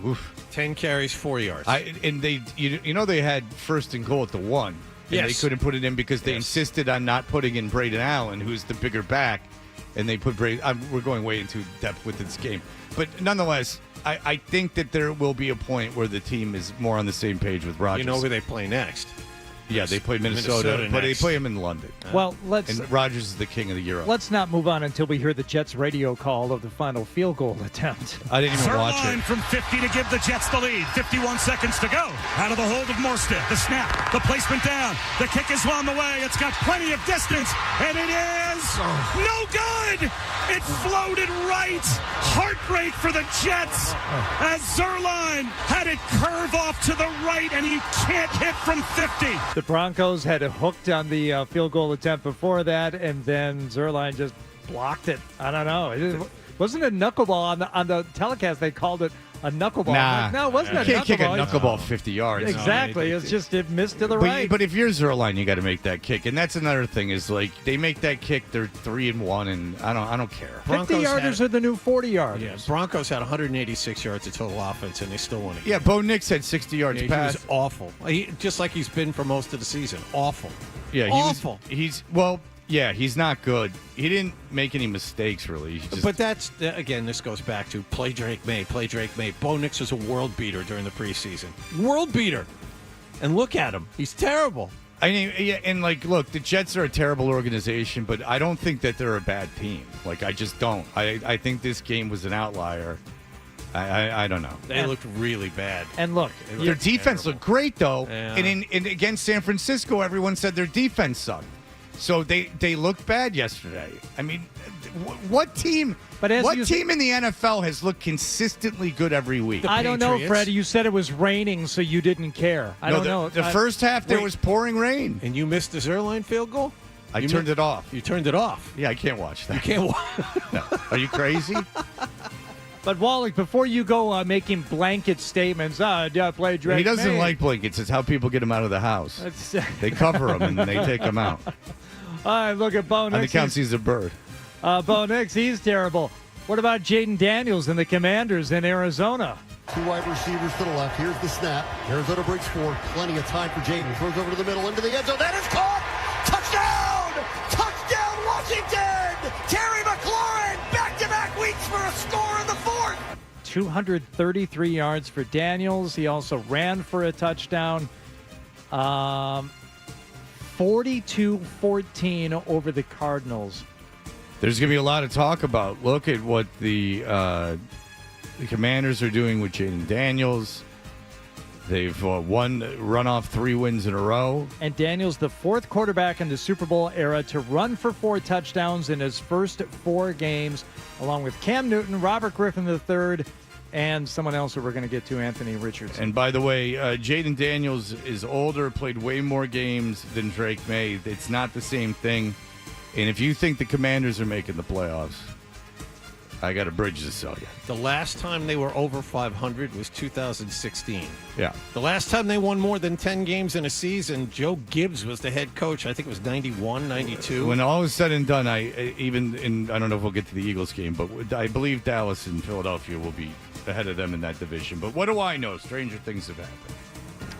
10 carries, 4 yards. And they, they had 1st and goal at the 1. And they couldn't put it in because they insisted on not putting in Braden Allen, who's the bigger back, and they put Brady. We're going way into depth with this game, but nonetheless, I think that there will be a point where the team is more on the same page with Rodgers. You know who they play next? Yeah, they play Minnesota but they next. play him in London. Well, and Rodgers is the king of the Euro. Let's not move on until we hear the Jets radio call of the final field goal attempt. I didn't even watch it. From 50 to give the Jets the lead. 51 seconds to go. Out of the hold of Morstead. The snap. The placement down. The kick is on the way. It's got plenty of distance. And it is no good. It floated right. Heartbreak for the Jets as Zerline had it curve off to the right, and you can't hit from 50. The Broncos had it hooked on the field goal attempt before that, and then Zerline just blocked it. I don't know. It wasn't a knuckleball on the telecast. They called it a knuckleball. Nah. No, it wasn't a You can't kick a knuckleball. knuckleball 50 yards. Exactly. It's just it missed to the right. But if you're Zerline, you got to make that kick, and that's another thing. Is like they make that kick, they're 3-1, and I don't care. 50-yarders are the new 40-yarders. Yeah, Broncos had 186 yards of total offense, and they still won it. Yeah, Bo Nix had 60 yards He pass. was awful. Just like he's been for most of the season. Awful. Yeah, awful. He's not good. He didn't make any mistakes, really. But that's, again, this goes back to play Drake May. Bo Nix was a world beater during the preseason. World beater. And look at him. He's terrible. I mean, yeah, and look, the Jets are a terrible organization, but I don't think that they're a bad team. I just don't. I think this game was an outlier. I don't know. They looked really bad. And look, their defense looked great, though. Yeah. And against San Francisco, everyone said their defense sucked. So they looked bad yesterday. I mean, what team? What team in the NFL has looked consistently good every week? I don't know, Fred. You said it was raining, so you didn't care. I don't know. The first half, there was pouring rain. And you missed the Zerline field goal? I turned it off. You turned it off? Yeah, I can't watch that. You can't watch. No. Are you crazy? But Wallach, before you go making blanket statements, play Drake He doesn't May. like blankets. It's how people get him out of the house. They cover him and they take him out. All right, look at Bo Nix. On the counts, he's a bird. Bo Nix, he's terrible. What about Jaden Daniels and the Commanders in Arizona? Two wide receivers to the left. Here's the snap. Arizona breaks forward. Plenty of time for Jaden. Throws over to the middle, into the end zone. That is caught! Touchdown! Touchdown, Washington! Terry McLaurin, back-to-back weeks for a score in the fourth. 233 yards for Daniels. He also ran for a touchdown. 42-14 over the Cardinals. There's going to be a lot of talk about. Look at what the Commanders are doing with Jaden Daniels. They've run off 3 wins in a row. And Daniels, the 4th quarterback in the Super Bowl era to run for 4 touchdowns in his first 4 games, along with Cam Newton, Robert Griffin III, and someone else who we're going to get to, Anthony Richardson. And by the way, Jaden Daniels is older, played way more games than Drake May. It's not the same thing. And if you think the Commanders are making the playoffs, I got a bridge to sell you. The last time they were over 500 was 2016. Yeah. The last time they won more than 10 games in a season, Joe Gibbs was the head coach. I think it was 91, 92. When all is said and done, I don't know if we'll get to the Eagles game, but I believe Dallas and Philadelphia will be ahead of them in that division. But what do I know? Stranger things have happened.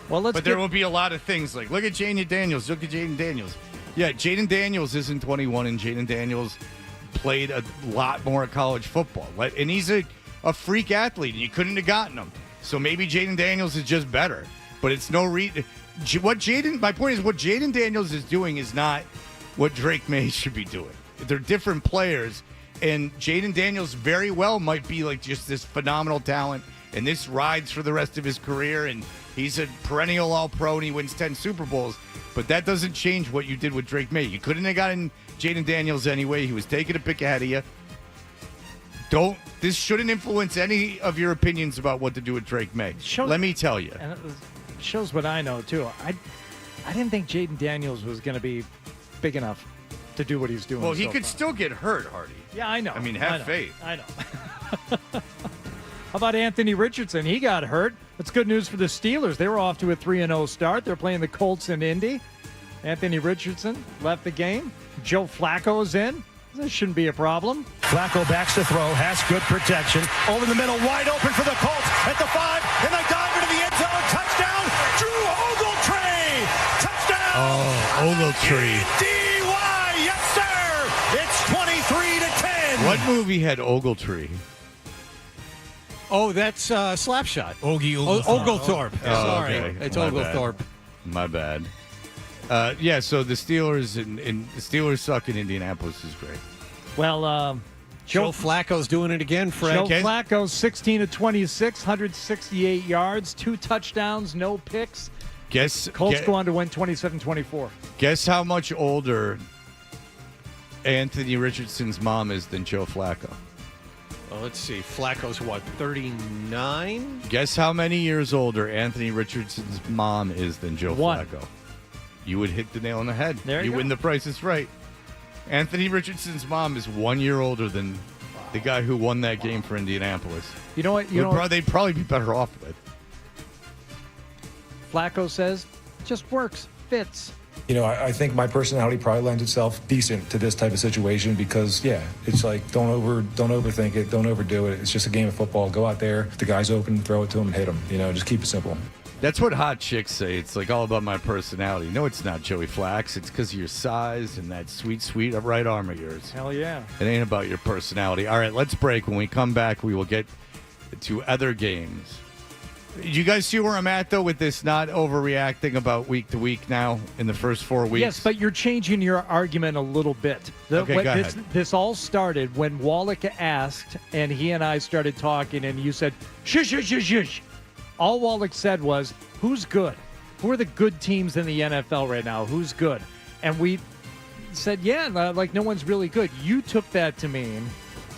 Well, but there will be a lot of things like, look at Jaden Daniels. Look at Jaden Daniels. Yeah, Jaden Daniels isn't 21, and Jaden Daniels played a lot more college football. And he's a freak athlete, and you couldn't have gotten him. So maybe Jaden Daniels is just better. But it's no reason. My point is, what Jaden Daniels is doing is not what Drake May should be doing. They're different players, and Jaden Daniels very well might be like just this phenomenal talent, and this rides for the rest of his career, and he's a perennial All-Pro, and he wins 10 Super Bowls. But that doesn't change what you did with Drake May. You couldn't have gotten Jaden Daniels anyway. He was taking a pick ahead of you. This shouldn't influence any of your opinions about what to do with Drake May. Let me tell you. And it shows what I know, too. I didn't think Jaden Daniels was going to be big enough to do what he's doing. Well, he so could far. still get hurt, Hardy. Yeah, I know. I mean, have faith. I know. How about Anthony Richardson? He got hurt. That's good news for the Steelers. They were off to a 3-0 start. They're playing the Colts in Indy. Anthony Richardson left the game. Joe Flacco's in. This shouldn't be a problem. Flacco backs to throw, has good protection. Over the middle, wide open for the Colts at the 5, and they dive into the end zone. Touchdown, Drew Ogletree! Touchdown! Oh, Ogletree. DY, yes, sir! It's 23-10. What movie had Ogletree? Oh, that's Slapshot. Oglethorpe. Sorry, okay. it's My Oglethorpe. bad. My bad. Yeah, so the Steelers and the Steelers suck in Indianapolis is great. Well, Joe Flacco's doing it again, Fred. Joe Flacco, 16 of 26, 168 yards, 2 touchdowns, no picks. Colts go on to win 27-24. Guess how much older Anthony Richardson's mom is than Joe Flacco? Well, let's see. Flacco's what, 39? Guess how many years older Anthony Richardson's mom is than Joe Flacco? You would hit the nail on the head. There you go. win the Price is Right. Anthony Richardson's mom is 1 year older than the guy who won that game for Indianapolis. You know what? They'd probably be better off with. Flacco says, just works, fits. You know, I think my personality probably lends itself decent to this type of situation because, yeah, it's like don't overthink it, don't overdo it. It's just a game of football. Go out there, if the guy's open, throw it to him and hit him. You know, just keep it simple. That's what hot chicks say. It's like all about my personality. No, it's not, Joey Flax. It's because of your size and that sweet, sweet right arm of yours. Hell yeah. It ain't about your personality. All right, let's break. When we come back, we will get to other games. You guys see where I'm at, though, with this not overreacting about week to week now in the first 4 weeks? Yes, but you're changing your argument a little bit. Okay, go ahead. This all started when Wallach asked, and he and I started talking, and you said, shush, shush, shush, shush. All Wallach said was, who's good? Who are the good teams in the NFL right now? Who's good? And we said, yeah, like no one's really good. You took that to mean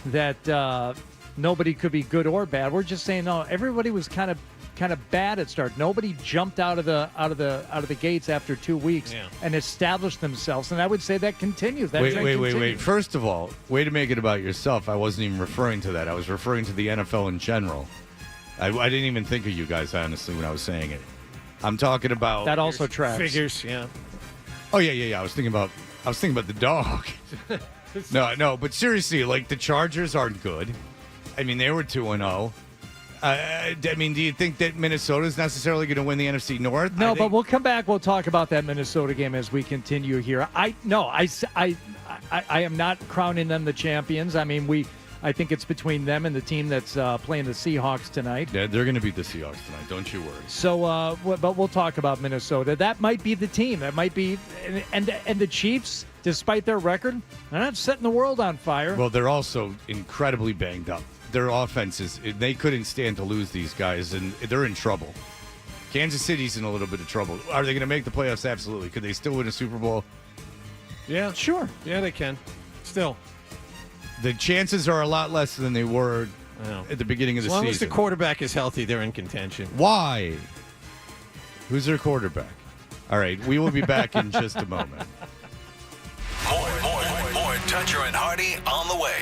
that nobody could be good or bad. We're just saying, no, everybody was kind of bad at start. Nobody jumped out of the gates after 2 weeks and established themselves. And I would say that continues. Wait. First of all, way to make it about yourself. I wasn't even referring to that. I was referring to the NFL in general. I didn't even think of you guys, honestly, when I was saying it. I'm talking about that also tracks. Figures, yeah. Oh yeah. I was thinking about the dog. No, but seriously, like the Chargers aren't good. I mean, they were 2-0. I mean, do you think that Minnesota's necessarily going to win the NFC North? No, but we'll come back. We'll talk about that Minnesota game as we continue here. I am not crowning them the champions. I mean, I think it's between them and the team that's playing the Seahawks tonight. Yeah, they're going to beat the Seahawks tonight. Don't you worry. So, but we'll talk about Minnesota. That might be the team. That might be, and the Chiefs, despite their record, they're not setting the world on fire. Well, they're also incredibly banged up. Their offenses, they couldn't stand to lose these guys, and they're in trouble. Kansas City's in a little bit of trouble. Are they going to make the playoffs? Absolutely. Could they still win a Super Bowl? Yeah. Sure. Yeah, they can. Still. The chances are a lot less than they were at the beginning of the season. As long as the quarterback is healthy, they're in contention. Why? Who's their quarterback? All right, we will be back in just a moment. More Toucher and Hardy on the way.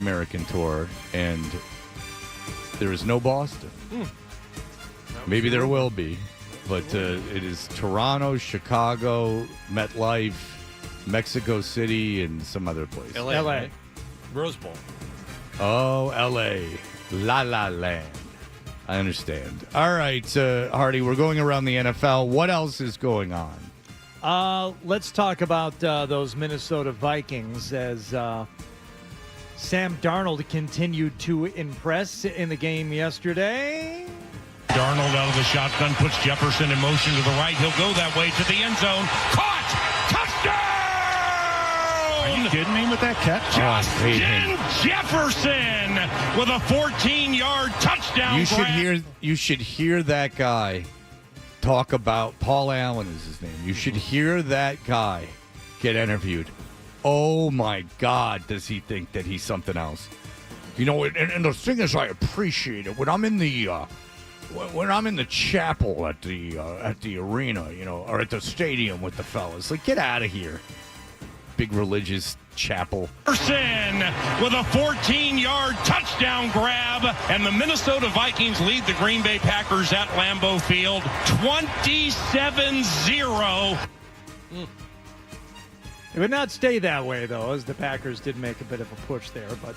American tour, and there is no Boston. Maybe there will be, but it is Toronto, Chicago, MetLife, Mexico City, and some other place. L.A. Right? Rose Bowl. Oh, L.A. La La Land. I understand. All right, Hardy, we're going around the NFL. What else is going on? Let's talk about those Minnesota Vikings as Sam Darnold continued to impress in the game yesterday. Darnold out of the shotgun, puts Jefferson in motion to the right. He'll go that way to the end zone. Caught! Touchdown! Are you kidding me with that catch? Justin Jefferson with a 14-yard touchdown You should hear that guy talk about Paul Allen is his name. You should hear that guy get interviewed. Oh my God, does he think that he's something else? You know, and the thing is, I appreciate it when I'm in the chapel at the arena, you know, or at the stadium with the fellas. Like, get out of here, big religious chapel. Jefferson with a 14-yard touchdown grab, and the Minnesota Vikings lead the Green Bay Packers at Lambeau Field 27-0. It would not stay that way, though, as the Packers did make a bit of a push there. But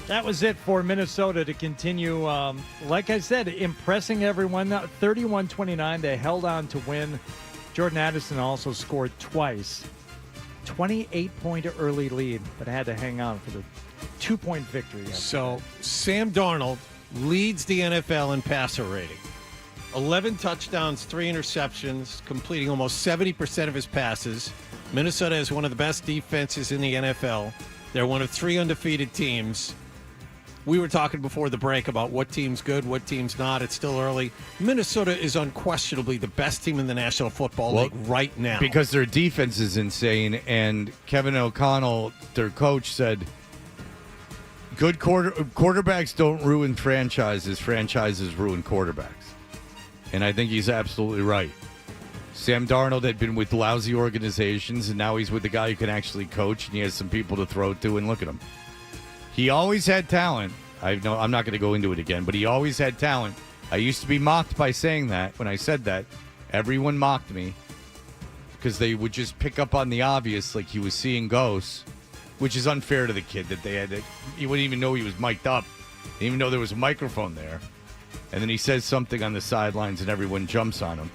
that was it for Minnesota to continue, like I said, impressing everyone. 31-29, they held on to win. Jordan Addison also scored twice. 28-point early lead, but had to hang on for the 2-point victory. So Sam Darnold leads the NFL in passer rating. 11 touchdowns, 3 interceptions, completing almost 70% of his passes. Minnesota is one of the best defenses in the NFL. They're one of 3 undefeated teams. We were talking before the break about what team's good, what team's not. It's still early. Minnesota is unquestionably the best team in the National Football League right now. Because their defense is insane, and Kevin O'Connell, their coach, said good quarterbacks don't ruin franchises. Franchises ruin quarterbacks. And I think he's absolutely right. Sam Darnold had been with lousy organizations, and now he's with the guy who can actually coach, and he has some people to throw to, and look at him. He always had talent. I'm not going to go into it again, but he always had talent. I used to be mocked by saying that. When I said that, everyone mocked me because they would just pick up on the obvious, like he was seeing ghosts, which is unfair to the kid that they had. He wouldn't even know he was mic'd up. He didn't even know there was a microphone there. And then he says something on the sidelines, and everyone jumps on him.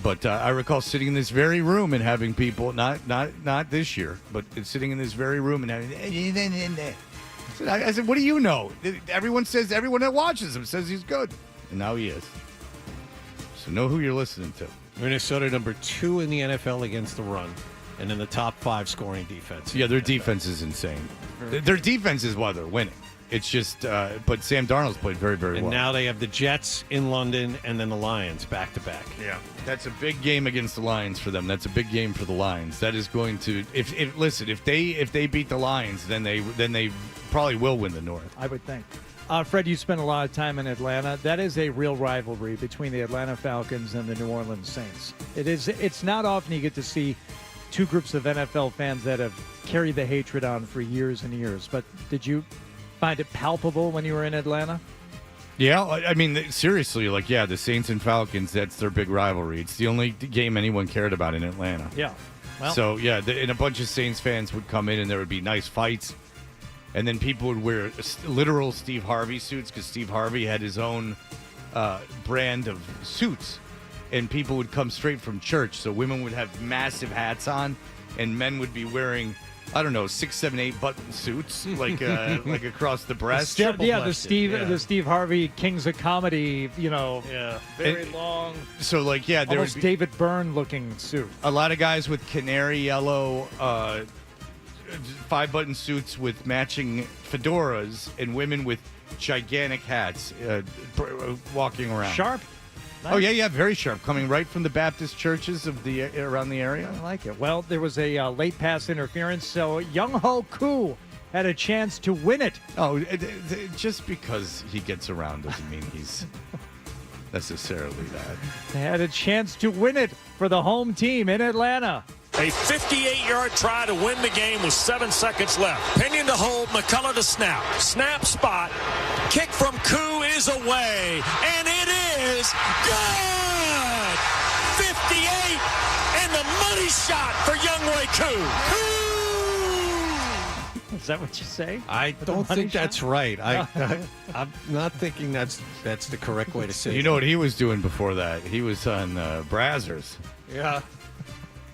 But I recall sitting in this very room and having people, not this year, but sitting in this very room and having. I said, "What do you know?" Everyone that watches him says he's good, and now he is. So know who you're listening to. Minnesota number 2 in the NFL against the run, and in the top 5 scoring defense. Yeah, their defense is insane. Their defense is why they're winning. It's just, but Sam Darnold's played very, very well. And now they have the Jets in London and then the Lions back to back. Yeah, that's a big game against the Lions for them. That's a big game for the Lions. That is going to, if they beat the Lions, then they probably will win the North. I would think. Fred, you spent a lot of time in Atlanta. That is a real rivalry between the Atlanta Falcons and the New Orleans Saints. It is. It's not often you get to see 2 groups of NFL fans that have carried the hatred on for years and years. But did you find it palpable when you were in Atlanta? Yeah, I mean, seriously, the Saints and Falcons, that's their big rivalry. It's the only game anyone cared about in Atlanta. Yeah. Well, so, and a bunch of Saints fans would come in, and there would be nice fights. And then people would wear literal Steve Harvey suits because Steve Harvey had his own brand of suits. And people would come straight from church. So women would have massive hats on, and men would be wearing, I don't know, 6, 7, 8 button suits, like across the breast. The Steve Harvey Kings of Comedy, very long. So there almost would be David Byrne looking suit. A lot of guys with canary yellow 5-button suits with matching fedoras, and women with gigantic hats walking around. Sharp. Nice. Oh, yeah, very sharp. Coming right from the Baptist churches of around the area. I like it. Well, there was a late pass interference, so Young Ho Koo had a chance to win it. Oh, just because he gets around doesn't mean he's necessarily that. They had a chance to win it for the home team in Atlanta. A 58-yard try to win the game with 7 seconds left. Pinion to hold, McCullough to snap. Snap spot. Kick from Koo is away, and it is good! 58, and the money shot for Younghoe Koo. Is that what you say? I don't think that's right. I'm not thinking that's the correct way to say it. You know what he was doing before that? He was on Brazzers. Yeah.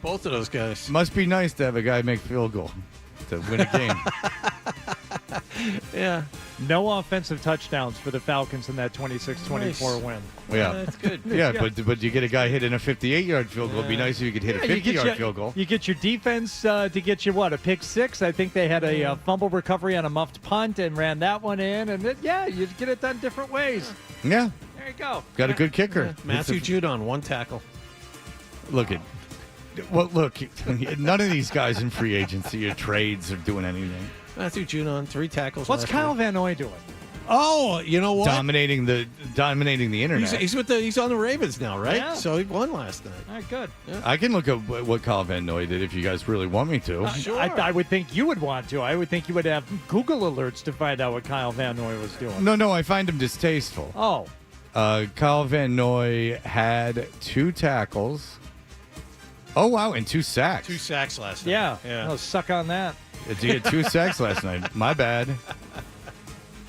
Both of those guys. Must be nice to have a guy make field goal to win a game. Yeah. No offensive touchdowns for the Falcons in that 26-24 win. Yeah, that's good. Yeah, but you get a guy hitting a 58-yard field goal. It'd be nice if you could hit a 50-yard field goal. You get your defense to get you, a pick six. I think they had a fumble recovery on a muffed punt and ran that one in. And, you get it done different ways. Yeah. There you go. Got a good kicker. Matthew Judon, 1 tackle. Look, none of these guys in free agency or trades are doing anything. Matthew Judon, 3 tackles. What's Kyle Van Noy doing? Oh, you know what? Dominating the internet. He's on the Ravens now, right? Yeah. So he won last night. All right, good. Yeah. I can look at what Kyle Van Noy did if you guys really want me to. Sure. I would think you would want to. I would think you would have Google alerts to find out what Kyle Van Noy was doing. No, I find him distasteful. Oh. Kyle Van Noy had 2 tackles. Oh, wow, and 2 sacks. 2 sacks last night. Yeah. Oh, suck on that. He had 2 sacks last night. My bad.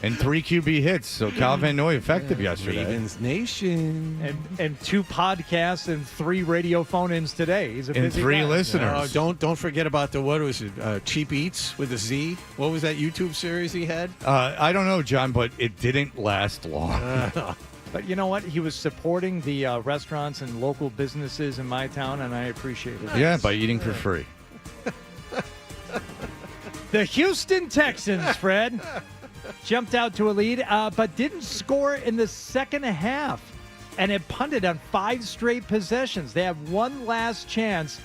And 3 QB hits. So Kyle Van Noy effective yesterday. Ravens Nation. And 2 podcasts and 3 radio phone-ins today. He's a and busy 3 guy. listeners. Don't forget about what was it? Cheap Eats with a Z. What was that YouTube series he had? I don't know, John, but it didn't last long. But you know what? He was supporting the restaurants and local businesses in my town, and I appreciate it. Yeah, by eating for free. The Houston Texans, Fred, jumped out to a lead, but didn't score in the second half, and it punted on 5 straight possessions. They have one last chance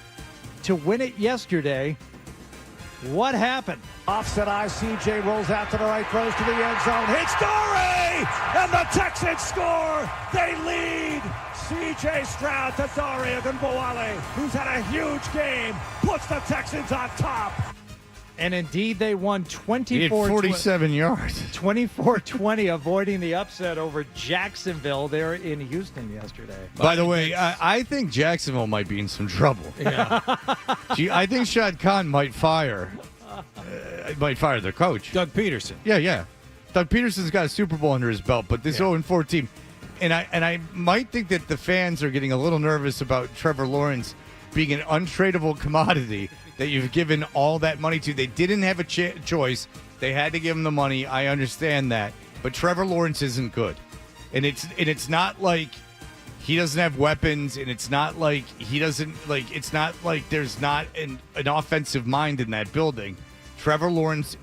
to win it yesterday. What happened? Offset eye, CJ rolls out to the right, throws to the end zone, hits Dory, and the Texans score. They lead. CJ Stroud to Dory and Boale, who's had a huge game, puts the Texans on top. And indeed, they won 24. He had 47 yards. 24-20, avoiding the upset over Jacksonville there in Houston yesterday. By the way, I think Jacksonville might be in some trouble. Yeah. I think Shad Khan might fire their coach. Doug Peterson. Yeah. Doug Peterson's got a Super Bowl under his belt, but this 0-4 team, and I might think that the fans are getting a little nervous about Trevor Lawrence being an untradeable commodity that you've given all that money to. They didn't have a choice. They had to give him the money. I understand that. But Trevor Lawrence isn't good. And it's not like he doesn't have weapons, and it's not like he doesn't it's not like there's not an offensive mind in that building. Trevor Lawrence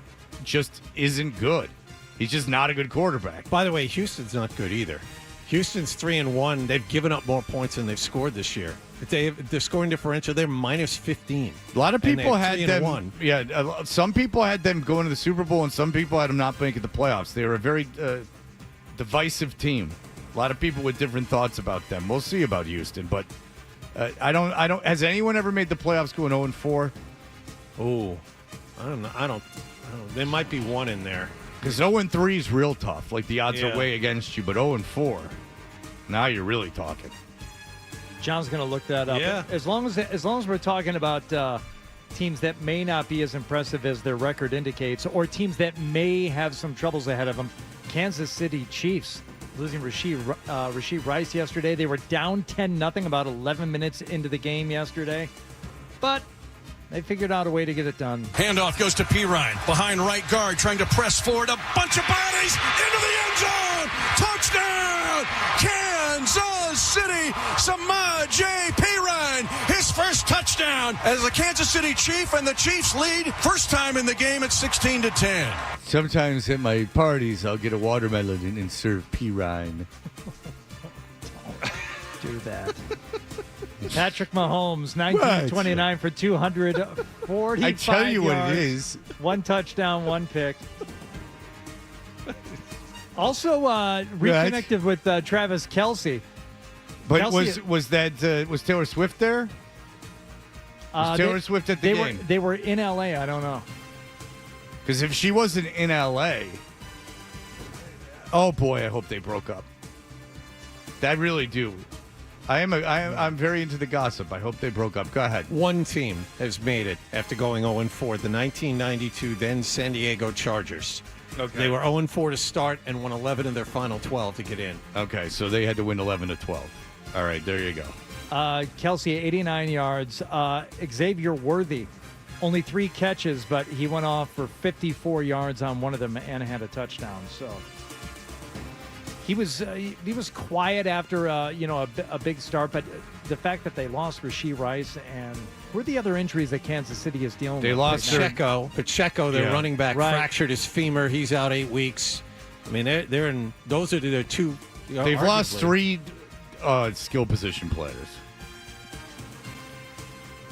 just isn't good. He's just not a good quarterback. By the way, Houston's not good either. Houston's 3-1. They've given up more points than they've scored this year. The scoring differential, they're minus 15. A lot of people had them. 3-1. Yeah, some people had them going to the Super Bowl, and some people had them not making the playoffs. They were a very divisive team. A lot of people with different thoughts about them. We'll see about Houston, but I don't. Has anyone ever made the playoffs going 0-4? Oh, I don't. There might be one in there. Because 0-3 is real tough. Like the odds are way against you, but 0-4, now you're really talking. John's going to look that up. Yeah. As long as we're talking about teams that may not be as impressive as their record indicates, or teams that may have some troubles ahead of them, Kansas City Chiefs losing Rasheed Rice yesterday. They were down 10-0 about 11 minutes into the game yesterday, but they figured out a way to get it done. Handoff goes to Pirine, behind right guard, trying to press forward. A bunch of bodies into the end zone. Touchdown, Kansas City. Samaj Pirine, his first touchdown as a Kansas City Chief, and the Chiefs lead first time in the game at 16-10. Sometimes at my parties, I'll get a watermelon and serve pirine. Do that. Patrick Mahomes, 19-29 for 245 I tell you yards, what it is. 1 touchdown, 1 pick. Also reconnected with Travis Kelce. But Kelce, was Taylor Swift there? Was Taylor Swift at the game? They were in L.A. I don't know. Because if she wasn't in L.A., oh boy, I hope they broke up. I really do. I'm very into the gossip. I hope they broke up. Go ahead. One team has made it after going 0-4, the 1992 then San Diego Chargers. Okay. They were 0-4 to start and won 11 in their final 12 to get in. Okay, so they had to win 11-12. All right, there you go. Kelsey, 89 yards. Xavier Worthy, only 3 catches, but he went off for 54 yards on one of them and had a touchdown. So he was quiet after a big start, but the fact that they lost Rasheed Rice and who are the other injuries that Kansas City is dealing with? They lost Pacheco, their running back, fractured his femur. He's out 8 weeks. I mean, they're in. Those are their two. They've lost 3 skill position players.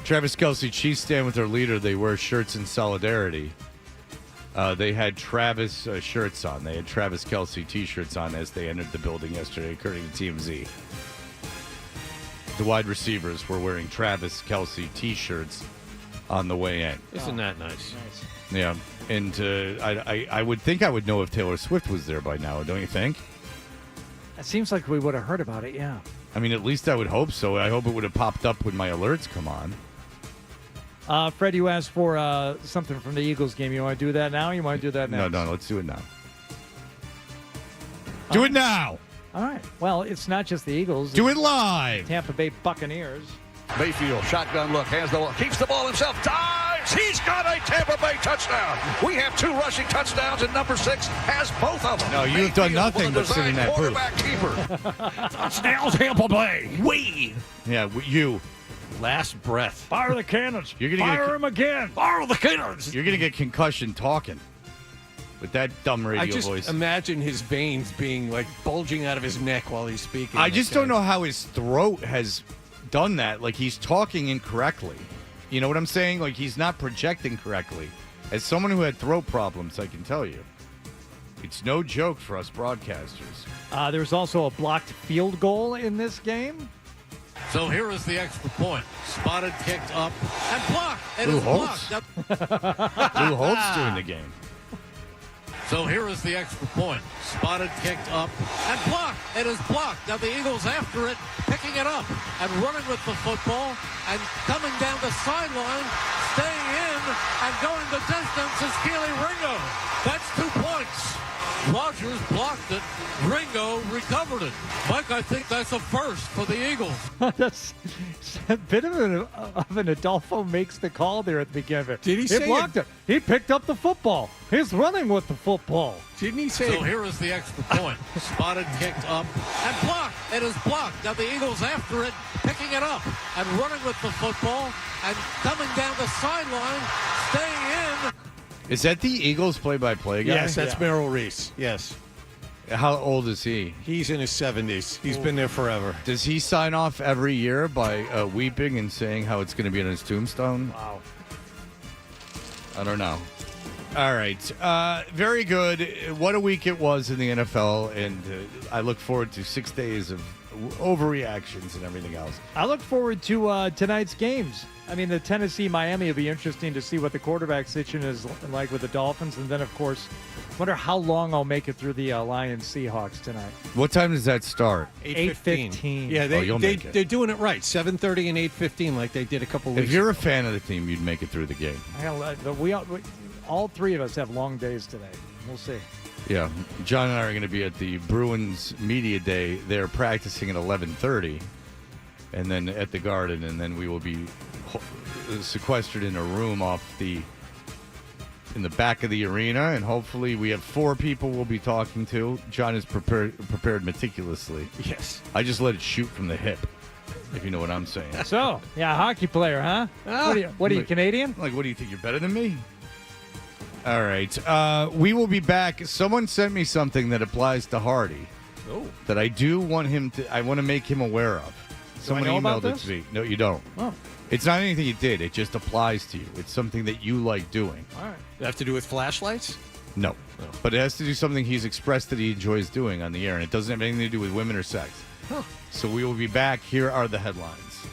Travis Kelce, Chiefs stand with their leader. They wear shirts in solidarity. They had Travis shirts on. They had Travis Kelce T-shirts on as they entered the building yesterday, according to TMZ. The wide receivers were wearing Travis Kelce T-shirts on the way in. Isn't that nice? Yeah, and I would think I would know if Taylor Swift was there by now, don't you think? It seems like we would have heard about it, yeah. I mean, at least I would hope so. I hope it would have popped up when my alerts come on. Fred, you asked for something from the Eagles game. You want to do that now? Or you want to do that next? No, let's do it now. Do it now! All right. Well, it's not just the Eagles. Do it live! Tampa Bay Buccaneers. Mayfield, shotgun look, has the ball, keeps the ball himself, dives! He's got a Tampa Bay touchdown! We have 2 rushing touchdowns, and number 6 has both of them. No, you've done nothing but sit in that booth. Keeper. Touchdown, Tampa Bay! We! Yeah, you. Last breath. Fire the cannons. You're gonna Fire him again. Fire the cannons. You're going to get concussion talking with that dumb radio I just voice. imagine his veins being like bulging out of his neck while he's speaking. I just don't know how his throat has done that. Like, he's talking incorrectly. You know what I'm saying? Like, he's not projecting correctly. As someone who had throat problems, I can tell you, it's no joke for us broadcasters. There's also a blocked field goal in this game. So here is the extra point. Spotted, kicked up, and blocked. It Lou is Holtz? blocked. Lou Holtz doing the game. So here is the extra point. Spotted, kicked up, and blocked. It is blocked. Now the Eagles after it, picking it up and running with the football and coming down the sideline, staying in and going the distance is Keely Ringo. That's 2 points. Rodgers blocked it. Ringo recovered it. Mike, I think that's a first for the Eagles. That's a bit of an Adolfo makes the call there at the beginning of it. Did he say blocked it? He picked up the football. He's running with the football. Didn't he say? So here is the extra point. Spotted, kicked up, and blocked. It is blocked. Now the Eagles after it, picking it up and running with the football and coming down the sideline, staying in. Is that the Eagles play-by-play guy? Yes, that's Merrill Reese. Yes. How old is he? He's in his 70s. He's been there forever. Does he sign off every year by weeping and saying how it's going to be on his tombstone? Wow. I don't know. All right. Very good. What a week it was in the NFL, and I look forward to 6 days of overreactions and everything else. I look forward to tonight's games. I mean, the Tennessee-Miami will be interesting to see what the quarterback situation is like with the Dolphins. And then, of course, wonder how long I'll make it through the Lions-Seahawks tonight. What time does that start? 8:15. Yeah, they're doing it right. 7:30 and 8:15 like they did a couple weeks If you're ago. a fan of the team, you'd make it through the game. All 3 of us have long days today. We'll see. Yeah. John and I are going to be at the Bruins Media Day. They're practicing at 11:30, and then at the Garden, and then we will be sequestered in a room in the back of the arena, and hopefully we have 4 people we'll be talking to. John is prepared meticulously. Yes. I just let it shoot from the hip, if you know what I'm saying. So, yeah, hockey player, huh? What are you, Canadian? Like, what do you think? You're better than me? All right. We will be back. Someone sent me something that applies to Hardy that I do want I want to make him aware of. Someone know emailed about it this? to me. No, you don't. Oh. It's not anything you did. It just applies to you. It's something that you like doing. All right. Does it have to do with flashlights? No. But it has to do something he's expressed that he enjoys doing on the air, and it doesn't have anything to do with women or sex. Huh. So we will be back. Here are the headlines.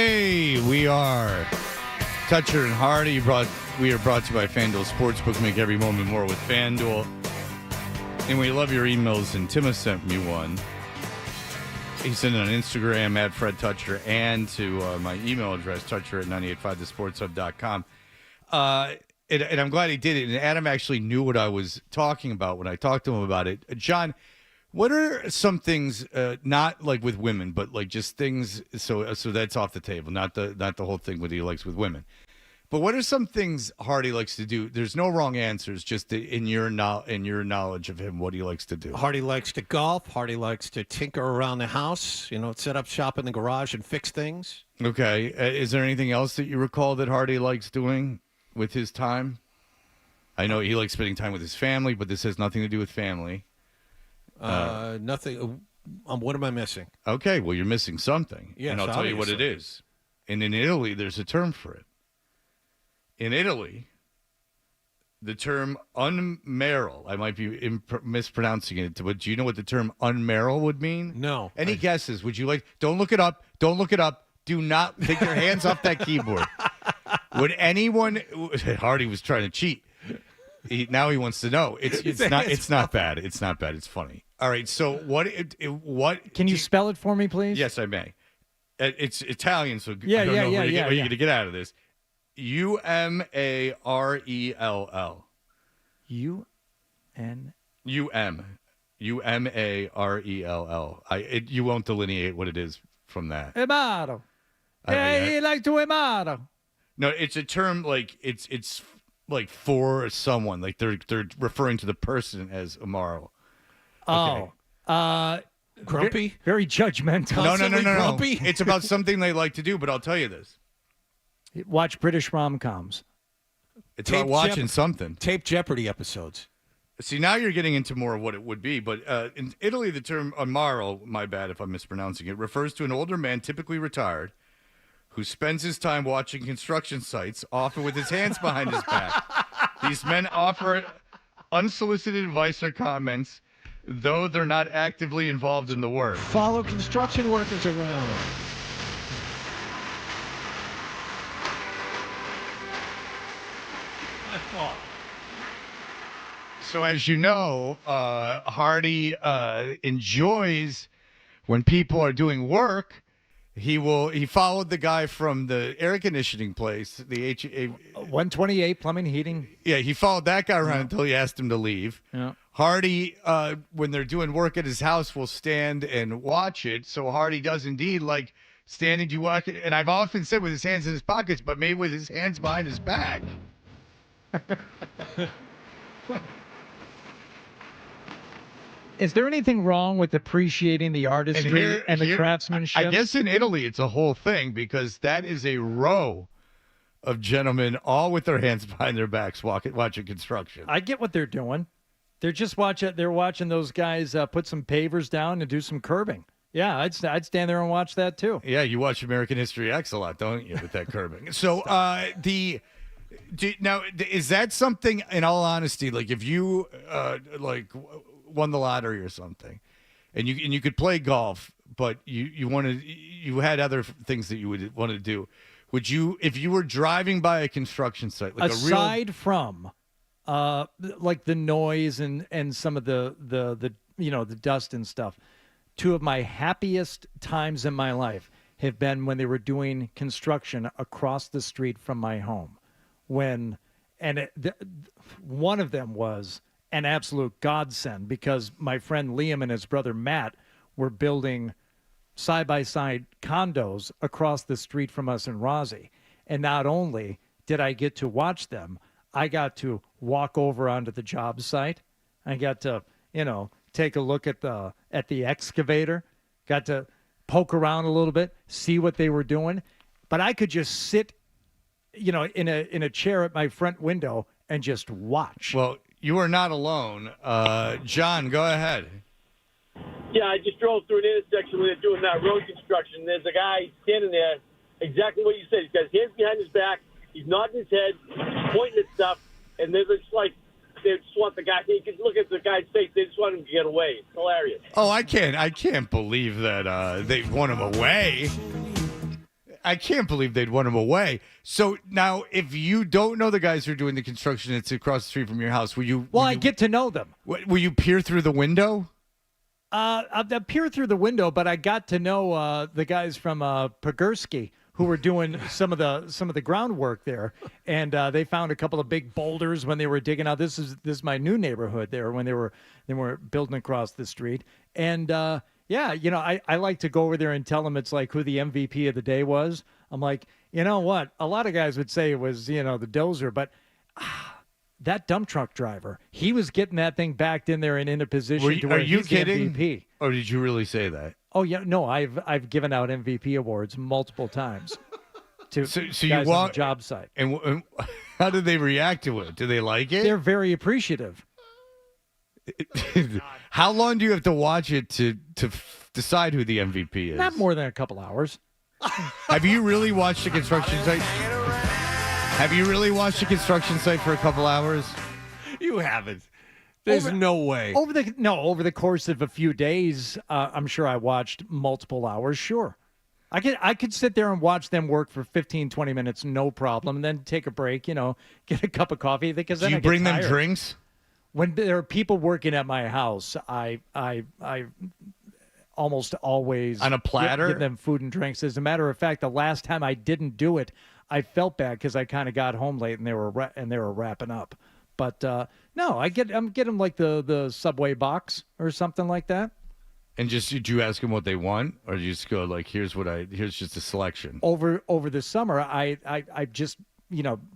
Hey, we are Toucher and Hardy. We are brought to you by FanDuel Sportsbook. Make every moment more with FanDuel. And we love your emails, and Tim has sent me one. He sent it on Instagram at Fred Toucher and to my email address, toucher@985thesportshub.com. And I'm glad he did it. And Adam actually knew what I was talking about when I talked to him about it. John, what are some things, not like with women, but like just things, so that's off the table, not the whole thing what he likes with women. But what are some things Hardy likes to do? There's no wrong answers, just in your knowledge of him, what he likes to do. Hardy likes to golf. Hardy likes to tinker around the house, set up shop in the garage and fix things. Okay. Is there anything else that you recall that Hardy likes doing with his time? I know he likes spending time with his family, but this has nothing to do with family. Nothing. What am I missing? Okay, well, you're missing something. Yes, and I'll tell you what it is. And in Italy, there's a term for it. In Italy, the term unmeral, I might be mispronouncing it, but do you know what the term unmeral would mean? No. Any guesses? Would you like? Don't look it up. Don't look it up. Do not take your hands off that keyboard. Would anyone? Hardy was trying to cheat. Now he wants to know. It's not bad. It's not bad. It's funny. All right. So what? Can you spell it for me, please? Yes, I may. It's Italian, so Yeah, I don't know what you're yeah. going to get out of this. UMARELL. UMARELL. You won't delineate what it is from that. Emaro. He like to emaro. No, it's a term like it's like for someone, like they're referring to the person as amaro. Okay. Grumpy? Very judgmental. No. Grumpy? It's about something they like to do, but I'll tell you this. Watch British rom-coms. It's about watching something. Tape Jeopardy episodes. See, now you're getting into more of what it would be, but in Italy, the term amaro, my bad if I'm mispronouncing it, refers to an older man, typically retired, who spends his time watching construction sites, often with his hands behind his back. These men offer unsolicited advice or comments, though they're not actively involved in the work. Follow construction workers around. So as you know, Hardy enjoys when people are doing work. He followed the guy from the air conditioning place, the 128 plumbing heating. Yeah, he followed that guy around until he asked him to leave. Yeah. Hardy, when they're doing work at his house, will stand and watch it. So Hardy does indeed like standing to watch it. And I've often said with his hands in his pockets, but maybe with his hands behind his back. Is there anything wrong with appreciating the artistry and the craftsmanship? I guess in Italy it's a whole thing because that is a row of gentlemen all with their hands behind their backs watching construction. I get what they're doing. They're just watching those guys put some pavers down and do some curbing. Yeah, I'd stand there and watch that too. Yeah, you watch American History X a lot, don't you, with that curbing? So now is that something? In all honesty, like if you won the lottery or something, and you could play golf, but you had other things that you would want to do. Would you, if you were driving by a construction site, like aside from like the noise and some of the the dust and stuff, two of my happiest times in my life have been when they were doing construction across the street from my home. One of them was an absolute godsend because my friend Liam and his brother Matt were building side-by-side condos across the street from us in Rossi. And not only did I get to watch them, I got to walk over onto the job site. I got to, take a look at the excavator, got to poke around a little bit, see what they were doing. But I could just sit, in a chair at my front window and just watch. Well, you are not alone. John, go ahead. Yeah, I just drove through an intersection where they're doing that road construction. There's a guy standing there, exactly what you said. He's got his hands behind his back. He's nodding his head, pointing at stuff, and they're just like, they just want the guy. You can look at the guy's face. They just want him to get away. It's hilarious. Oh, I can't believe that they want him away. I can't believe they'd want him away. So now, if you don't know the guys who are doing the construction that's across the street from your house, I get to know them. Will you peer through the window? I peer through the window, but I got to know the guys from Pogurski who were doing some of the groundwork there, and they found a couple of big boulders when they were digging out. This is my new neighborhood there when they were building across the street, and yeah, I like to go over there and tell them it's like who the MVP of the day was. I'm like, you know what? A lot of guys would say it was the dozer, but that dump truck driver, he was getting that thing backed in there and in a position to where he's the MVP. Or did you really say that? Oh yeah, no, I've given out MVP awards multiple times to so guys you on walk, the job site. And how do they react to it? Do they like it? They're very appreciative. How long do you have to watch it to decide who the MVP is? Not more than a couple hours. Have you really watched the construction site? Have you really watched the construction site for a couple hours? You haven't. There's no way. Over the course of a few days, I'm sure I watched multiple hours. Sure. I could sit there and watch them work for 15, 20 minutes, no problem, and then take a break, get a cup of coffee. Because then Do you I get bring them tired. drinks? When there are people working at my house, I almost always on a platter give them food and drinks. As a matter of fact, the last time I didn't do it, I felt bad because I kind of got home late and they were wrapping up. But no, I'm get them like the Subway box or something like that. And did you ask them what they want, or did you just go like, here's just a selection? Over the summer, I just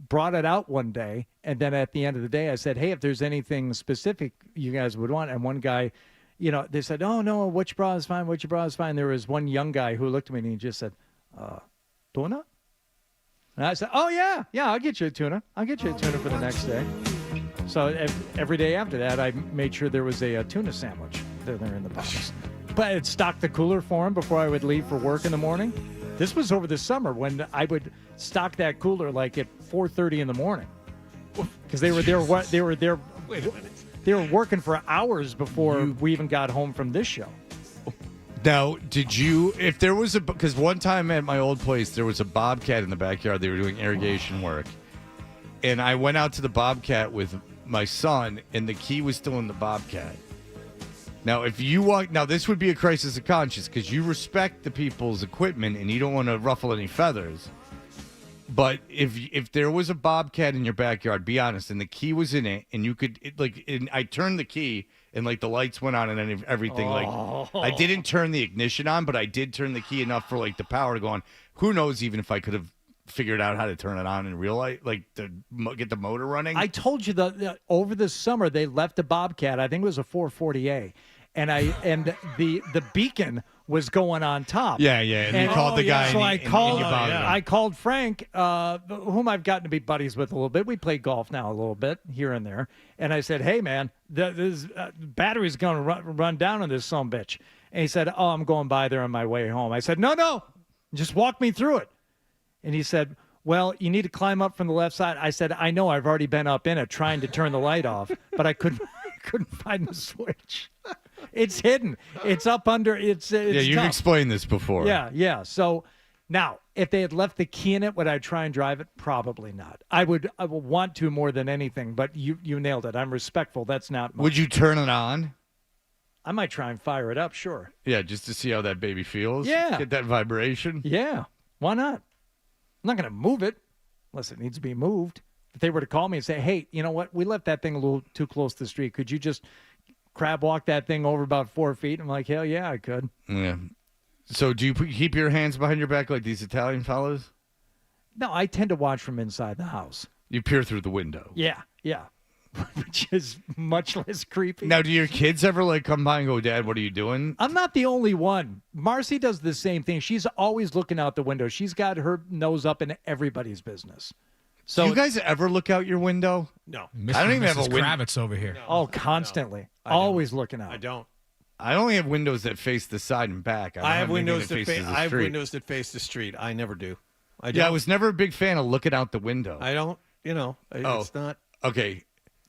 brought it out one day, and then at the end of the day, I said, hey, if there's anything specific you guys would want, and one guy, they said, oh no, what you brought is fine. What you brought is fine. There was one young guy who looked at me and he just said, tuna? And I said, oh yeah, I'll get you a tuna. I'll get you a tuna for the next day. So every day after that, I made sure there was a tuna sandwich there in the box. But I'd stock the cooler for him before I would leave for work in the morning. This was over the summer when I would stock that cooler like at 4:30 in the morning, because they were there. Wait a minute. They were working for hours before we even got home from this show. Now, if there was because one time at my old place, there was a bobcat in the backyard. They were doing irrigation work. And I went out to the bobcat with my son, and the key was still in the bobcat. Now, this would be a crisis of conscience because you respect the people's equipment and you don't want to ruffle any feathers. But if there was a bobcat in your backyard, be honest, and the key was in it, and you could I turned the key and the lights went on and then everything. I didn't turn the ignition on, but I did turn the key enough for the power to go on. Who knows even if I could have figured out how to turn it on in real life, to get the motor running. I told you that over the summer they left a bobcat. I think it was a 440A. And the beacon was going on top. Yeah. And you called the guy. So I called Frank, whom I've gotten to be buddies with a little bit. We play golf now a little bit here and there. And I said, hey, man, this battery's going to run down on this sumbitch. And he said, oh, I'm going by there on my way home. I said, no, just walk me through it. And he said, well, you need to climb up from the left side. I said, I know, I've already been up in it trying to turn the light off, but I couldn't find the switch. It's hidden. It's up under. It's you've tough. Explained this before. Yeah. So now, if they had left the key in it, would I try and drive it? Probably not. I would want to more than anything. But you nailed it. I'm respectful. That's not much. Would you turn it on? I might try and fire it up. Sure. Yeah, just to see how that baby feels. Yeah. Get that vibration. Yeah. Why not? I'm not going to move it unless it needs to be moved. If they were to call me and say, hey, you know what? We left that thing a little too close to the street. Could you just crab walk that thing over about 4 feet? I'm like, hell yeah, I could. Yeah. So do you keep your hands behind your back like these Italian fellas? No, I tend to watch from inside the house. You peer through the window. Yeah. Which is much less creepy. Now, do your kids ever come by and go, Dad, what are you doing? I'm not the only one. Marcy does the same thing. She's always looking out the window. She's got her nose up in everybody's business. So do you guys ever look out your window? No. I don't even have a window. Kravitz over here. No, constantly. No, always looking out. I don't. I only have windows that face the side and back. I have windows that face the street. I never do. I was never a big fan of looking out the window. I don't. It's not. Okay.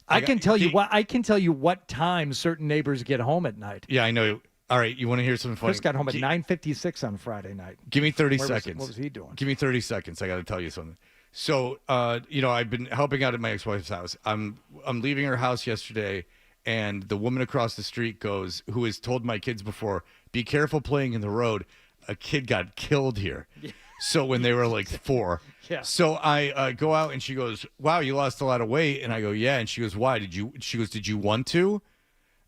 I can tell you what time certain neighbors get home at night. Yeah, I know. All right, you want to hear something funny? Chris got home at 9:56 on Friday night. Give me 30 What seconds. was he doing? Give me 30 seconds. I got to tell you something. So, I've been helping out at my ex-wife's house. I'm leaving her house yesterday, and the woman across the street goes, who has told my kids before, be careful playing in the road. A kid got killed here. Yeah. So when they were like 4. Yeah. So I go out, and she goes, wow, you lost a lot of weight. And I go, yeah. And she goes, why? She goes, did you want to?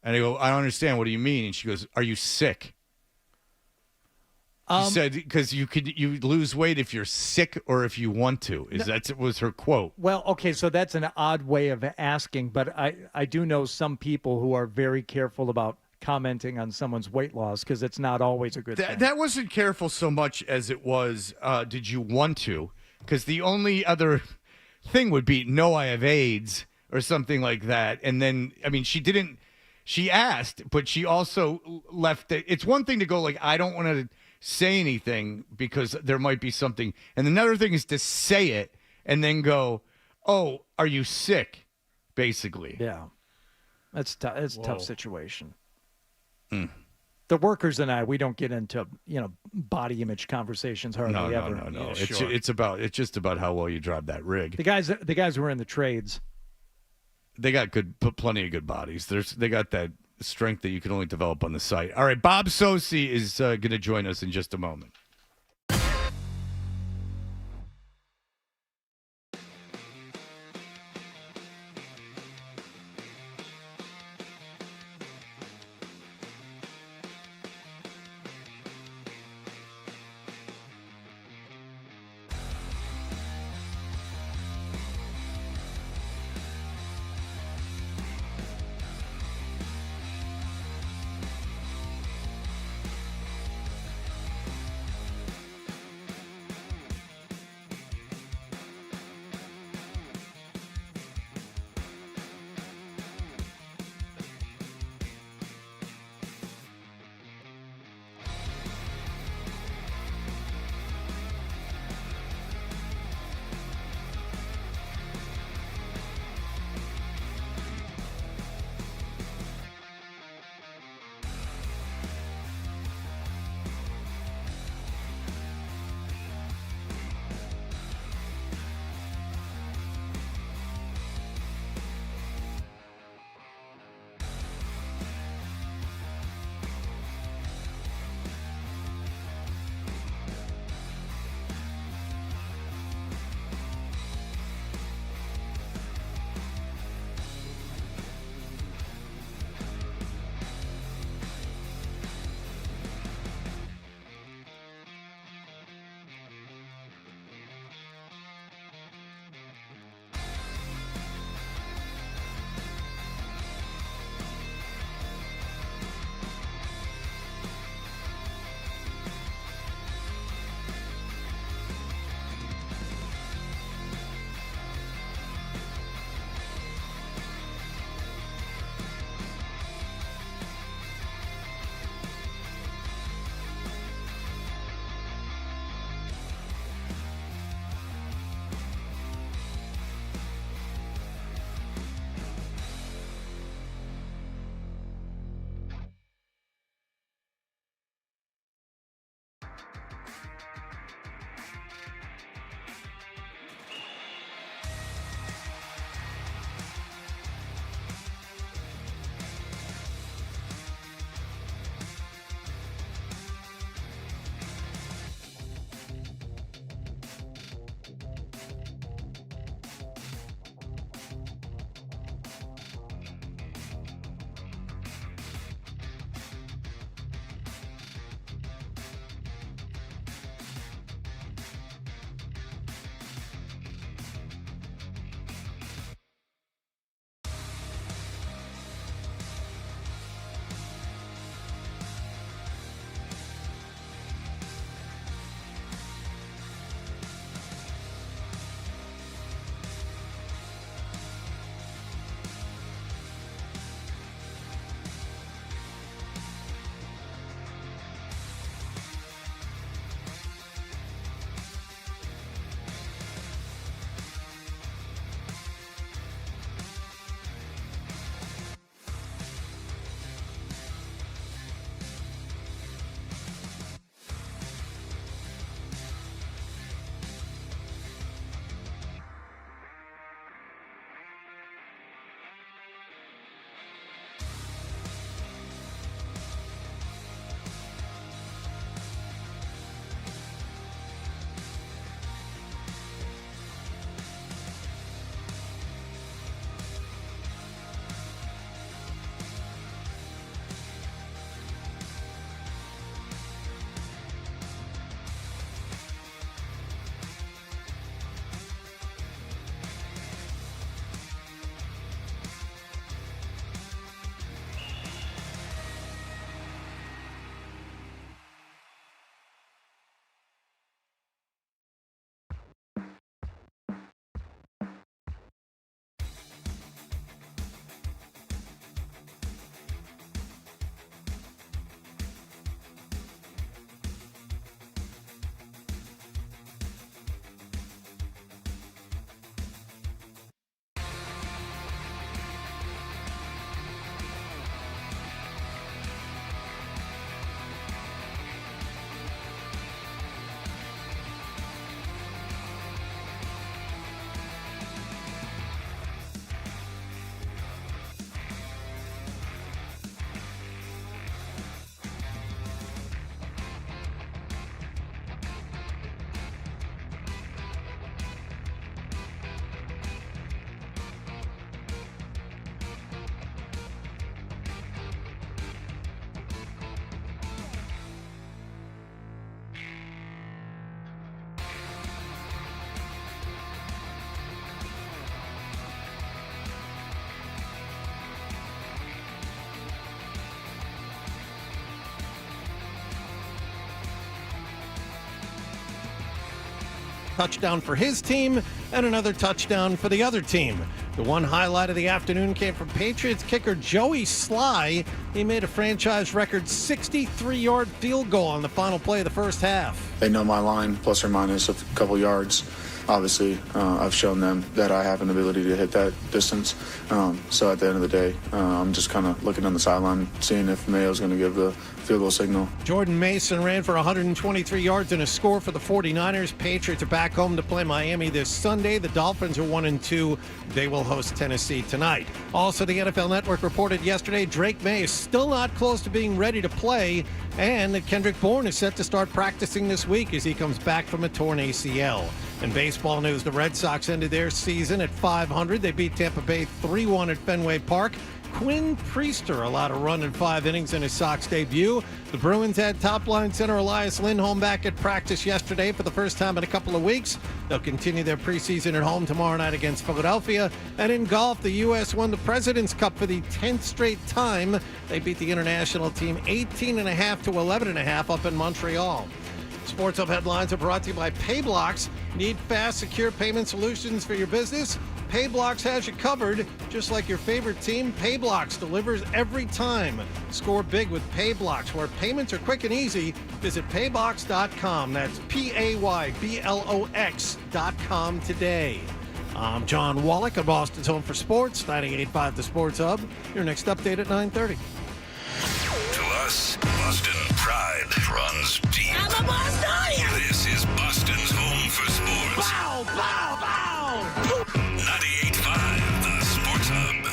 And I go, I don't understand. What do you mean? And she goes, are you sick? She said, because you lose weight if you're sick or if you want to. That was her quote. Well, okay, so that's an odd way of asking, but I do know some people who are very careful about commenting on someone's weight loss because it's not always a good thing. That wasn't careful so much as it was, did you want to? Because the only other thing would be, no, I have AIDS or something like that. And then, I mean, she asked, but she also left it. It's one thing to go like, I don't want to say anything because there might be something. And another thing is to say it and then go, oh, are you sick? Basically. Yeah. It's a tough situation. Mm. The workers and we don't get into, body image conversations hardly ever. No. Yeah, sure. It's just about how well you drive that rig. The guys who are in the trades. They got plenty of good bodies. They got that strength that you can only develop on the site. All right, Bob Sosi is going to join us in just a moment. touchdown for his team and another touchdown for the other team. The one highlight of the afternoon came from Patriots kicker Joey Sly. He made a franchise record 63-yard field goal on the final play of the first half. They know my line, plus or minus a couple yards. Obviously, I've shown them that I have an ability to hit that distance. So at the end of the day, I'm just kind of looking on the sideline, seeing if Mayo's going to give the field goal signal. Jordan Mason ran for 123 yards and a score for the 49ers. Patriots are back home to play Miami this Sunday. The Dolphins are 1-2. They will host Tennessee tonight. Also, the NFL Network reported yesterday Drake May is still not close to being ready to play, and that Kendrick Bourne is set to start practicing this week as he comes back from a torn ACL. In baseball news, the Red Sox ended their season at .500. They beat Tampa Bay 3-1 at Fenway Park. Quinn Priester allowed a run in 5 innings in his Sox debut. The Bruins had top-line center Elias Lindholm back at practice yesterday for the first time in a couple of weeks. They'll continue their preseason at home tomorrow night against Philadelphia. And in golf, the U.S. won the President's Cup for the 10th straight time. They beat the international team 18.5 to 11.5 up in Montreal. Sports Hub headlines are brought to you by PayBlocks. Need fast, secure payment solutions for your business? PayBlocks has you covered. Just like your favorite team, PayBlocks delivers every time. Score big with PayBlocks, where payments are quick and easy. Visit payblocks.com. That's PAYBLOX.com today. I'm John Wallach at Boston's Home for Sports, 98.5 The Sports Hub. Your next update at 9:30. To us, Boston pride runs deep. I'm a Bostonian! This is Boston's home for sports. Bow, bow, bow! 98.5 The Sports Hub.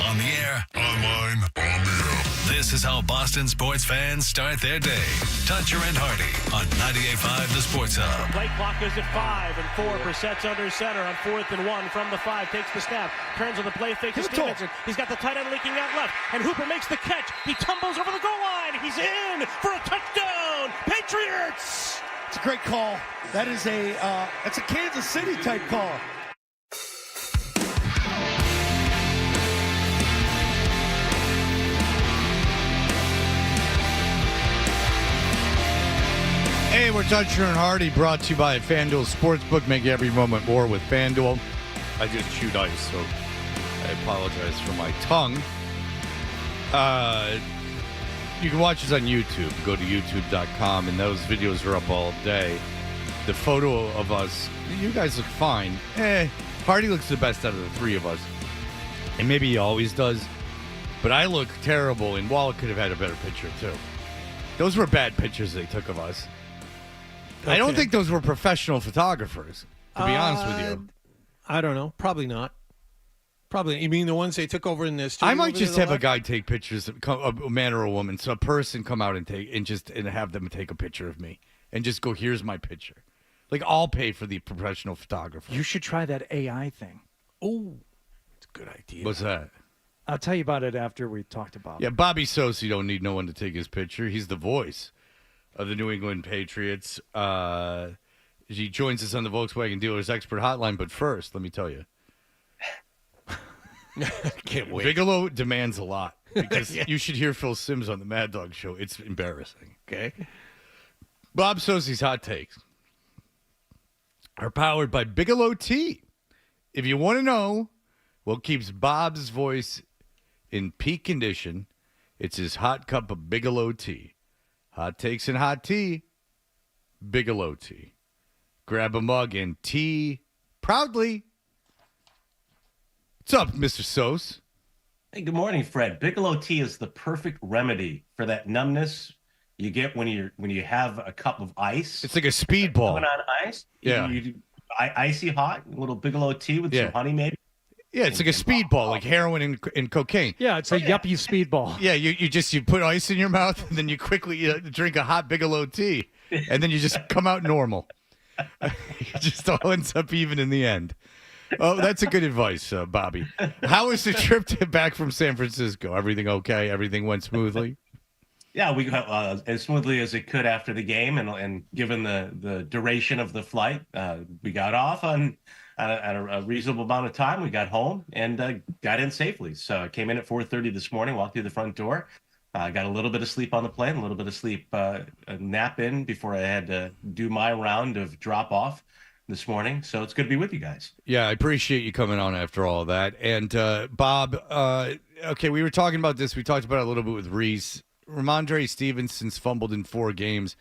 On the air, online, on the air. This is how Boston sports fans start their day. Toucher and Hardy on 98.5 The Sports Hub. Play clock is at 5 and 4. Brissett's under center on 4th and 1 from the 5. Takes the snap. Turns on the play fake to Stevenson. He's got the tight end leaking out left. And Hooper makes the catch. He tumbles over the goal line. He's in for a touchdown. Patriots! It's a great call. That is that's a Kansas City type call. Hey, we're Toucher and Hardy, brought to you by FanDuel Sportsbook. Make every moment more with FanDuel. I just chewed ice, so I apologize for my tongue. You can watch us on YouTube. Go to youtube.com, and those videos are up all day. The photo of us, you guys look fine. Hardy looks the best out of the three of us. And maybe he always does. But I look terrible, and Wallach could have had a better picture, too. Those were bad pictures they took of us. Okay. I don't think those were professional photographers, to be honest with you. I don't know. Probably not. Probably. You mean the ones they took over in this studio? I might just have a guy take pictures, a man or a woman, so a person come out and have them take a picture of me and just go, here's my picture. Like, I'll pay for the professional photographer. You should try that AI thing. Oh, it's a good idea. What's that? I'll tell you about it after we talked about it. Yeah, Bobby Sosi don't need no one to take his picture. He's the voice of the New England Patriots. He joins us on the Volkswagen Dealers Expert Hotline, but first, let me tell you. Can't wait. Bigelow demands a lot because Yeah. you should hear Phil Simms on the Mad Dog Show. It's embarrassing. Okay. Bob Sosi's Hot Takes are powered by Bigelow Tea. If you want to know what keeps Bob's voice in peak condition, it's his hot cup of Bigelow Tea. Hot takes and hot tea, Bigelow Tea. Grab a mug and tea proudly. What's up, Mr. Sos? Hey, good morning, Fred. Bigelow tea is the perfect remedy for that numbness you get when you have a cup of ice. It's like a speedball. Going on ice. Yeah. Icy hot, a little Bigelow tea with some honey maybe. Yeah, it's like a speedball, like heroin and cocaine. Yeah, it's a yuppie speedball. Yeah, you put ice in your mouth, and then you quickly drink a hot Bigelow tea, and then you just come out normal. It just all ends up even in the end. Oh, that's a good advice, Bobby. How was the trip back from San Francisco? Everything okay? Everything went smoothly? Yeah, we got as smoothly as it could after the game, and given the duration of the flight, we got off at a reasonable amount of time. We got home and got in safely. So I came in at 4:30 this morning, walked through the front door, I got a little bit of sleep on the plane, a little bit of sleep, a nap in before I had to do my round of drop off this morning. So it's good to be with you guys. Yeah, I appreciate you coming on after all that. And Bob, okay, we were talking about this. We talked about it a little bit with Reiss. Ramondre Stevenson's fumbled in 4 games.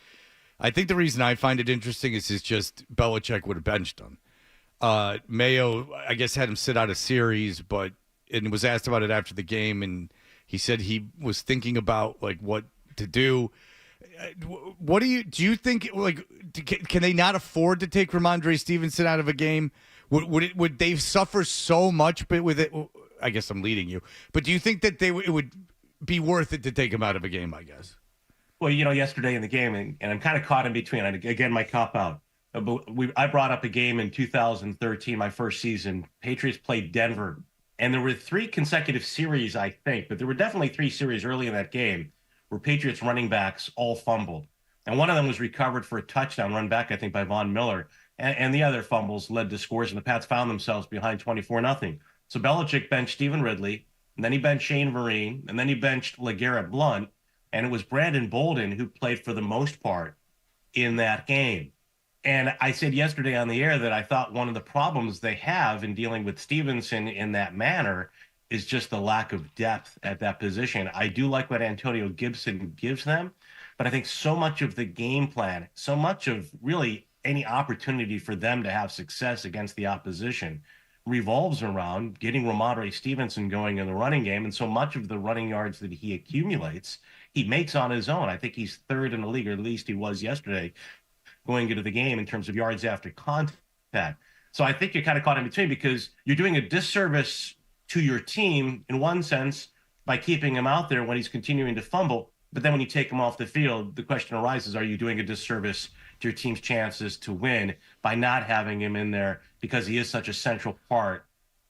I think the reason I find it interesting is just Belichick would have benched him. Mayo, I guess, had him sit out a series, and was asked about it after the game, and he said he was thinking about like what to do. What do you think? Like, can they not afford to take Ramondre Stevenson out of a game? Would they suffer so much? But with it, I guess I'm leading you. But do you think that it would be worth it to take him out of a game? I guess. Well, yesterday in the game, and I'm kind of caught in between. Again, my cop out. I brought up a game in 2013, my first season. Patriots played Denver, and there were 3 consecutive series, I think, but there were definitely 3 series early in that game where Patriots running backs all fumbled. And one of them was recovered for a touchdown run back, I think, by Von Miller. And the other fumbles led to scores, and the Pats found themselves behind 24-0. So Belichick benched Stephen Ridley, and then he benched Shane Vereen, and then he benched LeGarrette Blount, and it was Brandon Bolden who played for the most part in that game. And I said yesterday on the air that I thought one of the problems they have in dealing with Stevenson in that manner is just the lack of depth at that position. I do like what Antonio Gibson gives them, but I think so much of the game plan, so much of really any opportunity for them to have success against the opposition revolves around getting Ramondre Stevenson going in the running game. And so much of the running yards that he accumulates, he makes on his own. I think he's 3rd in the league, or at least he was yesterday, going into the game in terms of yards after contact. So I think you're kind of caught in between because you're doing a disservice to your team in one sense by keeping him out there when he's continuing to fumble. But then when you take him off the field, the question arises, are you doing a disservice to your team's chances to win by not having him in there because he is such a central part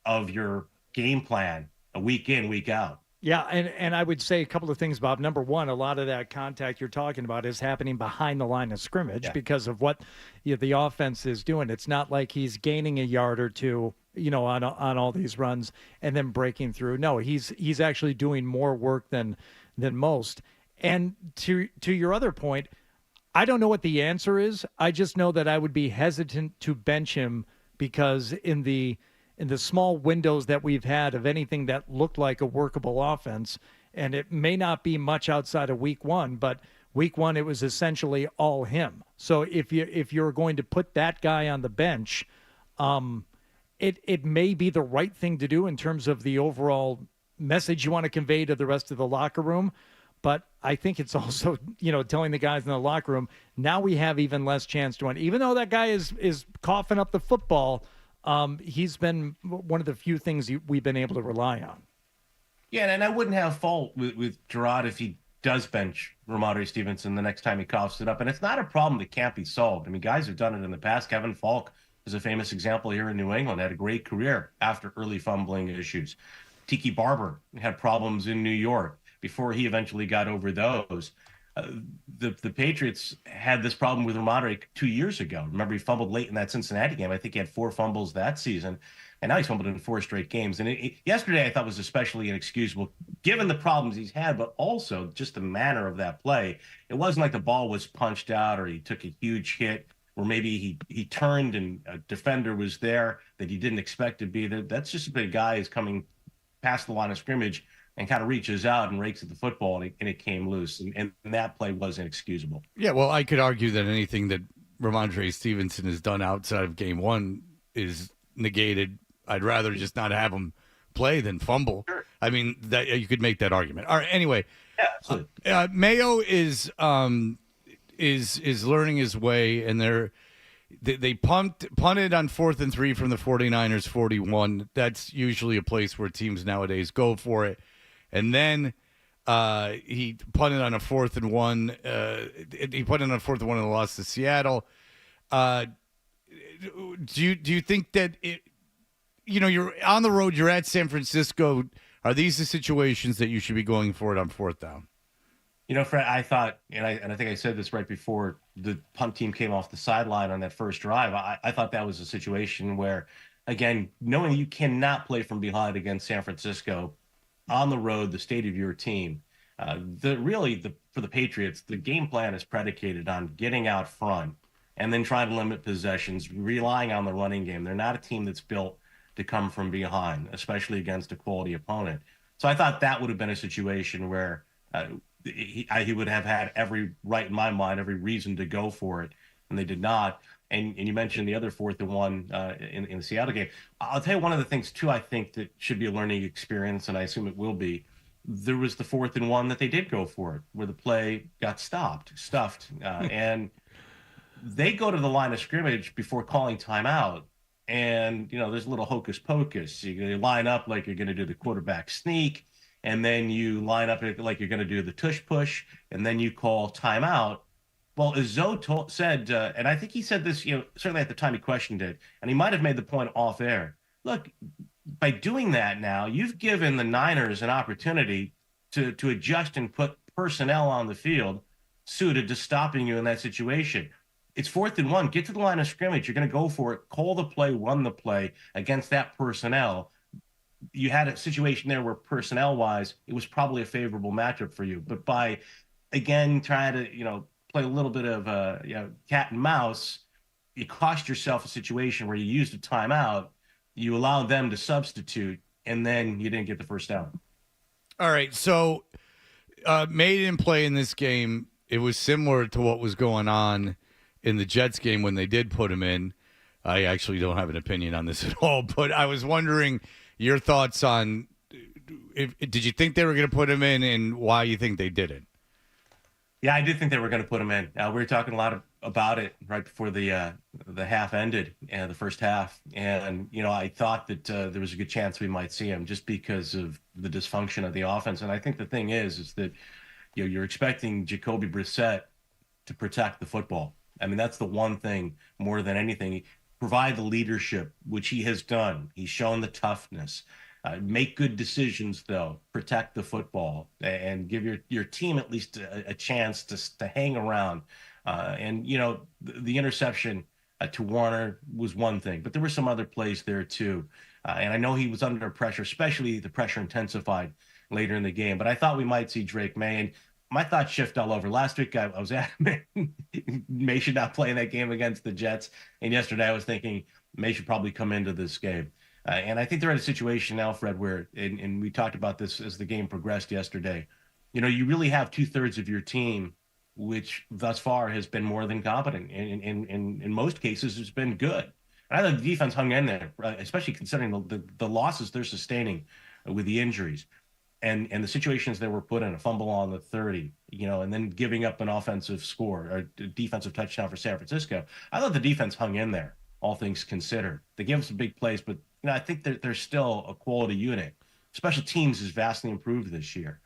of your game plan, a week in, week out? Yeah, and I would say a couple of things, Bob. Number one, a lot of that contact you're talking about is happening behind the line of scrimmage because of what the offense is doing. It's not like he's gaining a yard or two, on all these runs and then breaking through. No, he's actually doing more work than most. And to your other point, I don't know what the answer is. I just know that I would be hesitant to bench him because in the small windows that we've had of anything that looked like a workable offense, and it may not be much outside of week 1, but week 1 it was essentially all him. So if you're going to put that guy on the bench, it may be the right thing to do in terms of the overall message you want to convey to the rest of the locker room. But I think it's also, telling the guys in the locker room, now we have even less chance to win. Even though that guy is coughing up the football, he's been one of the few things we've been able to rely on. Yeah, and I wouldn't have fault with Gerard if he does bench Ramondre Stevenson the next time he coughs it up. And it's not a problem that can't be solved. I mean, guys have done it in the past. Kevin Falk is a famous example here in New England, had a great career after early fumbling issues. Tiki Barber had problems in New York before he eventually got over those. The Patriots had this problem with Ramondre 2 years ago. Remember, he fumbled late in that Cincinnati game. I think he had 4 fumbles that season, and now he's fumbled in 4 straight games. And yesterday I thought was especially inexcusable, given the problems he's had, but also just the manner of that play. It wasn't like the ball was punched out or he took a huge hit, or maybe he turned and a defender was there that he didn't expect to be there. That's just a guy who's coming past the line of scrimmage and kind of reaches out and rakes at the football, and it came loose. And that play was inexcusable. Yeah, well, I could argue that anything that Ramondre Stevenson has done outside of game 1 is negated. I'd rather just not have him play than fumble. Sure. I mean, that you could make that argument. All right, anyway. Yeah, absolutely. Mayo is learning his way, and they punted on 4th and 3 from the 49ers 41. That's usually a place where teams nowadays go for it. And then he punted on a 4th and 1. He punted on a 4th and 1 and lost to Seattle. Do you think that you're on the road, you're at San Francisco? Are these the situations that you should be going for it on 4th down? Fred, I thought, and I think I said this right before the punt team came off the sideline on that first drive. I thought that was a situation where, again, knowing you cannot play from behind against San Francisco on the road, the state of your team, For the Patriots, the game plan is predicated on getting out front and then trying to limit possessions, relying on the running game. They're not a team that's built to come from behind, especially against a quality opponent. So I thought that would have been a situation where he would have had every right in my mind, every reason to go for it, and they did not. And you mentioned the other 4th and 1 in the Seattle game. I'll tell you one of the things, too, I think that should be a learning experience, and I assume it will be. There was the 4th and 1 that they did go for it, where the play got stuffed, and they go to the line of scrimmage before calling timeout. And, there's a little hocus pocus. You line up like you're going to do the quarterback sneak, and then you line up like you're going to do the tush push, and then you call timeout. Well, as Zoe said, and I think he said this, certainly at the time he questioned it, and he might have made the point off air. Look, by doing that now, you've given the Niners an opportunity to adjust and put personnel on the field suited to stopping you in that situation. It's 4th and 1. Get to the line of scrimmage. You're going to go for it. Call the play, run the play against that personnel. You had a situation there where personnel-wise, it was probably a favorable matchup for you. But by, again, trying to, play a little bit of cat and mouse, you cost yourself a situation where you used a timeout, you allowed them to substitute, and then you didn't get the first down. All right, so May didn't play in this game. It was similar to what was going on in the Jets game when they did put him in. I actually don't have an opinion on this at all, but I was wondering your thoughts on did you think they were going to put him in and why you think they didn't? Yeah, I did think they were going to put him in. We were talking a lot about it right before the half ended, the first half. And, I thought that there was a good chance we might see him just because of the dysfunction of the offense. And I think the thing is that, you're expecting Jacoby Brissett to protect the football. I mean, that's the one thing more than anything. Provide the leadership, which he has done. He's shown the toughness. Make good decisions, though. Protect the football and give your team at least a chance to hang around. And, the interception to Warner was one thing, but there were some other plays there, too. And I know he was under pressure, especially the pressure intensified later in the game. But I thought we might see Drake May. And my thoughts shift all over. Last week, I was adamant May should not play in that game against the Jets. And yesterday, I was thinking May should probably come into this game. And I think they're in a situation now, Fred, where, and we talked about this as the game progressed yesterday, you really have 2/3 of your team, which thus far has been more than competent. And in most cases, it's been good. And I thought the defense hung in there, especially considering the losses they're sustaining with the injuries. And the situations they were put in, a fumble on the 30, and then giving up an offensive score or a defensive touchdown for San Francisco. I thought the defense hung in there, all things considered. They gave us some big plays, but I think that they're still a quality unit. Special teams is vastly improved this year.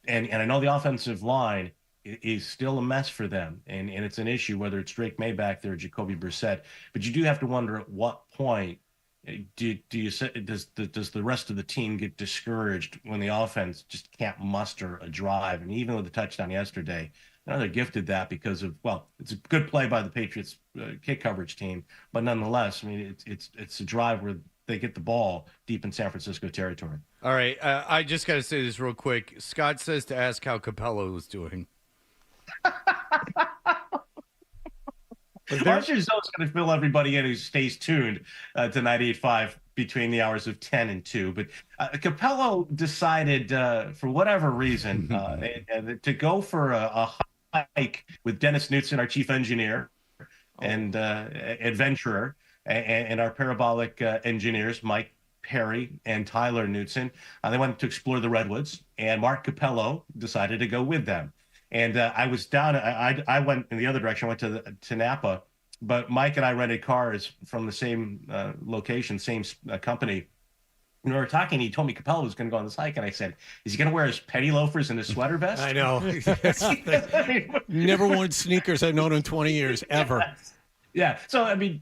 And I know the offensive line is still a mess for them. And it's an issue, whether it's Drake May back there or Jacoby Brissett. But you do have to wonder at what point does the rest of the team get discouraged when the offense just can't muster a drive? And even with the touchdown yesterday, they're gifted that because of, it's a good play by the Patriots kick coverage team, but nonetheless, I mean, it's a drive where they get the ball deep in San Francisco territory. All right, I just got to say this real quick. Scott says to ask how Capello was doing. Archer Zone's going to fill everybody in who stays tuned to 98.5 between the hours of 10 and 2. But Capello decided, for whatever reason, to go for a hike with Dennis Knutson, our chief engineer and adventurer, and our parabolic engineers, Mike Perry and Tyler Knutson. They went to explore the Redwoods, and Mark Capello decided to go with them. And I was down. I went in the other direction. I went to Napa, but Mike and I rented cars from the same location, same company. And we were talking. He told me Capello was going to go on this hike, and I said, "Is he going to wear his penny loafers and his sweater vest?" I know. Never worn sneakers. I've known him 20 years ever. Yeah. So I mean,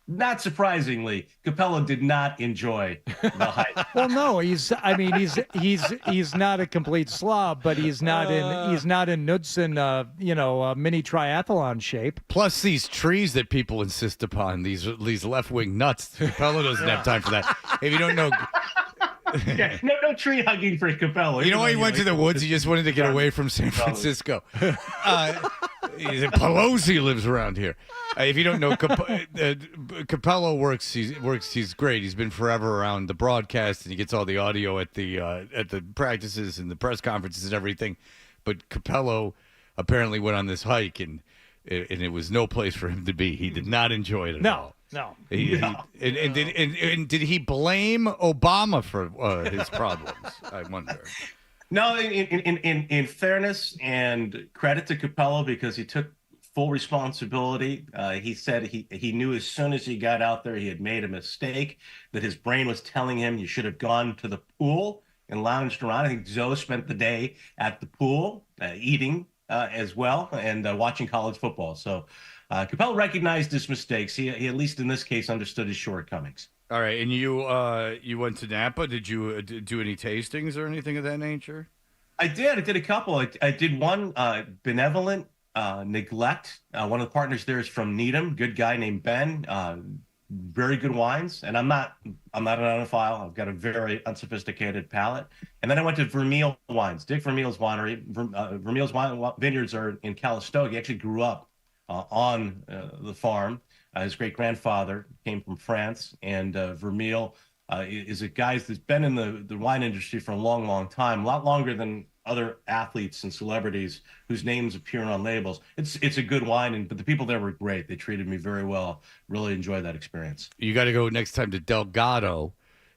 not surprisingly, Capello did not enjoy the hike. Well, no, he's not a complete slob, but he's not in Knudsen, mini triathlon shape. Plus these trees that people insist upon, these left-wing nuts. Capello doesn't have time for that. If you don't know, Yeah, no tree hugging for Capello. You know why he went to the woods? He just wanted to get away from San Francisco. Pelosi lives around here. If you don't know, Capello works. He's great. He's been forever around the broadcast, and he gets all the audio at the practices and the press conferences and everything. But Capello apparently went on this hike, and it was no place for him to be. He did not enjoy it at all. No. Did he blame Obama for his problems? I wonder. No, in fairness and credit to Capello, because he took full responsibility. He said he knew as soon as he got out there he had made a mistake, that his brain was telling him you should have gone to the pool and lounged around. I think Zoe spent the day at the pool eating as well and watching college football. So Capello recognized his mistakes. He at least in this case understood his shortcomings. All right, and you went to Napa. Did you do any tastings or anything of that nature? I did a couple. I did one, Benevolent Neglect. One of the partners there is from Needham, good guy named Ben. Very good wines, and I'm not an enophile. I've got a very unsophisticated palate. And then I went to Vermeil Wines, Dick Vermeil's winery. Vermeil's vineyards are in Calistoga. He actually grew up on the farm. His great grandfather came from France, and Vermeil is a guy that's been in the wine industry for a long, long time, a lot longer than other athletes and celebrities whose names appear on labels. It's a good wine, but the people there were great. They treated me very well. Really enjoyed that experience. You got to go next time to Delgado.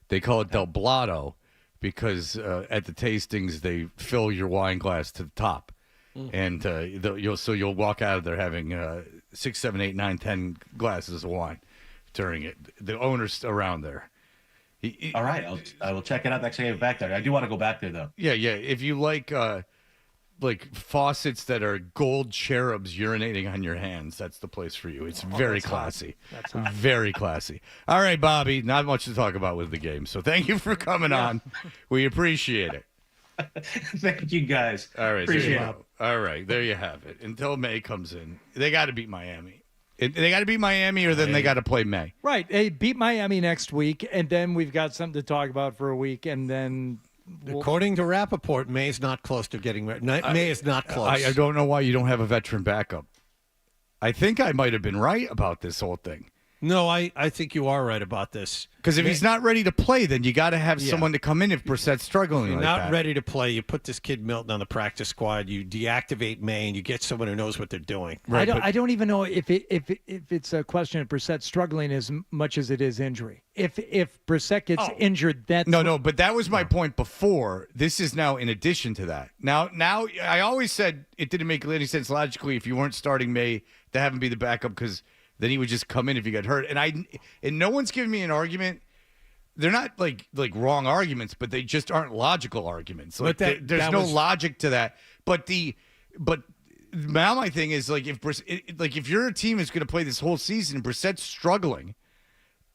They call it Del Blotto because at the tastings they fill your wine glass to the top, and you'll walk out of there having 6, 7, 8, 9, 10 glasses of wine during it. The owner's around there. All right, I will check it out next time I get back there. I do want to go back there, though. Yeah. If you like faucets that are gold cherubs urinating on your hands, that's the place for you. It's very classy. That's hot. Very classy. All right, Bobby, not much to talk about with the game, so thank you for coming on. We appreciate it. Thank you, guys. All right, appreciate it. All right, there you have it. Until May comes in, they got to beat Miami. They got to beat Miami, or then they got to play May. Right. They beat Miami next week, and then we've got something to talk about for a week, and then according to Rappaport, May is not close to getting married. May is not close. I don't know why you don't have a veteran backup. I think I might have been right about this whole thing. No, I think you are right about this. Because if he's not ready to play, then you got to have someone to come in if Brissett's struggling. If you're like not that. ready to play, you put this kid Milton on the practice squad. You deactivate May, and you get someone who knows what they're doing. Right, I don't even know if it's a question of Brissett struggling as much as it is injury. If Brissett gets injured, that's no. But that was my point before. This is now in addition to that. Now I always said it didn't make any sense logically if you weren't starting May to have him be the backup because then he would just come in if he got hurt. And no one's giving me an argument. They're not like wrong arguments, but they just aren't logical arguments. Like there's no logic to that. But now my thing is if your team is going to play this whole season and Brissett's struggling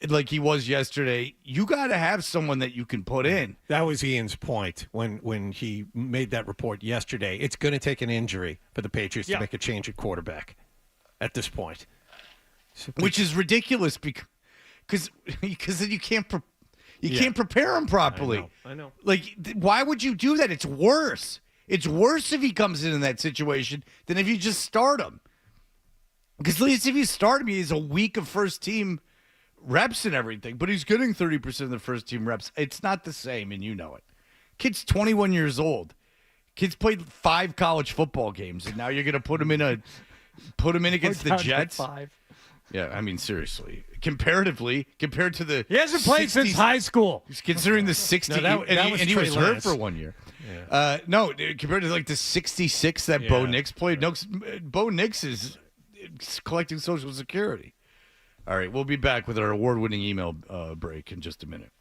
like he was yesterday, you got to have someone that you can put in. That was Ian's point when he made that report yesterday. It's going to take an injury for the Patriots to make a change at quarterback at this point. Which is ridiculous because then you can't prepare him properly. I know. Like, why would you do that? It's worse. It's worse if he comes in that situation than if you just start him. Because at least if you start him, he's a week of first team reps and everything, but he's getting 30% of the first team reps. It's not the same, and you know it. Kid's 21 years old. Kid's played 5 college football games, and now you're going to put him in against the Jets. 5. Yeah, I mean, seriously. Comparatively, compared to the... He hasn't played since high school. Considering the 60... No, and he was hurt for 1 year. Yeah. No, compared to the 66 that Bo Nix played, Bo Nix is collecting Social Security. All right, we'll be back with our award-winning email break in just a minute.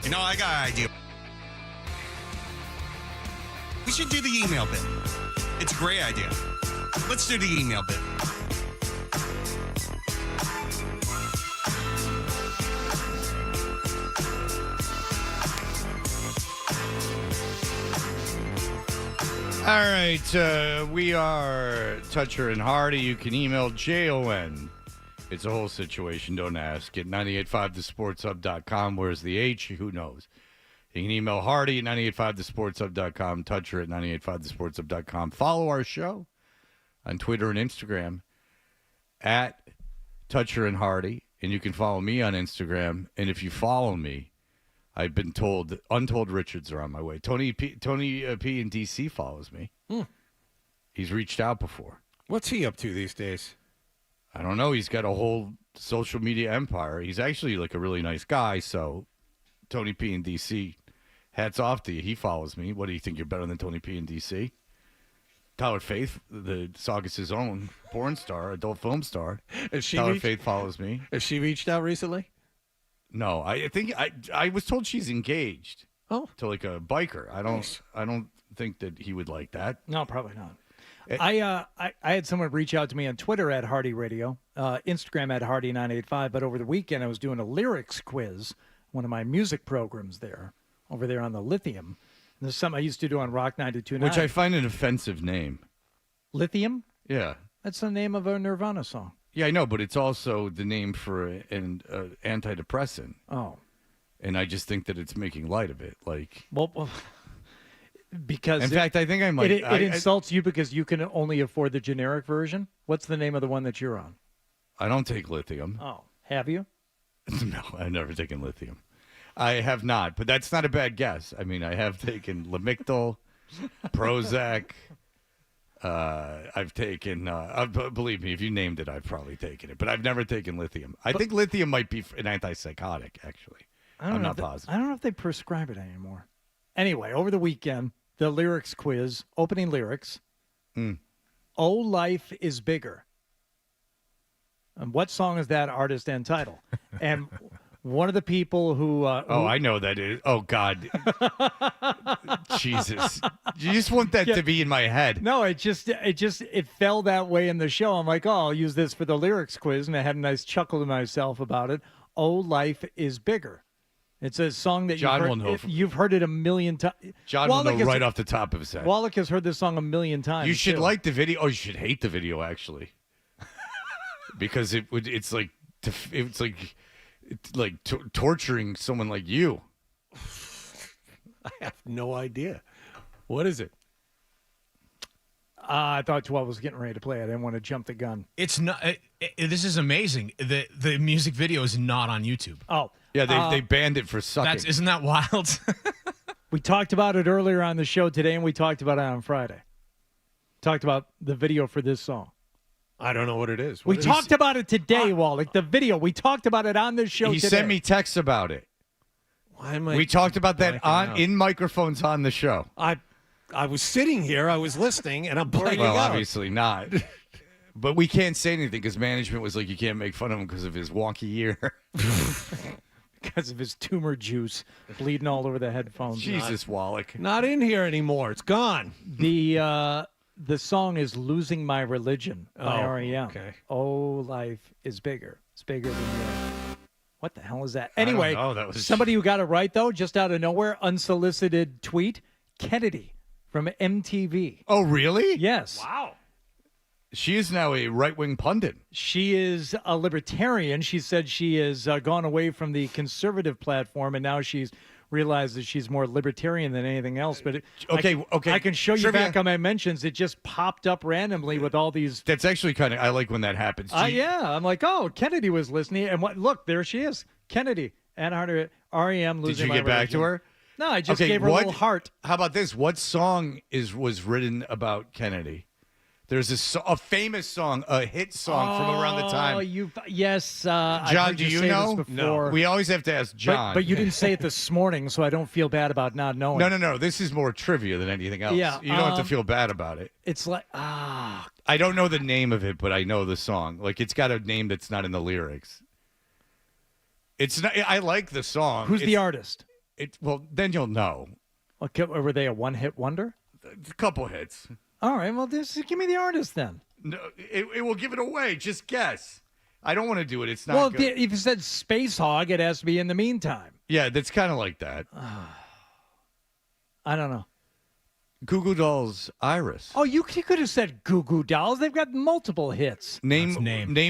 You know, I got an idea. We should do the email bit. It's a great idea. Let's do the email bit. All right, we are Toucher and Hardy. You can email JON. It's a whole situation, don't ask. At 985thesportshub.com. Where's the H? Who knows? You can email Hardy at 985thesportshub.com, Toucher at 985thesportshub.com. Follow our show on Twitter and Instagram at Toucher and Hardy. And you can follow me on Instagram. And if you follow me, I've been told Untold Richards are on my way. Tony P in D.C. follows me. He's reached out before. What's he up to these days? I don't know. He's got a whole social media empire. He's actually like a really nice guy. So Tony P in D.C., hats off to you. He follows me. What do you think? You're better than Tony P in D.C.? Tyler Faith, the Saugus' own porn star, adult film star. Tyler Faith follows me. Has she reached out recently? No, I think I was told she's engaged. Oh, to like a biker. I don't think that he would like that. No, probably not. I had someone reach out to me on Twitter at Hardy Radio, Instagram at Hardy985. But over the weekend, I was doing a lyrics quiz, one of my music programs over there on the Lithium. And there's something I used to do on Rock 92.9. Which I find an offensive name. Lithium? Yeah. That's the name of a Nirvana song. Yeah, I know, but it's also the name for an antidepressant. Oh. And I just think that it's making light of it. Like, well because in fact, I think I might. It insults you because you can only afford the generic version. What's the name of the one that you're on? I don't take lithium. Oh, have you? No, I've never taken lithium. I have not, but that's not a bad guess. I mean, I have taken Lamictal, Prozac. I've taken, believe me, if you named it, I've probably taken it. But I've never taken lithium. I think lithium might be an antipsychotic, actually. I'm not positive. I don't know if they prescribe it anymore. Anyway, over the weekend, the lyrics quiz, opening lyrics. Oh, Life is Bigger. And what song is that artist and title? And one of the people who... I know that is. Oh, God. Jesus. You just want that to be in my head. No, it fell that way in the show. I'm like, I'll use this for the lyrics quiz. And I had a nice chuckle to myself about it. Oh, Life is Bigger. It's a song that you've heard it a million times. John will know right off the top of his head. Wallach has heard this song a million times. You should like the video. Oh, you should hate the video, actually. Because it's like torturing someone like you. I have no idea. What is it? I thought 12 was getting ready to play. I didn't want to jump the gun. It's not. This is amazing. The music video is not on YouTube. Oh, yeah. They banned it for sucking. Isn't that wild? We talked about it earlier on the show today, and we talked about it on Friday. Talked about the video for this song. I don't know what it is. We talked about it today, Wallach. The video. We talked about it on this show He today. sent me texts about it. Why am I? We talked about that in microphones on the show. I was sitting here, I was listening, and I'm blanking out. Well, obviously not. But we can't say anything because management was like, you can't make fun of him because of his wonky ear. Because of his tumor juice bleeding all over the headphones. Jesus, Wallach. Not in here anymore. It's gone. The song is Losing My Religion by R.E.M. Okay. Oh, Life is Bigger. It's bigger than you. What the hell is that? Anyway, that was somebody who got it right, though, just out of nowhere, unsolicited tweet, Kennedy from MTV. Oh, really? Yes. Wow. She is now a right-wing pundit. She is a libertarian. She said she has gone away from the conservative platform, and now she's realized that she's more libertarian than anything else. But okay. I can show you back on my mentions. It just popped up randomly with all these. That's actually kind of, I like when that happens. Yeah. I'm like, oh, Kennedy was listening. And look, there she is. Kennedy and R.E.M. Losing My Did you get back to her? No, I just gave her a little heart. How about this? What song was written about Kennedy? There's a famous song, a hit song from around the time. Yes. John, do you know? No. We always have to ask John. But you didn't say it this morning, so I don't feel bad about not knowing. No. This is more trivia than anything else. Yeah, you don't have to feel bad about it. It's like, I don't know the name of it, but I know the song. Like, it's got a name that's not in the lyrics. It's not. I like the song. Who's the artist? Well, then you'll know. Okay, were they a one-hit wonder? A couple hits. All right, well, just give me the artist then. No, it will give it away. Just guess. I don't want to do it. It's not Well, good. if you said Space Hog, it has to be In the Meantime. Yeah, that's kind of like that. I don't know. Goo Goo Dolls, Iris. Oh, you could have said Goo Goo Dolls. They've got multiple hits. Name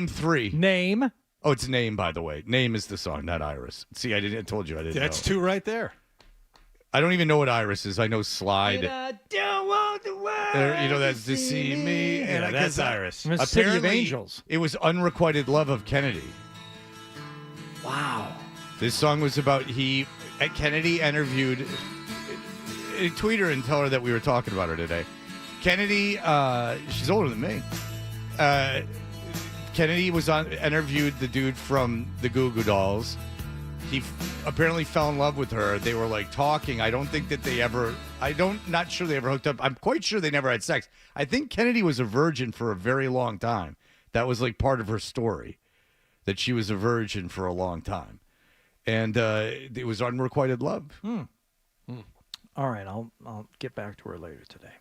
3. Name. Oh, it's Name, by the way. Name is the song, not Iris. See, I told you I didn't That's know. 2 right there. I don't even know what Iris is. I know Slide. And I don't want the world You know, that's to see me. Yeah, And that's Iris. From the City of Apparently, Angels. It was Unrequited Love of Kennedy. Wow. This song was about Kennedy interviewed. Tweet her and tell her that we were talking about her today. Kennedy, she's older than me. Kennedy interviewed the dude from the Goo Goo Dolls. He apparently fell in love with her. They were like talking. I don't think that they ever. Not sure they ever hooked up. I'm quite sure they never had sex. I think Kennedy was a virgin for a very long time. That was like part of her story, that she was a virgin for a long time, and it was unrequited love. All right, I'll get back to her later today.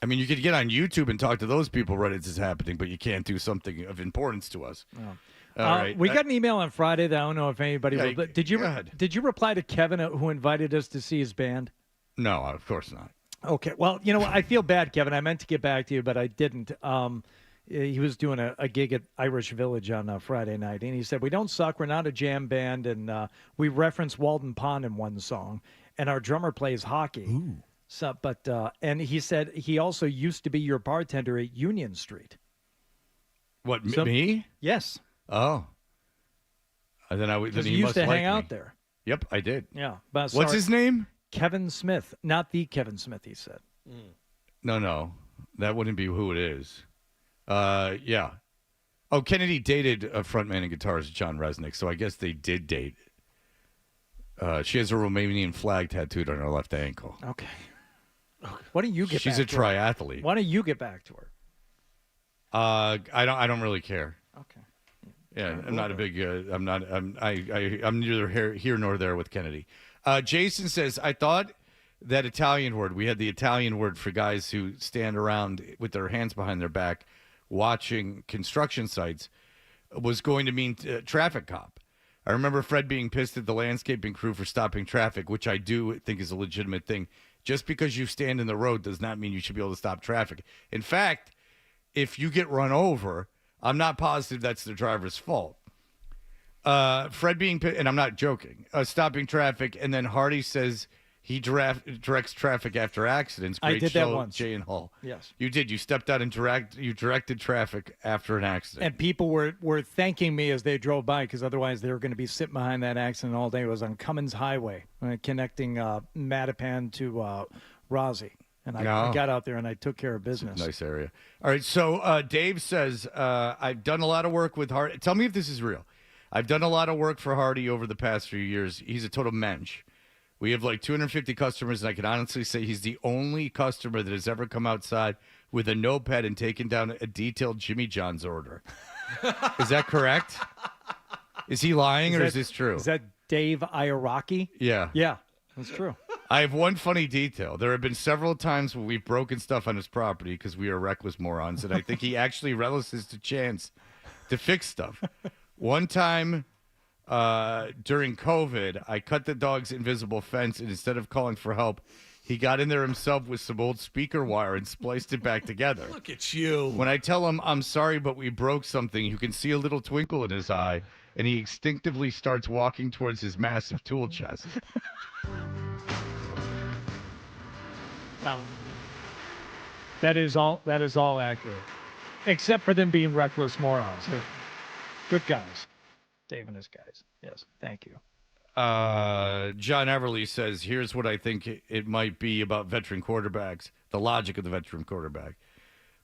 I mean, you could get on YouTube and talk to those people right as it's happening, but you can't do something of importance to us. Oh. All right. We got an email on Friday that I don't know if anybody will. But did you reply to Kevin who invited us to see his band? No, of course not. Okay. Well, you know what? I feel bad, Kevin. I meant to get back to you, but I didn't. He was doing a gig at Irish Village on Friday night, and he said, "We don't suck. We're not a jam band, and we reference Walden Pond in one song, and our drummer plays hockey." Ooh. So, and he said he also used to be your bartender at Union Street. What, me? Yes. Oh. Then Because he you used must to like hang out me. there. Yep, I did. Yeah. But What's his name? Kevin Smith. Not the Kevin Smith, he said. No. That wouldn't be who it is. Yeah. Oh, Kennedy dated a frontman and guitarist, John Resnick, so I guess they did date. She has a Romanian flag tattooed on her left ankle. Okay. Why don't you get She's back a to her? triathlete. Why don't you get back to her? I don't really care. Okay. Yeah, I'm not a big. I'm neither here nor there with Kennedy. Jason says, I thought that Italian word. We had the Italian word for guys who stand around with their hands behind their back, watching construction sites, was going to mean traffic cop. I remember Fred being pissed at the landscaping crew for stopping traffic, which I do think is a legitimate thing. Just because you stand in the road does not mean you should be able to stop traffic. In fact, if you get run over, I'm not positive that's the driver's fault. Fred being pissed, and I'm not joking, stopping traffic, and then Hardy says he directs traffic after accidents. I Great did show, that once. Jay and Hall. Yes. You did. You stepped out and directed traffic after an accident. And people were thanking me as they drove by because otherwise they were going to be sitting behind that accident all day. It was on Cummins Highway, connecting Mattapan to Rossi. And I got out there and I took care of business. Nice area. All right, so Dave says, I've done a lot of work with Hardy. Tell me if this is real. I've done a lot of work for Hardy over the past few years. He's a total mensch. We have like 250 customers, and I can honestly say he's the only customer that has ever come outside with a notepad and taken down a detailed Jimmy John's order. Is that correct? Is he lying is this true? Is that Dave Iaraki? Yeah. Yeah, that's true. I have one funny detail. There have been several times when we've broken stuff on his property because we are reckless morons, and I think he actually relishes the chance to fix stuff. One time during COVID, I cut the dog's invisible fence, and instead of calling for help, he got in there himself with some old speaker wire and spliced it back together. Look at you. When I tell him, I'm sorry, but we broke something, you can see a little twinkle in his eye, and he instinctively starts walking towards his massive tool chest. Wow. That is all accurate. Except for them being reckless morons. They're good guys. Dave and his guys. Yes. Thank you. John Everly says, here's what I think it might be about veteran quarterbacks, the logic of the veteran quarterback.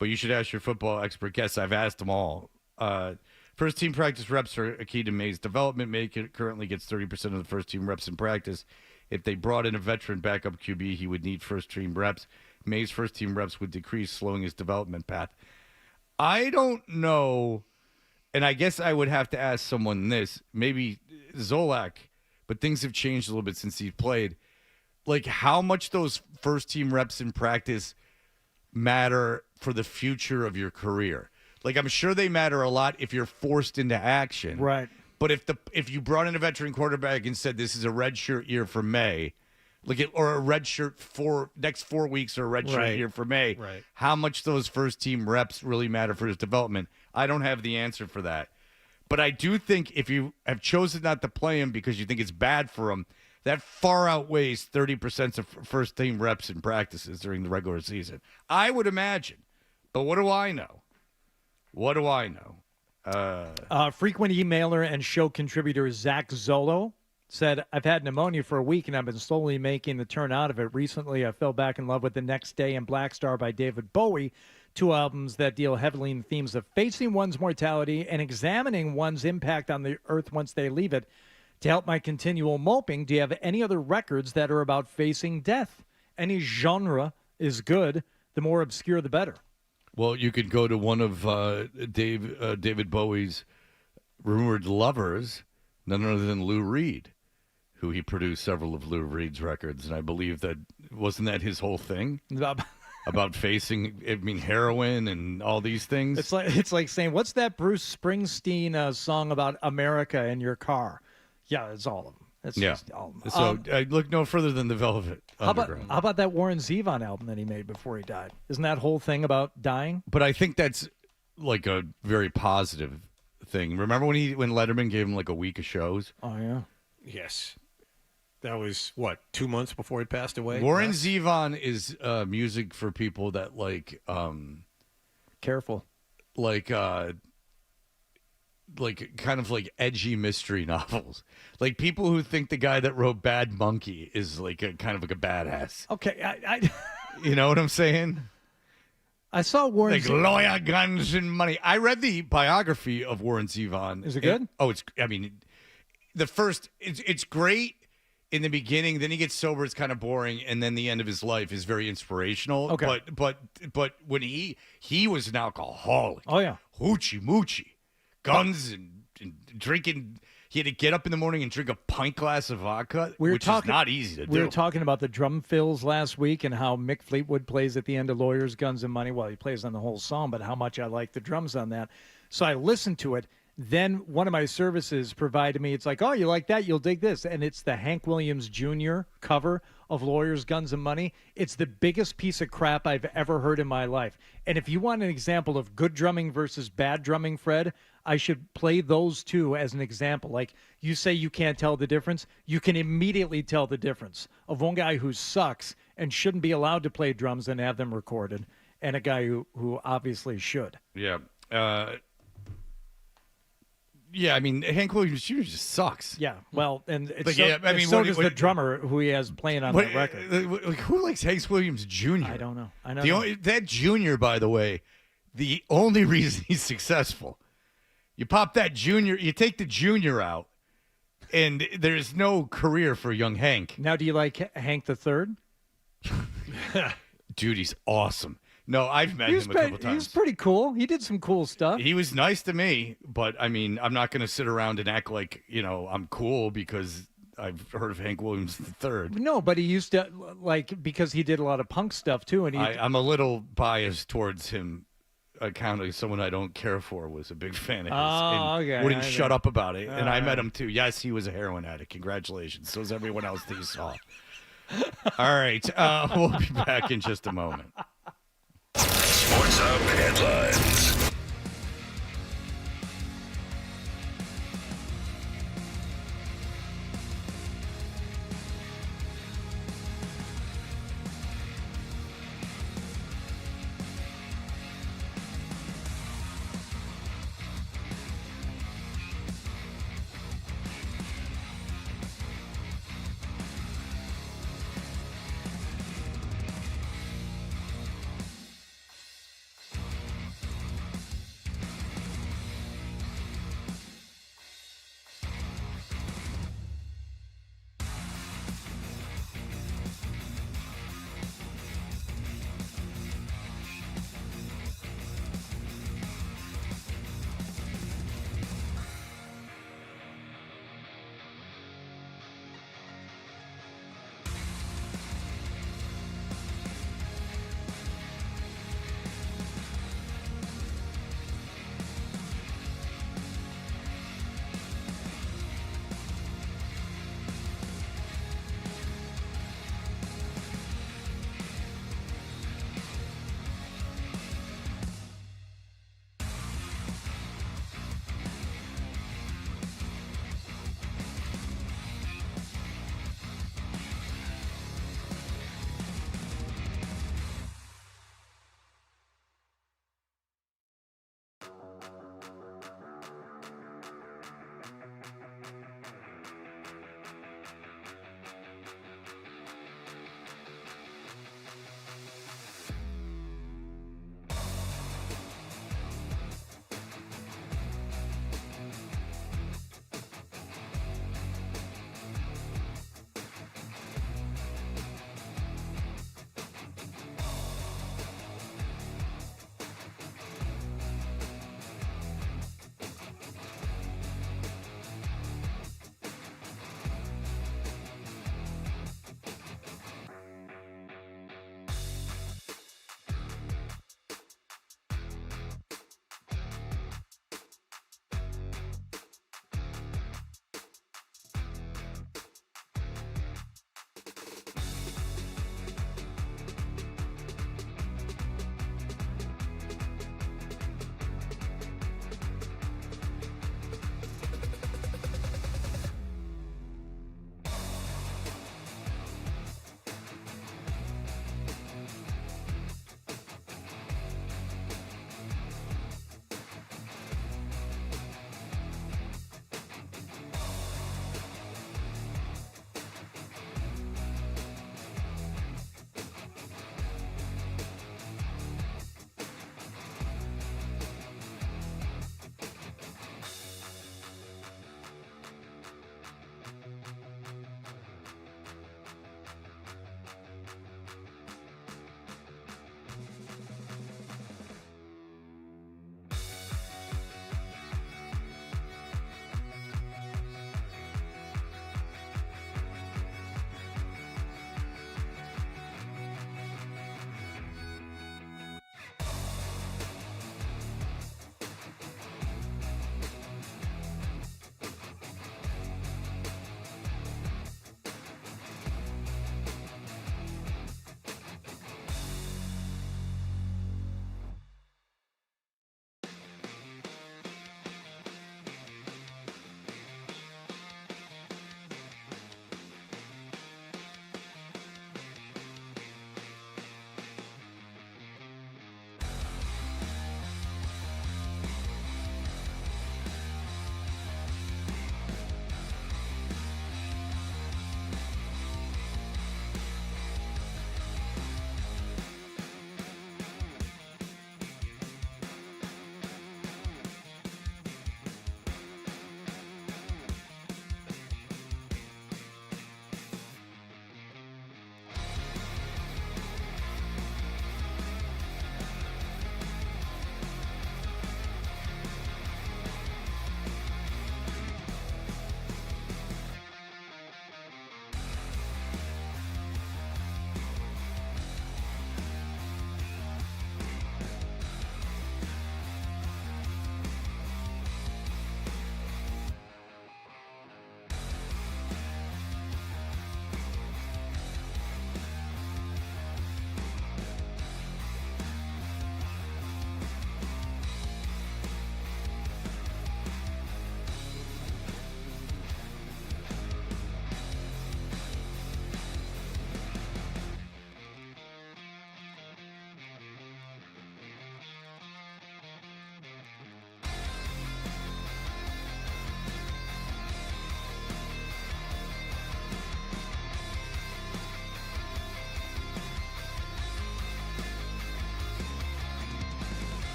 But you should ask your football expert guests. I've asked them all. First team practice reps are a key to May's development. May currently gets 30% of the first team reps in practice. If they brought in a veteran backup QB, he would need first team reps. May's first team reps would decrease, slowing his development path. I don't know, and I guess I would have to ask someone this. Maybe Zolak but things have changed a little bit since he played. Like, how much those first-team reps in practice matter for the future of your career? Like, I'm sure they matter a lot if you're forced into action. Right. But if you brought in a veteran quarterback and said this is a redshirt year for May, or a redshirt for next 4 weeks or a redshirt year for May, how much those first-team reps really matter for his development? I don't have the answer for that. But I do think if you have chosen not to play him because you think it's bad for him, that far outweighs 30% of first-team reps in practices during the regular season. I would imagine. But what do I know? What do I know? Frequent emailer and show contributor Zach Zolo said, I've had pneumonia for a week and I've been slowly making the turn out of it. Recently, I fell back in love with The Next Day and Black Star by David Bowie, 2 albums that deal heavily in themes of facing one's mortality and examining one's impact on the earth once they leave it. To help my continual moping, do you have any other records that are about facing death? Any genre is good. The more obscure, the better. Well, you could go to one of David Bowie's rumored lovers, none other than Lou Reed, who he produced several of Lou Reed's records. And I believe that, wasn't that his whole thing? About facing, heroin and all these things? It's like saying, what's that Bruce Springsteen song about America in your car? Yeah, it's all of them. It's just all of them. So I look no further than the Velvet Underground. How about that Warren Zevon album that he made before he died? Isn't that whole thing about dying? But I think that's like a very positive thing. Remember when Letterman gave him like a week of shows? Oh, yeah. Yes. That was, 2 months before he passed away? Warren Zevon is music for people that like... Careful. Like kind of like edgy mystery novels. Like people who think the guy that wrote Bad Monkey is like a kind of like a badass. Okay, I you know what I'm saying? I saw Warren like Zevon. Lawyer, Guns, and Money. I read the biography of Warren Zevon. Is it good? It's great in the beginning. Then he gets sober. It's kind of boring, and then the end of his life is very inspirational. Okay, but when he was an alcoholic. Oh yeah, hoochie moochie. Guns and drinking. He had to get up in the morning and drink a pint glass of vodka, which is not easy to do. We were talking about the drum fills last week and how Mick Fleetwood plays at the end of Lawyers, Guns, and Money. Well, he plays on the whole song, but how much I like the drums on that. So I listened to it. Then one of my services provided me, it's like, oh, you like that? You'll dig this. And it's the Hank Williams Jr. cover of Lawyers, Guns, and Money. It's the biggest piece of crap I've ever heard in my life. And if you want an example of good drumming versus bad drumming, Fred, I should play those two as an example. Like you say you can't tell the difference. You can immediately tell the difference of one guy who sucks and shouldn't be allowed to play drums and have them recorded, and a guy who obviously should. Yeah. Yeah, I mean, Hank Williams Jr. just sucks. Yeah, well, and it's so does the drummer who he has playing on that record. Who likes Hank Williams Jr.? I don't know. That Jr., by the way, the only reason he's successful, you pop that Jr., you take the Jr. out, and there's no career for young Hank. Now, do you like Hank the Third? Dude, he's awesome. No, I've met him a couple times. He was pretty cool. He did some cool stuff. He was nice to me, but, I mean, I'm not going to sit around and act like, I'm cool because I've heard of Hank Williams III. No, but he used to, because he did a lot of punk stuff, too. And I'm a little biased towards him. Accounting someone I don't care for was a big fan of his. Okay. Wouldn't shut up about it. And I met him, too. Yes, he was a heroin addict. Congratulations. So is everyone else that you saw. All right. We'll be back in just a moment. Sports Hub headlines.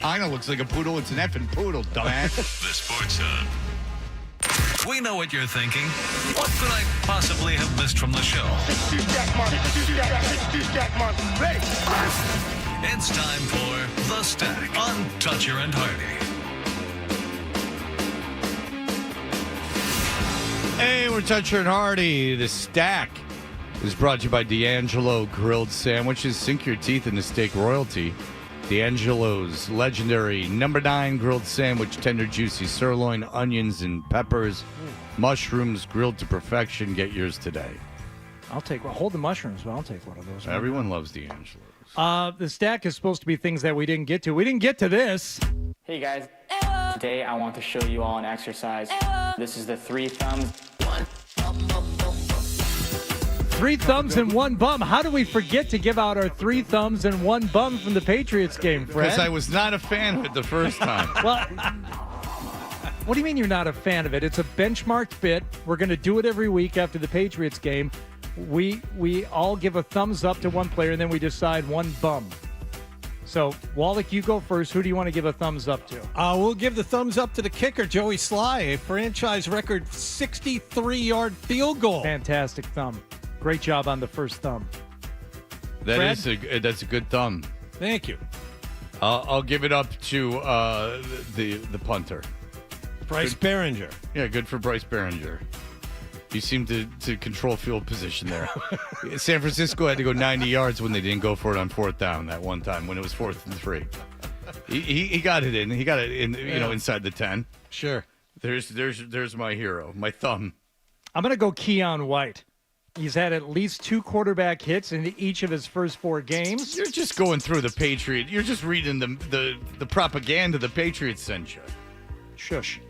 I know, looks like a poodle. It's an effing poodle, dumbass. The Sports Hub. We know what you're thinking. What could I possibly have missed from the show? It's time for The Stack on Toucher and Hardy. Hey, we're Toucher and Hardy. The Stack is brought to you by D'Angelo Grilled Sandwiches. Sink your teeth into steak royalty. D'Angelo's legendary number 9 grilled sandwich, tender, juicy sirloin, onions, and peppers. Mushrooms grilled to perfection. Get yours today. I'll take one. Hold the mushrooms, but I'll take one of those. Everyone loves D'Angelo's. The stack is supposed to be things that we didn't get to. We didn't get to this. Hey guys, today I want to show you all an exercise. This is the 3 thumbs. 3 thumbs and 1 bum. How do we forget to give out our 3 thumbs and 1 bum from the Patriots game, Fred? Because I was not a fan of it the first time. Well, what do you mean you're not a fan of it? It's a benchmarked bit. We're going to do it every week after the Patriots game. We all give a thumbs up to one player, and then we decide 1 bum. So, Wallach, you go first. Who do you want to give a thumbs up to? We'll give the thumbs up to the kicker, Joey Sly, a franchise record 63-yard field goal. Fantastic thumb. Great job on the first thumb. That's a good thumb. Thank you. I'll give it up to the punter. Bryce Behringer. Yeah, good for Bryce Behringer. You seem to control field position there. San Francisco had to go 90 yards when they didn't go for it on 4th down that one time when it was 4th and 3. He got it in. He got it in. You know, inside the 10. Sure. There's my hero, my thumb. I'm gonna go Keon White. He's had at least 2 quarterback hits in each of his first 4 games. You're just going through the Patriot. You're just reading the propaganda the Patriots sent you. Shush.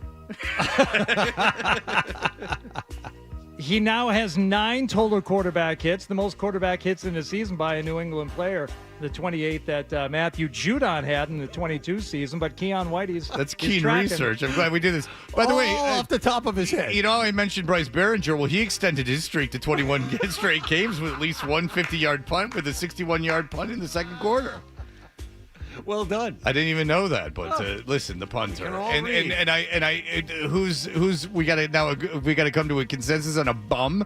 He now has 9 total quarterback hits, the most quarterback hits in the season by a New England player. The 28 that Matthew Judon had in the 22 season, but Keon White, that's keen research. I'm glad we did this. By the way, off the top of his head. You know, I mentioned Bryce Behringer. Well, he extended his streak to 21 straight games with at least one 50-yard punt with a 61-yard punt in the second quarter. Well done. I didn't even know that, but listen, the punter who's we got to come to a consensus on a bum.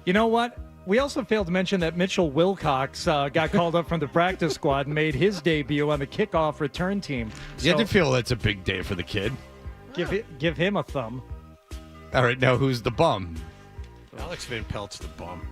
You know what? We also failed to mention that Mitchell Wilcox got called up from the practice squad and made his debut on the kickoff return team. You have to feel that's a big day for the kid. Give him a thumb. All right, now who's the bum? Alex Van Pelt's the bum.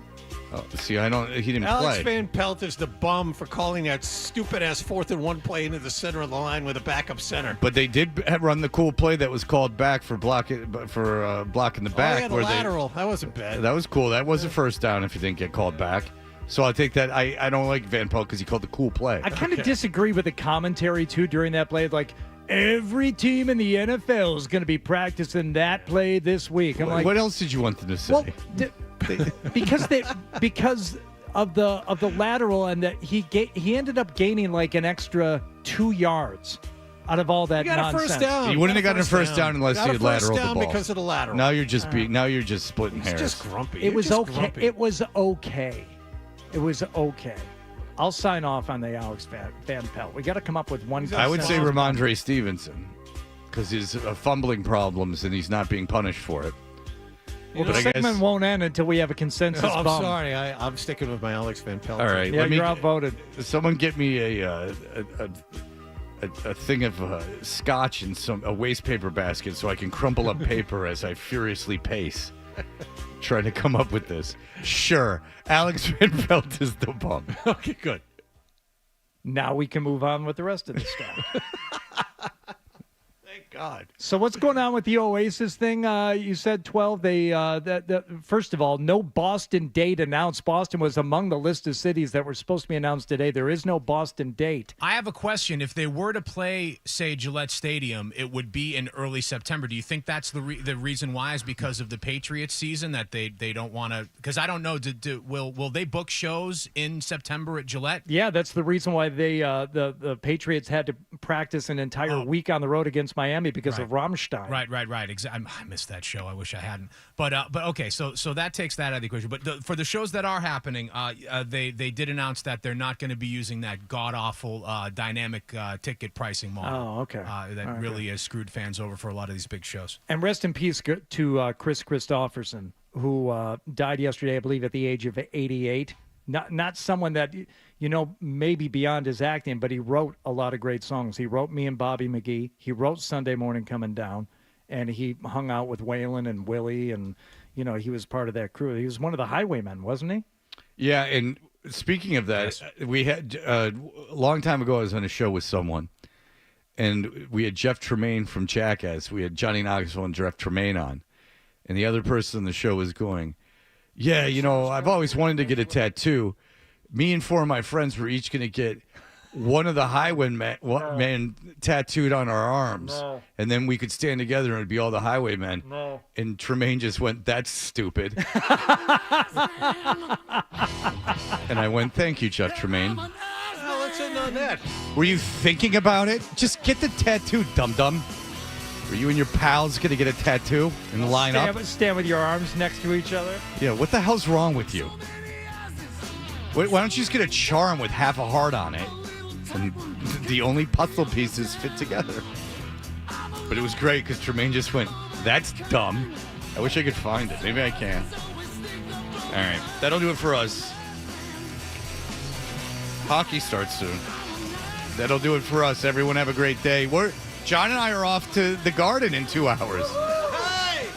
Oh, see, he didn't Alex play. Van Pelt is the bum for calling that stupid-ass 4th and 1 play into the center of the line with a backup center. But they did run the cool play that was called back for blocking the back. Yeah, the lateral. That wasn't bad. That was cool. That was a first down if you didn't get called back. So I take that. I don't like Van Pelt because he called the cool play. I kind of disagree with the commentary, too, during that play. Like, every team in the NFL is going to be practicing that play this week. I'm like, what else did you want them to say? Well, because of the lateral, and that he ended up gaining like an extra 2 yards out of all that nonsense. First down. He wouldn't have gotten a first down unless he had lateraled the ball. Because of the lateral. Now you're just splitting hairs. Just grumpy. It was okay. It was okay. I'll sign off on the Alex Van Pelt. We got to come up with one. I would say Ramondre Stevenson because his fumbling problems and he's not being punished for it. Well, the segment won't end until we have a consensus. No, I'm bum. sorry. I'm sticking with my Alex Van Pelt. All right. Yeah, you're outvoted. Someone get me a thing of scotch and a waste paper basket so I can crumple up paper as I furiously pace, trying to come up with this. Sure. Alex Van Pelt is the bum. Okay, good. Now we can move on with the rest of the stuff. Thank God. So what's going on with the Oasis thing? You said 12. First of all, no Boston date announced. Boston was among the list of cities that were supposed to be announced today. There is no Boston date. I have a question. If they were to play, say, Gillette Stadium, it would be in early September. Do you think that's the reason why is because of the Patriots season that they don't want to? Because I don't know. Will they book shows in September at Gillette? Yeah, that's the reason why the Patriots had to practice an entire week on the road against Miami Miami because of Rammstein. Right. I missed that show. I wish I hadn't. But okay, so that takes that out of the equation. But for the shows that are happening, they did announce that they're not going to be using that god-awful dynamic ticket pricing model. Oh, okay. That really has screwed fans over for a lot of these big shows. And rest in peace to Chris Christopherson, who died yesterday, I believe, at the age of 88. Not someone that, maybe beyond his acting, but he wrote a lot of great songs. He wrote Me and Bobby McGee. He wrote Sunday Morning Coming Down, and he hung out with Waylon and Willie, and, he was part of that crew. He was one of the Highwaymen, wasn't he? Yeah, and speaking of that, we had a long time ago, I was on a show with someone, and we had Jeff Tremaine from Jackass. We had Johnny Knoxville and Jeff Tremaine on, and the other person on the show was going, yeah, I've always wanted to get a tattoo. Me and 4 of my friends were each going to get one of the Highwaymen tattooed on our arms. No. And then we could stand together and it'd be all the Highwaymen. No. And Tremaine just went, that's stupid. And I went, thank you, Jeff Tremaine. Well, let's end on that. Were you thinking about it? Just get the tattoo, dum-dum. Are you and your pals going to get a tattoo and line up? Stand with your arms next to each other? Yeah, what the hell's wrong with you? Why don't you just get a charm with half a heart on it? And the only puzzle pieces fit together. But it was great because Tremaine just went, that's dumb. I wish I could find it. Maybe I can. All right, that'll do it for us. Hockey starts soon. That'll do it for us. Everyone have a great day. John and I are off to the Garden in 2 hours.